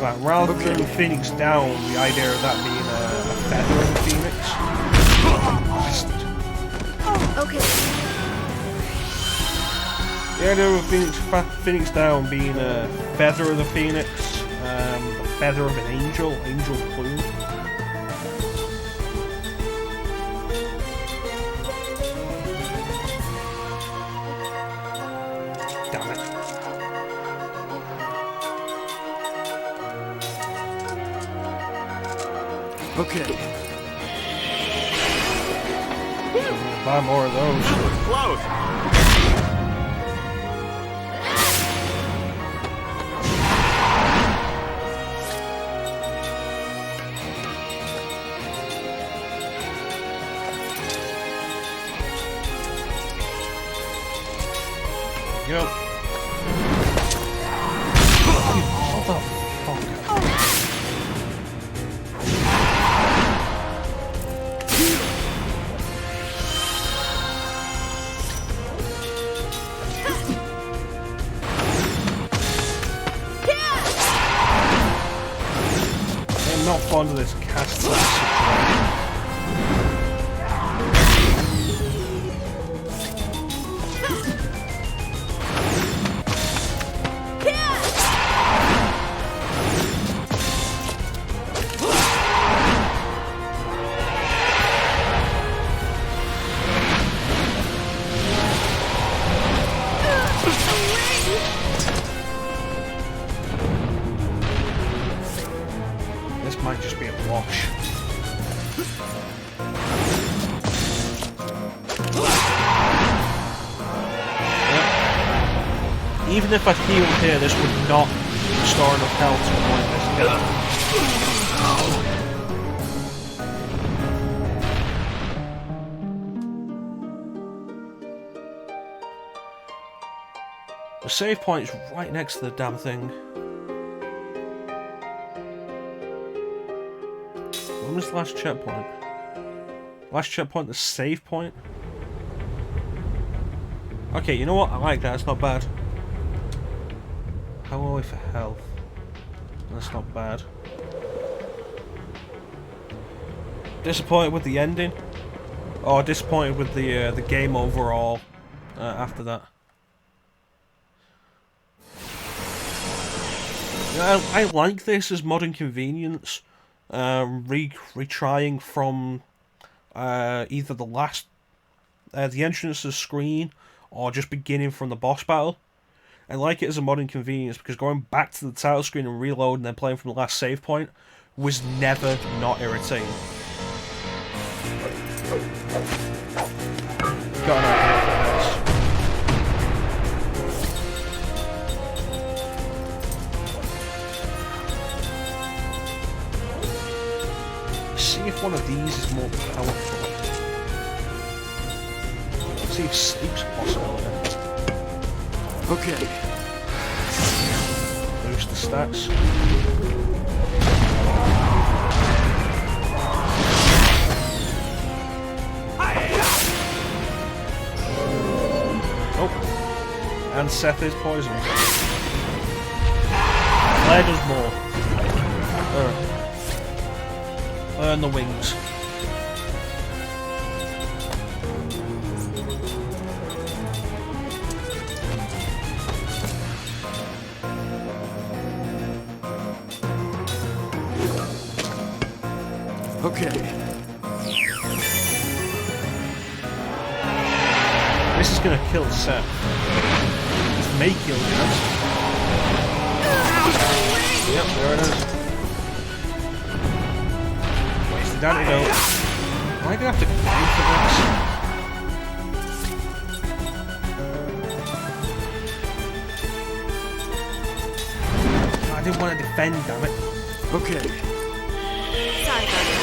that. Rather than Phoenix down, the idea of that being a feather of the Phoenix. Bastard. Okay. The idea of Phoenix down being a feather of the Phoenix, a feather of an angel plume. Damn it. Okay. Buy more of those. Close. Yep. What the fuck? I'm not fond of this cast situation. This might just be a wash. Yep. Even if I healed here, this would not restore enough health to avoid this death. The save point is right next to the damn thing. When was the last checkpoint? Last checkpoint, the save point? Okay, you know what? I like that, it's not bad. How are we for health? That's not bad. Disappointed with the ending? Or disappointed with the game overall after that? Yeah, I like this as modern convenience. Retrying from either the entrance to the screen or just beginning from the boss battle. I like it as a modern convenience because going back to the title screen and reloading and then playing from the last save point was never not irritating. Got an idea for this. See if one of these is more powerful. See if sleep's possible. Okay. Boost the stats. Oh. And Seth is poisoned. Claire does more. Earn the wings. Okay. This is gonna kill Seth. This may kill him. Yep, there it is. Wasted antidote. Am I gonna have to pay for this? I didn't want to defend, damn it. Okay. Sorry about that.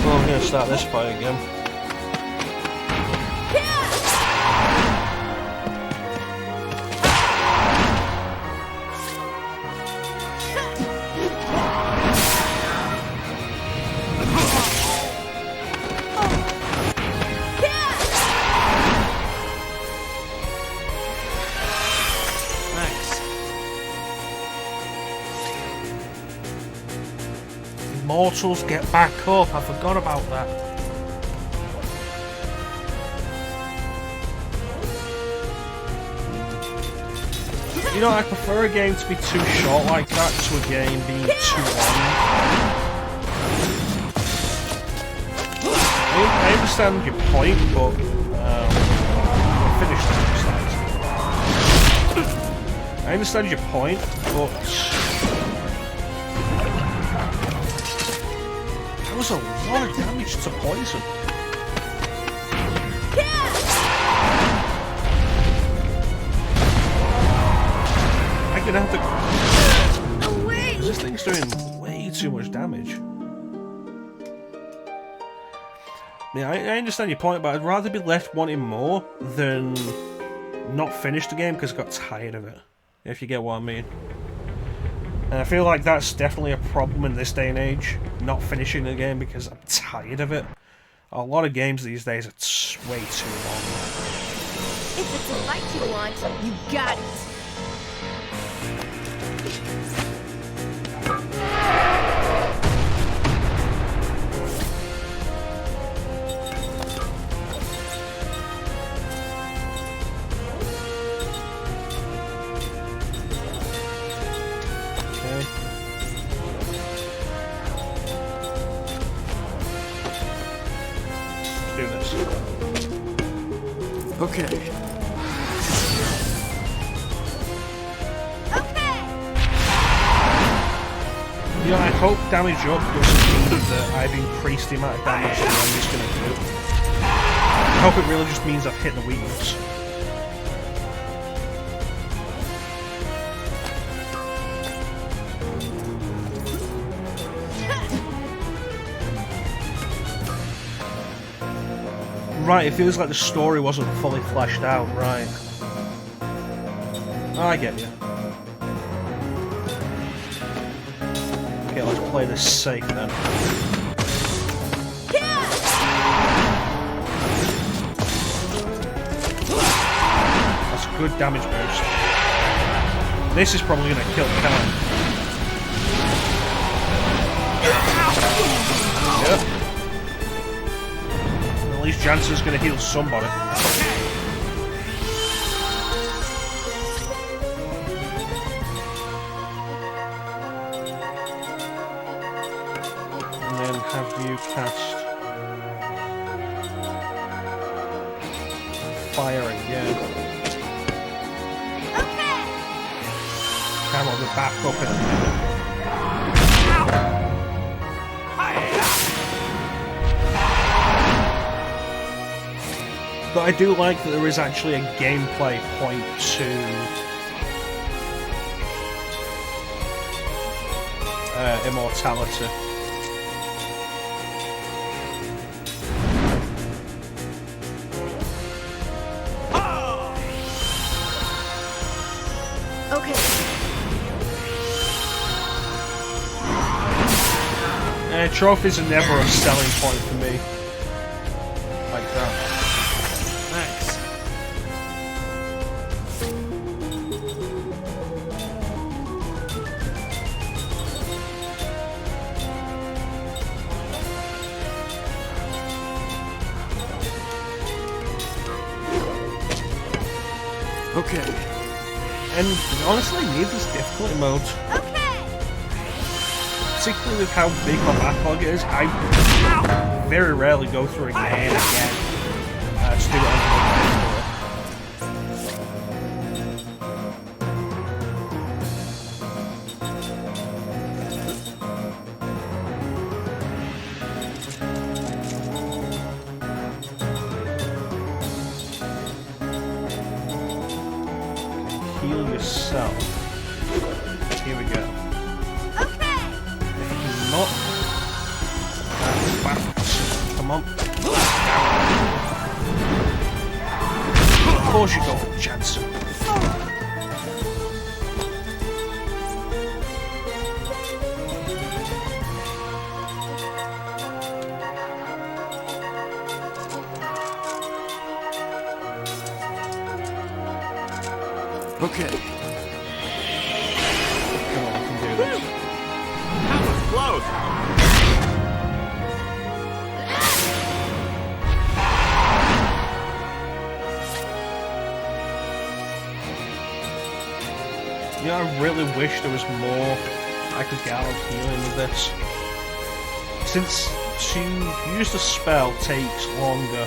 Well, I'm gonna start this fight again. immortals get back up. I forgot about that. You know, I prefer a game to be too short like that to a game being too long. I understand your point, but finish that. I understand your point, but that was a lot of damage to poison. I'm gonna have to. Away! This thing's doing way too much damage. Yeah, I understand your point, but I'd rather be left wanting more than not finish the game because I got tired of it, if you get what I mean. And I feel like that's definitely a problem in this day and age, not finishing the game because I'm tired of it. A lot of games these days are way too long. If it's a fight you want, you got it. Okay. You know, I hope damage up doesn't mean that I've increased the amount of damage that I'm just going to do. I hope it really just means I've hit the weakness. Right, it feels like the story wasn't fully fleshed out, right. Oh, I get you. Okay, let's play this safe then. That's a good damage boost. This is probably going to kill Khan. Yep. At least Jansen's going to heal somebody. And then have you cast fire again. Come on, we're back up in a minute. But I do like that there is actually a gameplay point to immortality. Okay. Trophies are never a selling point for me. Like that. Thanks. Okay. And honestly, neither's difficulty mode. Particularly with how big my backlog is, I very rarely go through again and again to do it on a heal yourself. Here we go. Not. Backwards. Come on. Of course you go, Jansen. Okay. Come on, we can do this. That was close. You know, I really wish there was more I could get out of healing with this. Since to use the spell takes longer.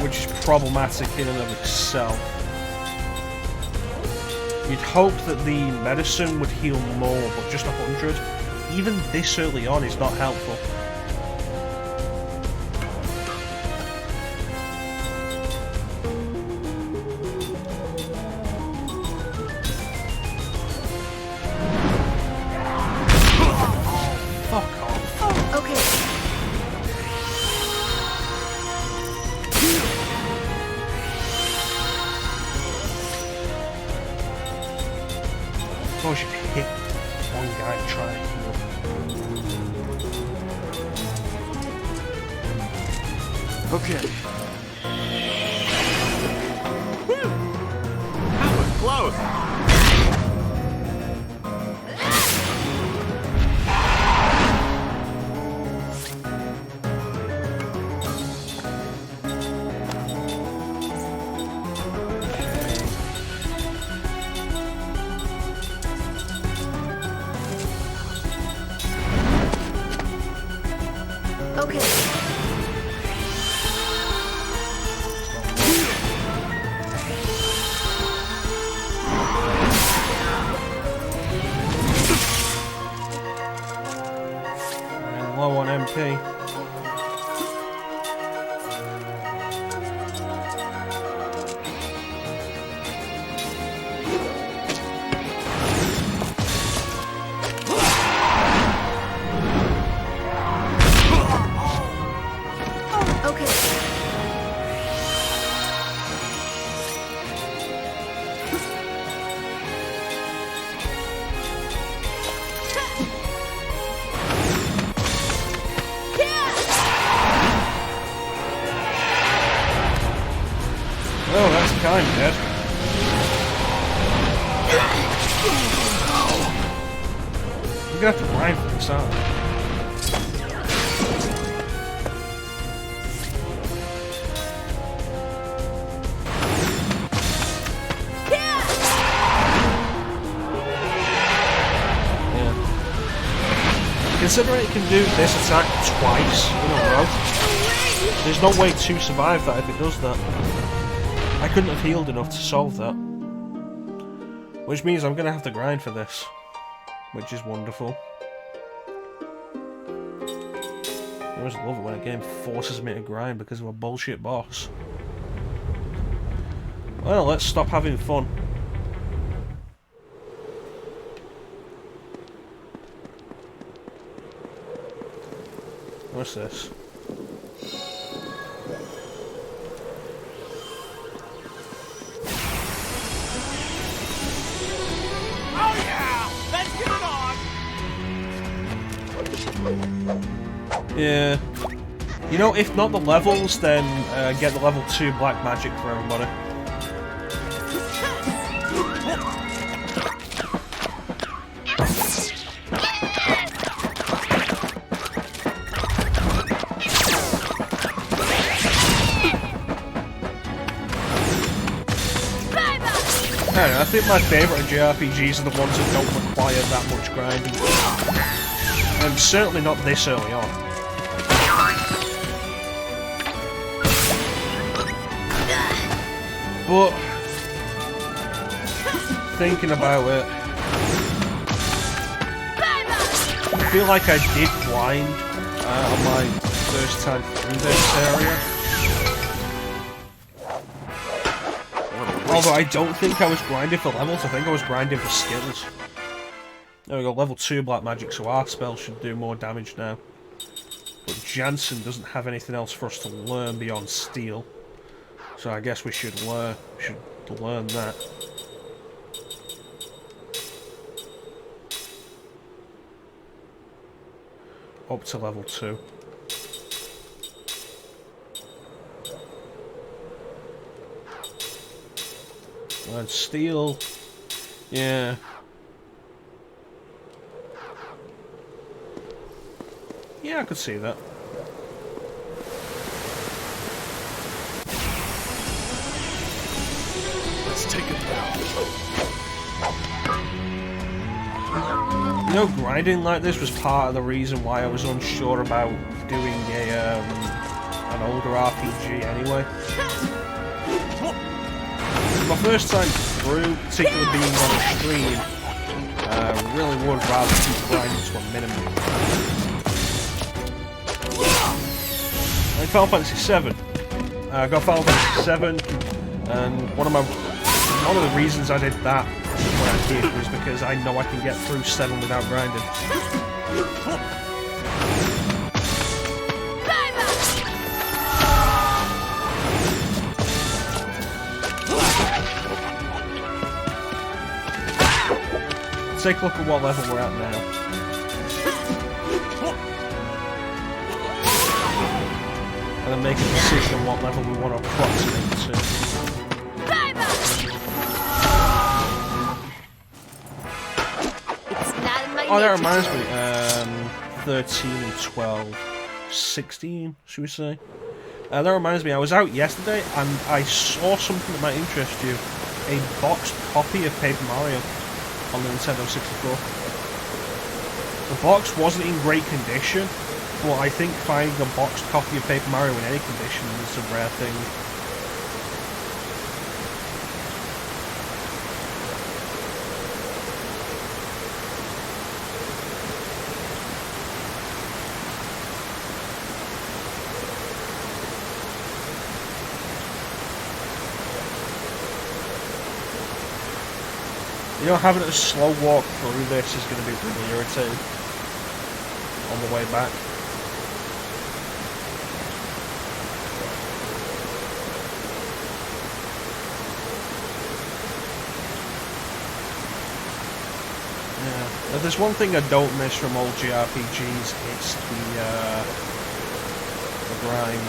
Which is problematic in and of itself. You'd hope that the medicine would heal more, but just 100, even this early on, is not helpful. I should hit one guy and try and heal. Okay. That was close. Low on MP. Oh, that's kind of dead. We're gonna have to grind for this, aren't we? Considering it can do this attack twice in a row, there's no way to survive that if it does that. I couldn't have healed enough to solve that. Which means I'm going to have to grind for this. Which is wonderful. I always love it when a game forces me to grind because of a bullshit boss. Well, let's stop having fun. What's this? Oh yeah! Let's get it on! Yeah. You know, if not the levels, then get the level 2 black magic for everybody. I think my favourite JRPGs are the ones that don't require that much grinding. And certainly not this early on. But thinking about it, I feel like I did grind on my first time through this area. Although I don't think I was grinding for levels, I think I was grinding for skills. There we go, level 2 black magic, so our spell should do more damage now. But Jansen doesn't have anything else for us to learn beyond steel. So I guess we should learn that. Up to level 2. And steel, yeah. Yeah, I could see that. Let's take it down. You know, grinding like this was part of the reason why I was unsure about doing an older RPG anyway. My first time through, particularly being on a stream, really would rather keep grinding to a minimum. Like Final Fantasy VII. I got Final Fantasy VII, and one of the reasons I did that when I did was because I know I can get through 7 without grinding. Take a look at what level we're at now. And then make a decision on what level we want to approximate to. Oh, that reminds me. 13 and 12. 16, should we say? That reminds me, I was out yesterday and I saw something that might interest you. A boxed copy of Paper Mario on the Nintendo 64. The box wasn't in great condition, but I think finding a boxed copy of Paper Mario in any condition is a rare thing. You know, having a slow walk through this is going to be really irritating on the way back. Yeah, if there's one thing I don't miss from old JRPGs, it's the grind.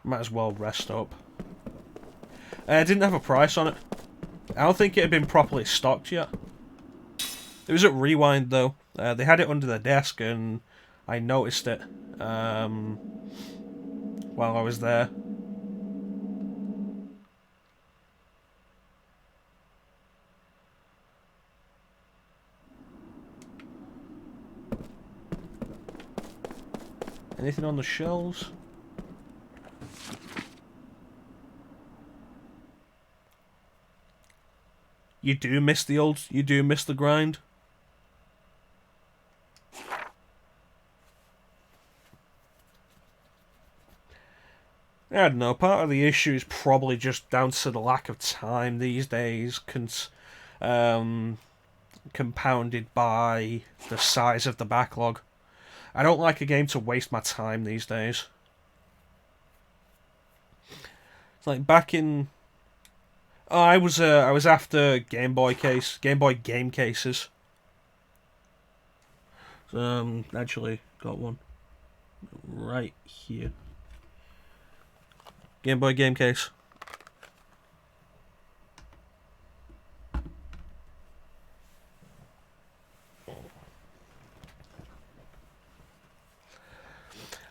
Might as well rest up. It didn't have a price on it. I don't think it had been properly stocked yet. It was at Rewind though. They had it under their desk and I noticed it while I was there. Anything on the shelves? You do miss the grind? I don't know, part of the issue is probably just down to the lack of time these days, compounded by the size of the backlog. I don't like a game to waste my time these days. It's like back in... Oh, I was after Game Boy game cases. Actually got one right here. Game Boy game case.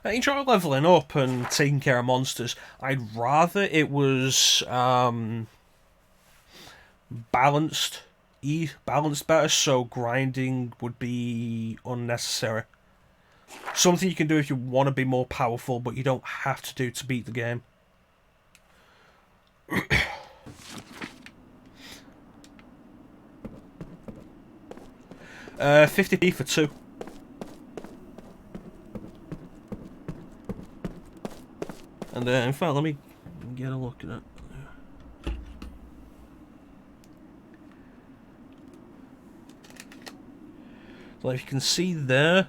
I enjoy leveling up and taking care of monsters. I'd rather it was balanced better, so grinding would be unnecessary. Something you can do if you want to be more powerful, but you don't have to do to beat the game. 50p for 2. And in fact, let me get a look at it. So if you can see there,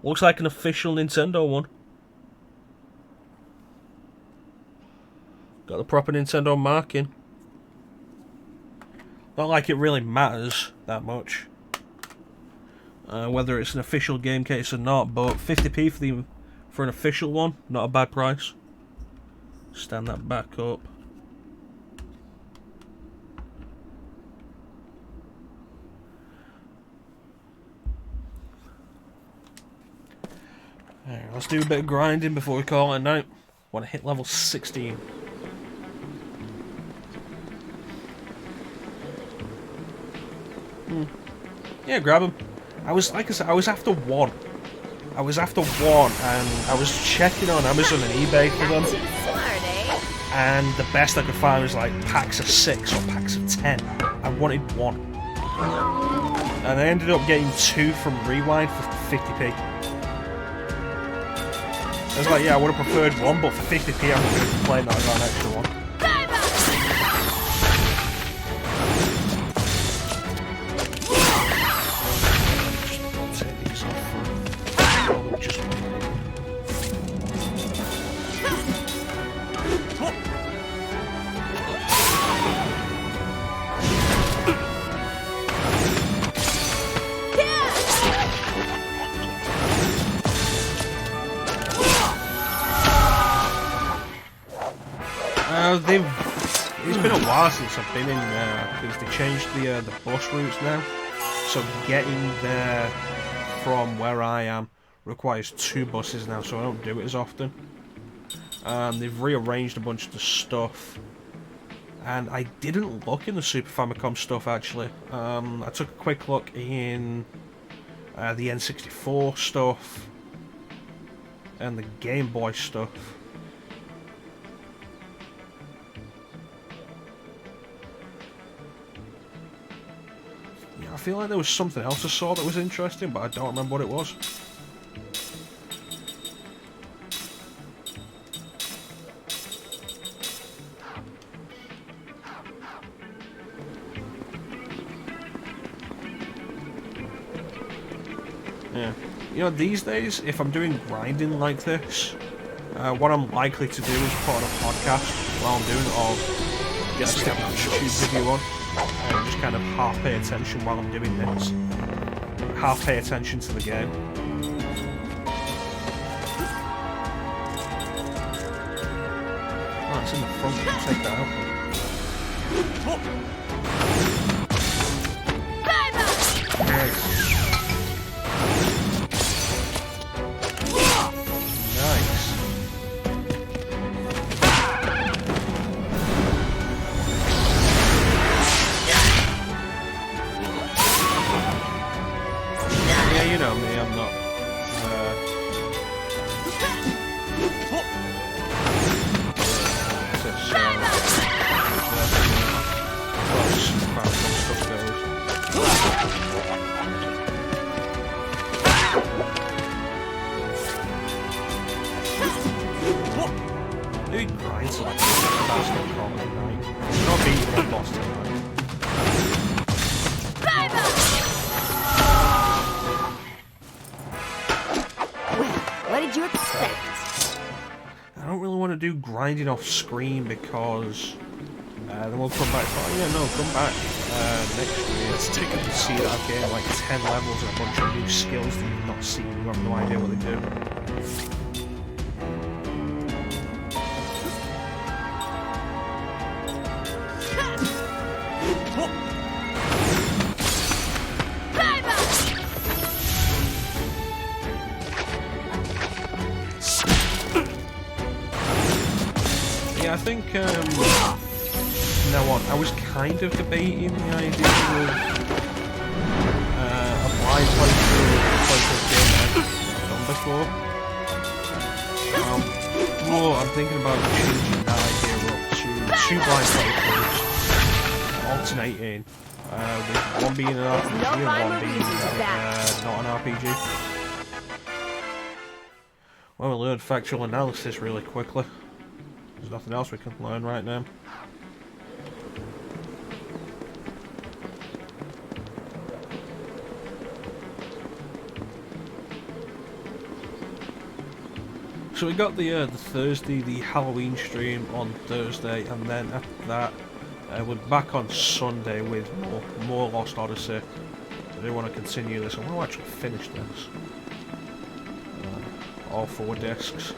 looks like an official Nintendo one. Got the proper Nintendo marking. Not like it really matters that much whether it's an official game case or not, but 50p for an official one, not a bad price. Stand that back up. Alright, let's do a bit of grinding before we call it a night. Want to hit level 16. Yeah, grab him. Like I said, I was after one. And I was checking on Amazon and eBay for them. And the best I could find was like packs of 6 or packs of 10. I wanted one. And I ended up getting 2 from Rewind for 50p. I was like, yeah, I would have preferred one, but for 50p I'm not going to complain that I got an extra one. It's been a while since I've been in there because they changed the bus routes now. So getting there from where I am requires 2 buses now, so I don't do it as often. They've rearranged a bunch of the stuff, and I didn't look in the Super Famicom stuff actually. I took a quick look in the N64 stuff and the Game Boy stuff. I feel like there was something else I saw that was interesting, but I don't remember what it was. Yeah. You know, these days, if I'm doing grinding like this, what I'm likely to do is put on a podcast while I'm doing it, or just get a YouTube video on. And just kind of half pay attention while I'm doing this. Half pay attention to the game. Oh, it's in the front. Take that out. Grinding off screen because then we'll come back. Oh yeah, no, come back next year. Let's take it to see that I've gained like 10 levels and a bunch of new skills that you've not seen. You have no idea what they do. I think, you know what, I was kind of debating the idea of a blind playthrough of a game I've done before. I'm thinking about changing that idea up to 2 blind playthroughs, alternating, with one being an RPG and one being not an RPG. Well, we learned factual analysis really quickly. There's nothing else we can learn right now. So we got the Thursday, the Halloween stream on Thursday, and then after that, we're back on Sunday with more Lost Odyssey. I do want to continue this. I want to actually finish this. All 4 discs.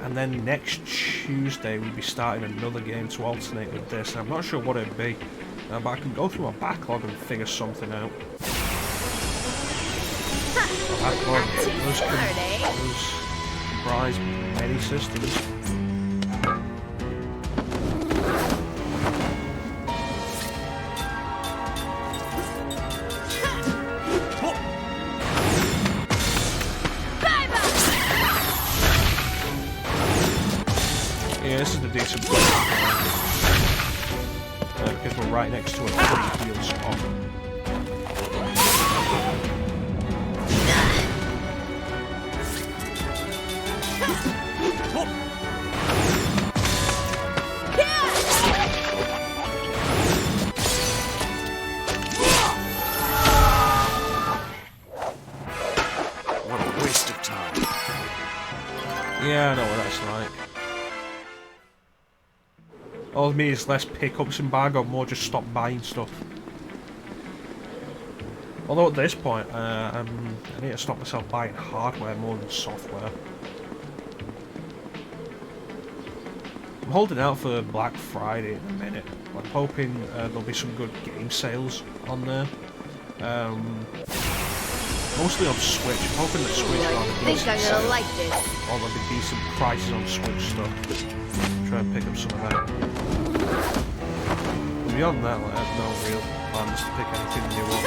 And then next Tuesday we'll be starting another game to alternate with this. I'm not sure what it'd be. But I can go through my backlog and figure something out. My backlog does comprise many systems. Yeah, this is the decent place. Because we're right next to a pretty heal spot. What a waste of time. Yeah, I know what that's like. All of me is less pickups in bag, or more just stop buying stuff. Although at this point, I need to stop myself buying hardware more than software. I'm holding out for Black Friday in a minute. I'm hoping there'll be some good game sales on there. Mostly on Switch. I'm hoping that Switch will have a decent sale. like this. Or there'll be decent prices on Switch stuff. Try and pick up some of that. But beyond that, like, I have no real plans to pick anything new up.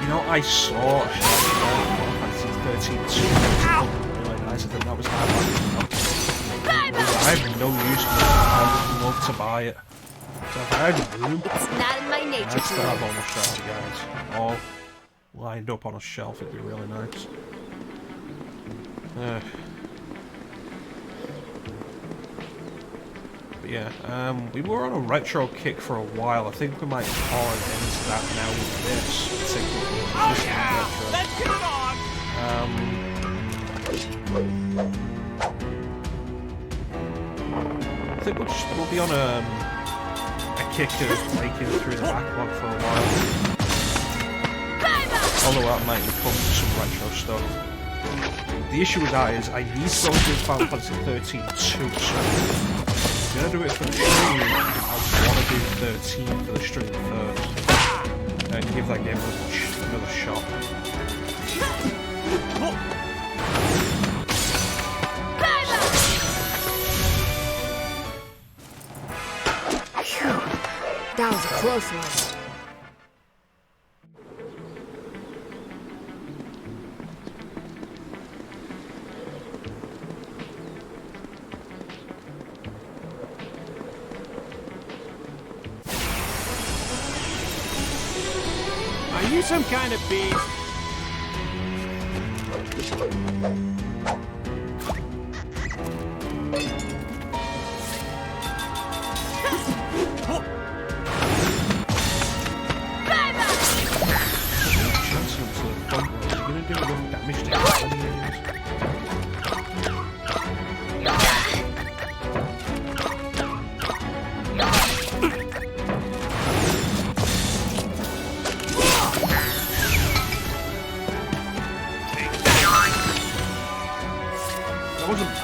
You know, I saw a shot Final Fantasy 13 2 really nice. I think that was hard. I have no use for it. I would love to buy it. So if I had room, It's not in my nature I'd still have all my strategy guys all lined up on a shelf. It'd be really nice. But yeah, we were on a retro kick for a while. I think we might call an end to that now with this particular retro. Let's get it I think we'll be on a kick of breaking through the backlog for a while. Although that might become some retro stuff. The issue with that is I need to go through Final Fantasy 13 2, so if I'm gonna do it for the stream, I want to do 13 for the stream first. And give that game another shot. That was a close one. Are you some kind of beast?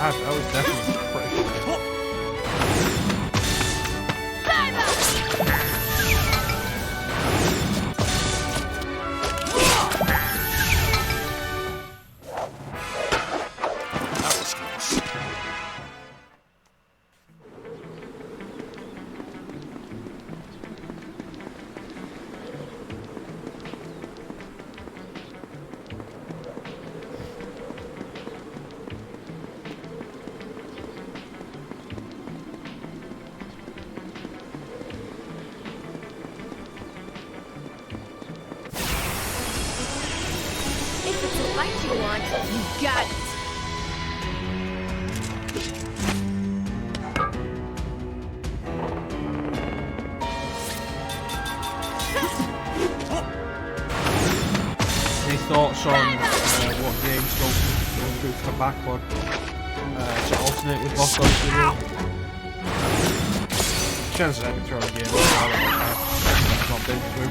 That was definitely pretty good. That was close. fight you want, you got it. Any thoughts on what games go through for the backlog to alternate with Lost Odyssey? Chances I can throw a game I've not been through.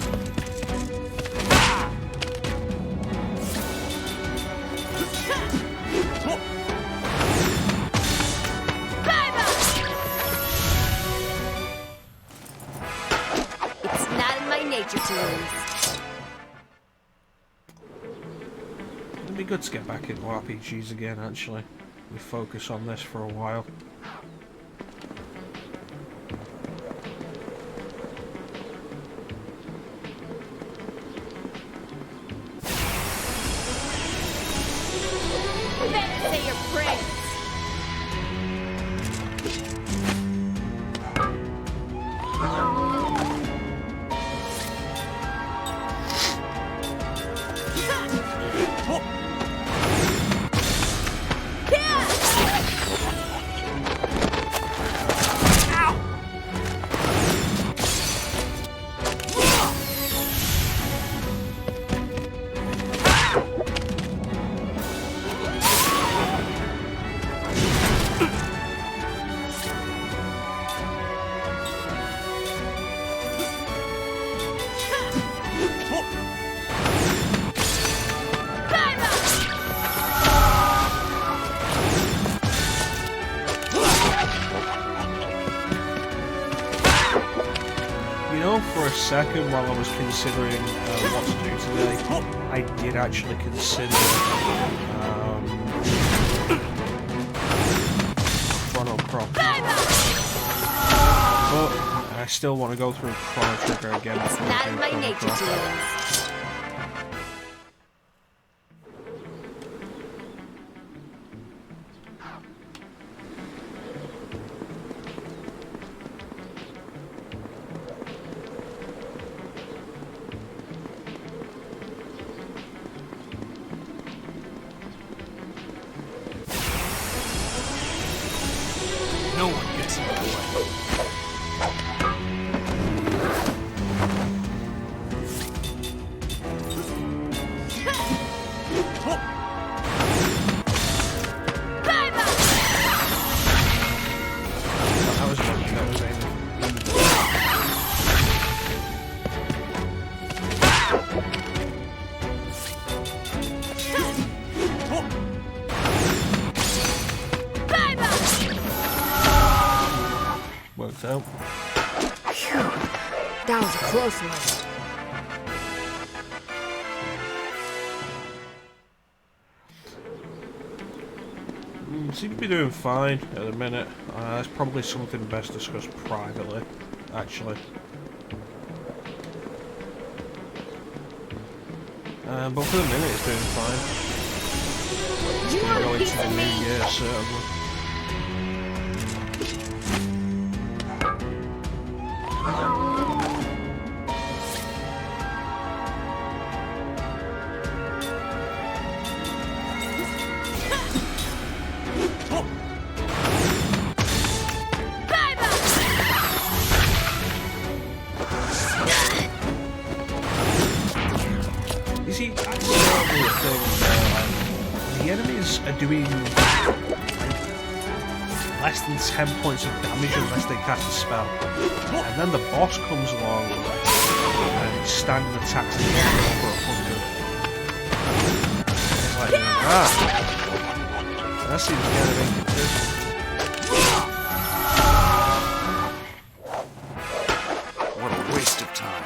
It's not in my nature to lose. It'd be good to get back into RPGs again, actually. We focus on this for a while. Better say your prayers. For a second, while I was considering what to do today, I did actually consider Chrono Cross. But I still want to go through Chrono Trigger again. It's not in my nature to lose. No one gets in the way. Worked out. Phew. That was a close one. Seem to be doing fine at the minute. It's probably something best discussed privately, actually. But for the minute, it's doing fine. You Gonna go want a into piece the of new me? year, certainly. You see, that's certainly a thing where, the enemies are doing less than 10 points of damage unless they cast a spell. And then the boss comes along and standard attacks and over 100. It's like, that seems kind of inconsistent. What a waste of time.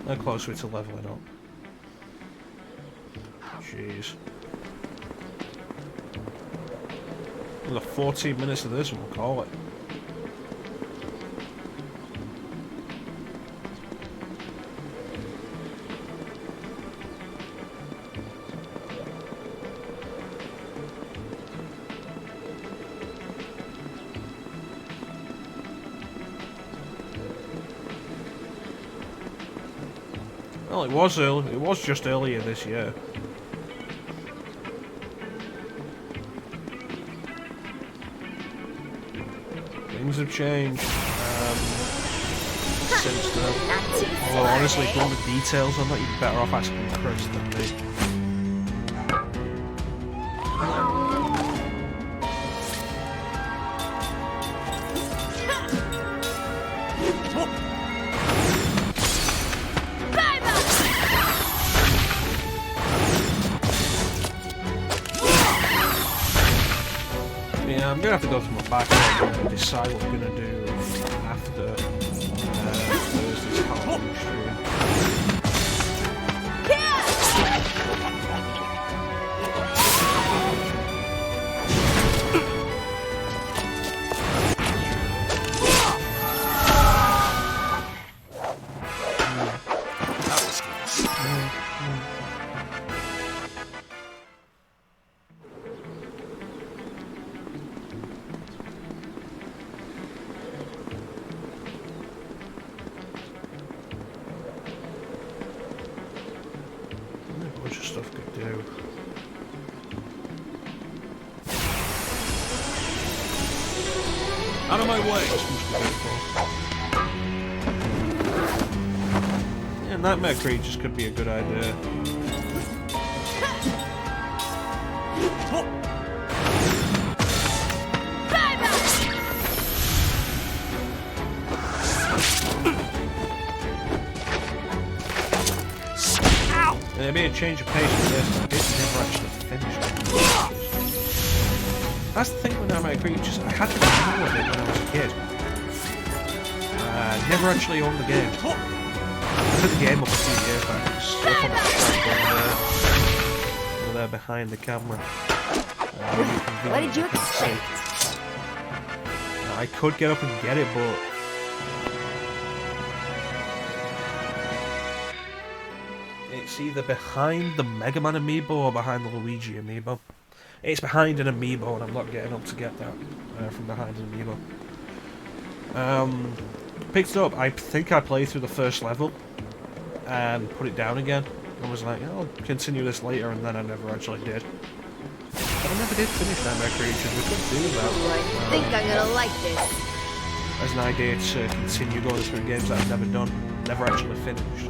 How close are we to leveling up? Jeez. Another 14 minutes of this and we'll call it. Well, it was early. It was just earlier this year. Things have changed since then. Although honestly, if you want the details on that, you'd be better off asking Chris than me. Yeah, I'm gonna have to go through my backlog and decide what we're gonna do after Thursday's Halloween stream. That was close. A bunch of stuff could do. Out of my way! Yeah, nightmare creatures could be a good idea. And there'd be a change of pace with this. I did never actually finish it. That's the thing with Nightmare Creatures. I had to download it when I was a kid. Never actually owned the game. I put the game up a few years back. It's up on the shelf over there behind the camera. What did you expect? I could get up and get it, but it's either behind the Mega Man amiibo or behind the Luigi amiibo. It's behind an amiibo, and I'm not getting up to get that from behind an amiibo. Picked it up. I think I played through the first level and put it down again. I was like, I'll continue this later, and then I never actually did. But I never did finish Nightmare Creatures. We could do that. I think I'm gonna like this. As an idea to continue going through games that I've never done, never actually finished.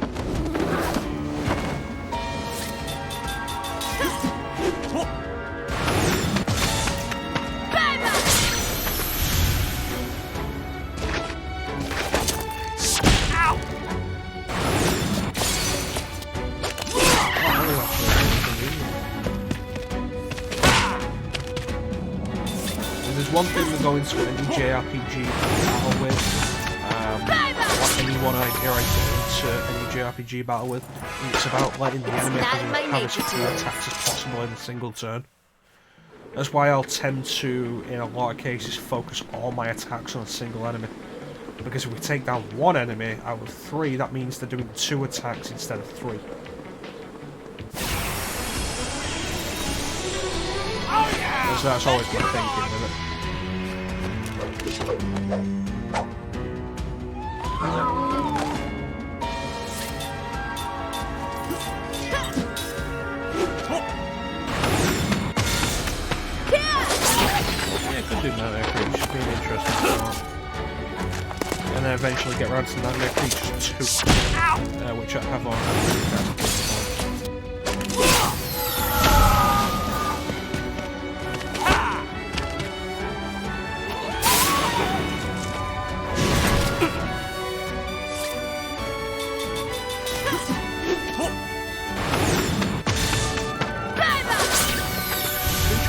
One thing we're going to any JRPG battle with, what anyone idea I get into any JRPG battle with, it's about letting the enemy have as few attacks as possible in a single turn. That's why I'll tend to, in a lot of cases, focus all my attacks on a single enemy. Because if we take down one enemy out of 3, that means they're doing 2 attacks instead of 3. Oh yeah! So that's always my thinking, isn't it? Yeah, could do Nightmare Creatures, should be an interesting one. And then eventually get around to Nightmare Creatures 2, which I have on.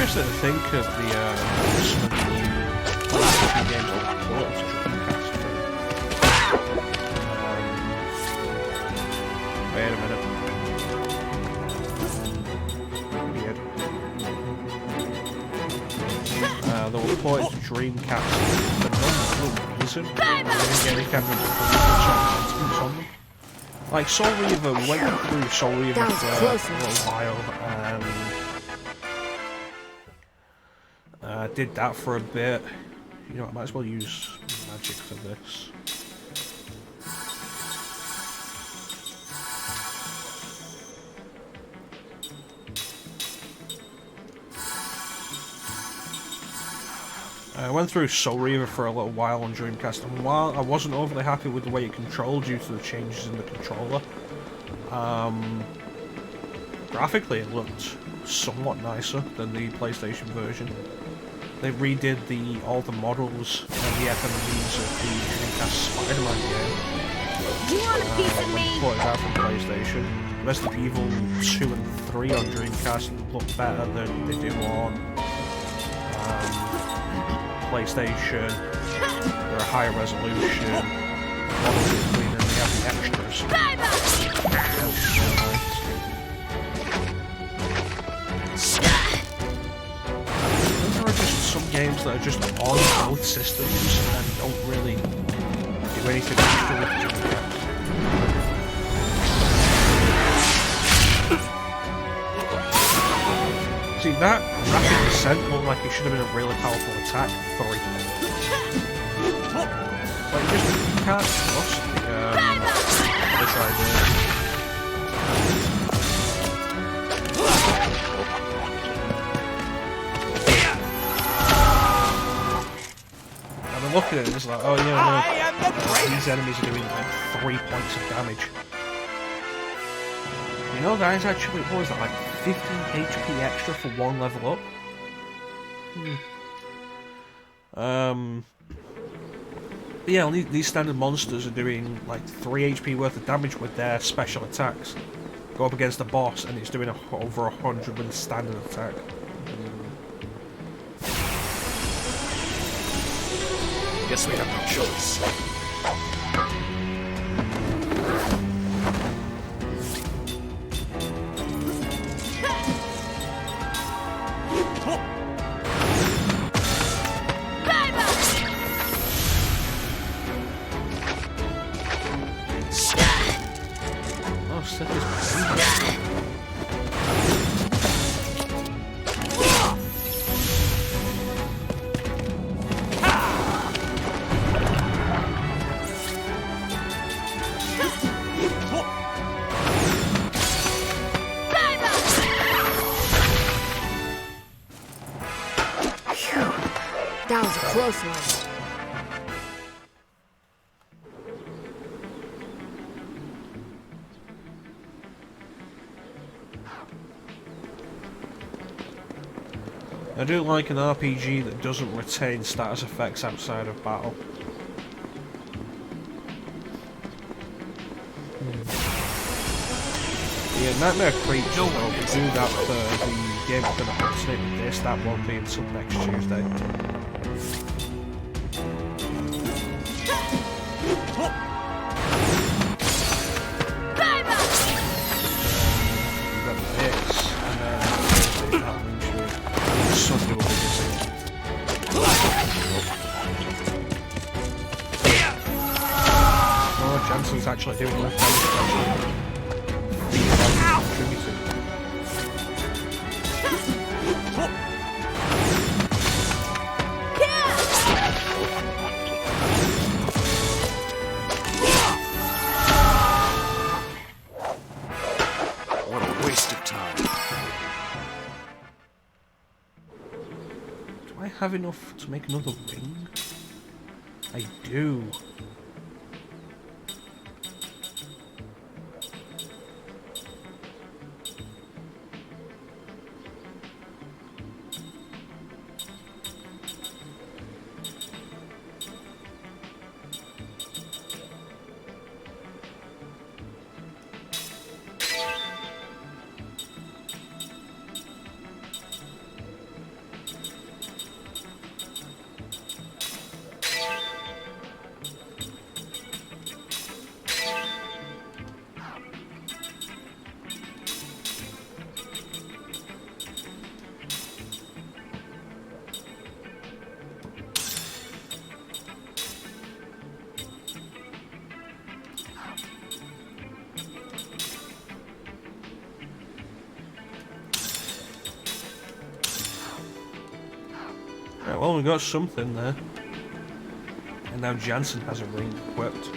Interesting to think of the some of the games like Lost Wait a minute. Weird. They were ported to Dreamcast for no reason. They didn't get any kind of on them. Like Soul Reaver, we went through Soul Reaver for a little while, and did that for a bit. You know, I might as well use magic for this. I went through Soul Reaver for a little while on Dreamcast, and while I wasn't overly happy with the way it controlled due to the changes in the controller, graphically it looked somewhat nicer than the PlayStation version. They redid all the models and the FMVs of the Dreamcast Spider-Man game. Do you want a piece of me? Ported out from PlayStation. Resident Evil 2 and 3 on Dreamcast look better than they do on PlayStation. They're a higher resolution. Models are cleaner and they have the extras. There are just some games that are just on both systems and don't really do anything extra with them. See, that rapid descent looked like it should have been a really powerful attack. 3. Like, you can't trust this idea. And I'm looking at it, it's like, oh yeah, no, these enemies are doing like 3 points of damage. You know, guys, actually, what was that, like 15 HP extra for 1 level up? Yeah, these standard monsters are doing like 3 HP worth of damage with their special attacks. Go up against the boss and it's doing over 100 with the standard attack. Guess we have no choice. That was a close one. I do like an RPG that doesn't retain status effects outside of battle. Yeah, Nightmare Creature, though, we do that for the game we're going to alternate with this, that won't be until next Tuesday. We've got this, and then that Sunday will be busy. Oh, Jansen's actually doing enough damage. What a waste of time. Do I have enough to make another ring? I do. Right, well, we got something there. And now Jansen has a ring equipped,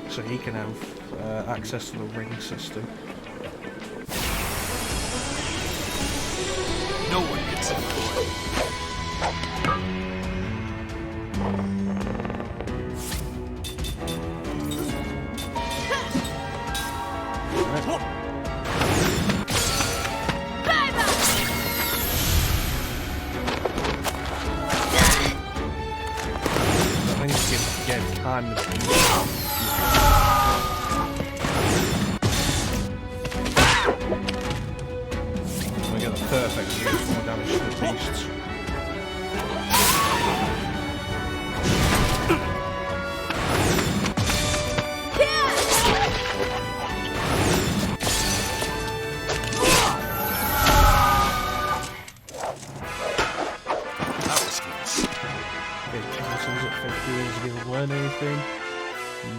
so he can have access to the ring system. No one gets in the way. time the we get the perfect use more damage to the beasts. Learn anything?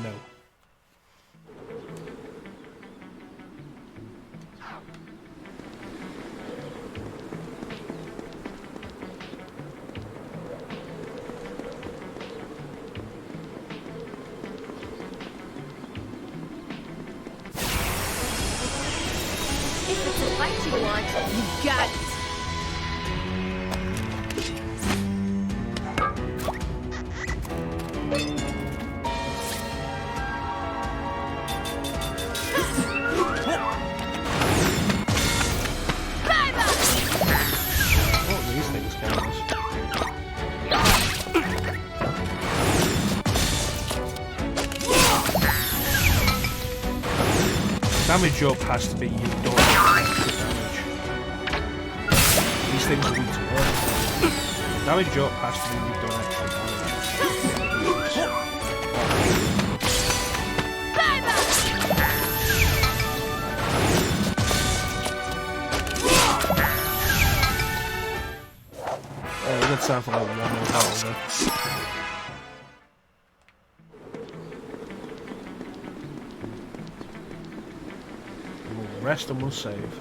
No. If it's a fight you want, you got it. Damage up has to be you don't get extra damage. These things are weak to work. Damage up has to be you don't extra damage. We've got time for like one more battle then. Rest and we'll save.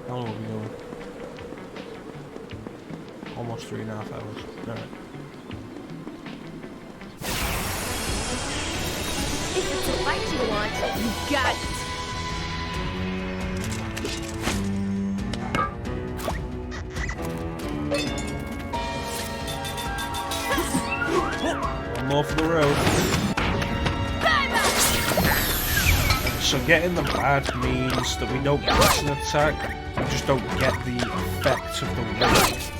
How long are we going? Almost 3.5 hours. Alright. If it's a fight you want, you got it. One more for the road. So getting the bad means that we don't get an attack, we just don't get the effect of the wave.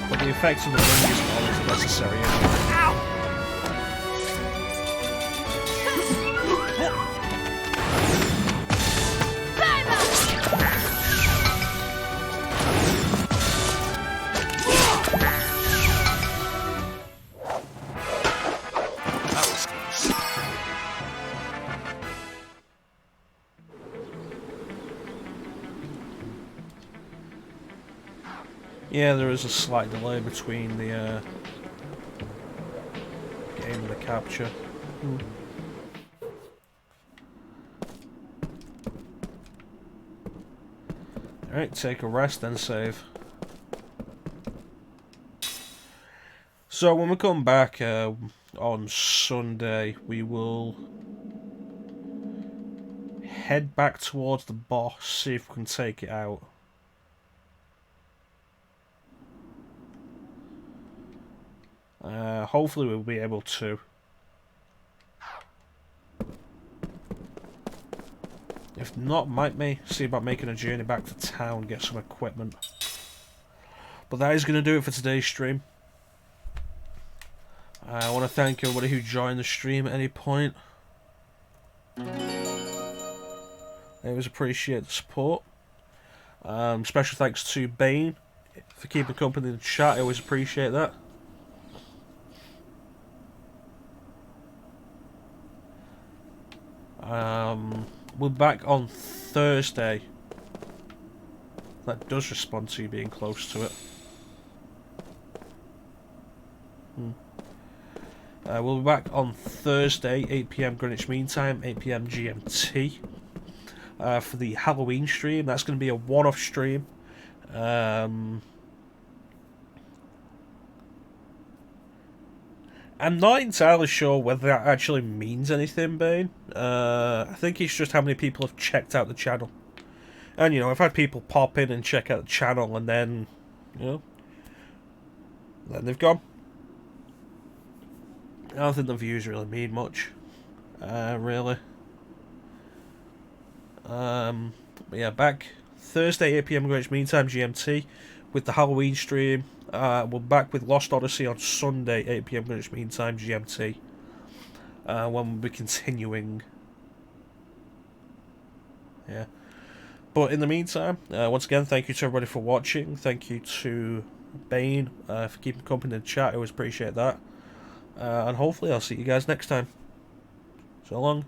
But the effect of the wing is always necessary. Yeah, there is a slight delay between the game and the capture. Alright, take a rest then save. So when we come back on Sunday, we will head back towards the boss, see if we can take it out. Hopefully we'll be able to. If not, might see about making a journey back to town, get some equipment. But that is going to do it for today's stream. I want to thank everybody who joined the stream at any point. I always appreciate the support. Special thanks to Bane for keeping company in the chat. I always appreciate that. We're back on Thursday. That does respond to you being close to it. We'll be back on Thursday, 8 PM Greenwich Mean Time, 8 PM GMT, for the Halloween stream. That's going to be a one-off stream. I'm not entirely sure whether that actually means anything, Bane. I think it's just how many people have checked out the channel. And, you know, I've had people pop in and check out the channel and then, you know, then they've gone. I don't think the views really mean much, really. But yeah, back Thursday 8 PM Greenwich Mean Time GMT with the Halloween stream. We're back with Lost Odyssey on Sunday 8 PM Greenwich Mean Time GMT. When we'll be continuing. Yeah. But in the meantime, once again, thank you to everybody for watching. Thank you to Bane for keeping company in the chat. I always appreciate that. And hopefully I'll see you guys next time. So long.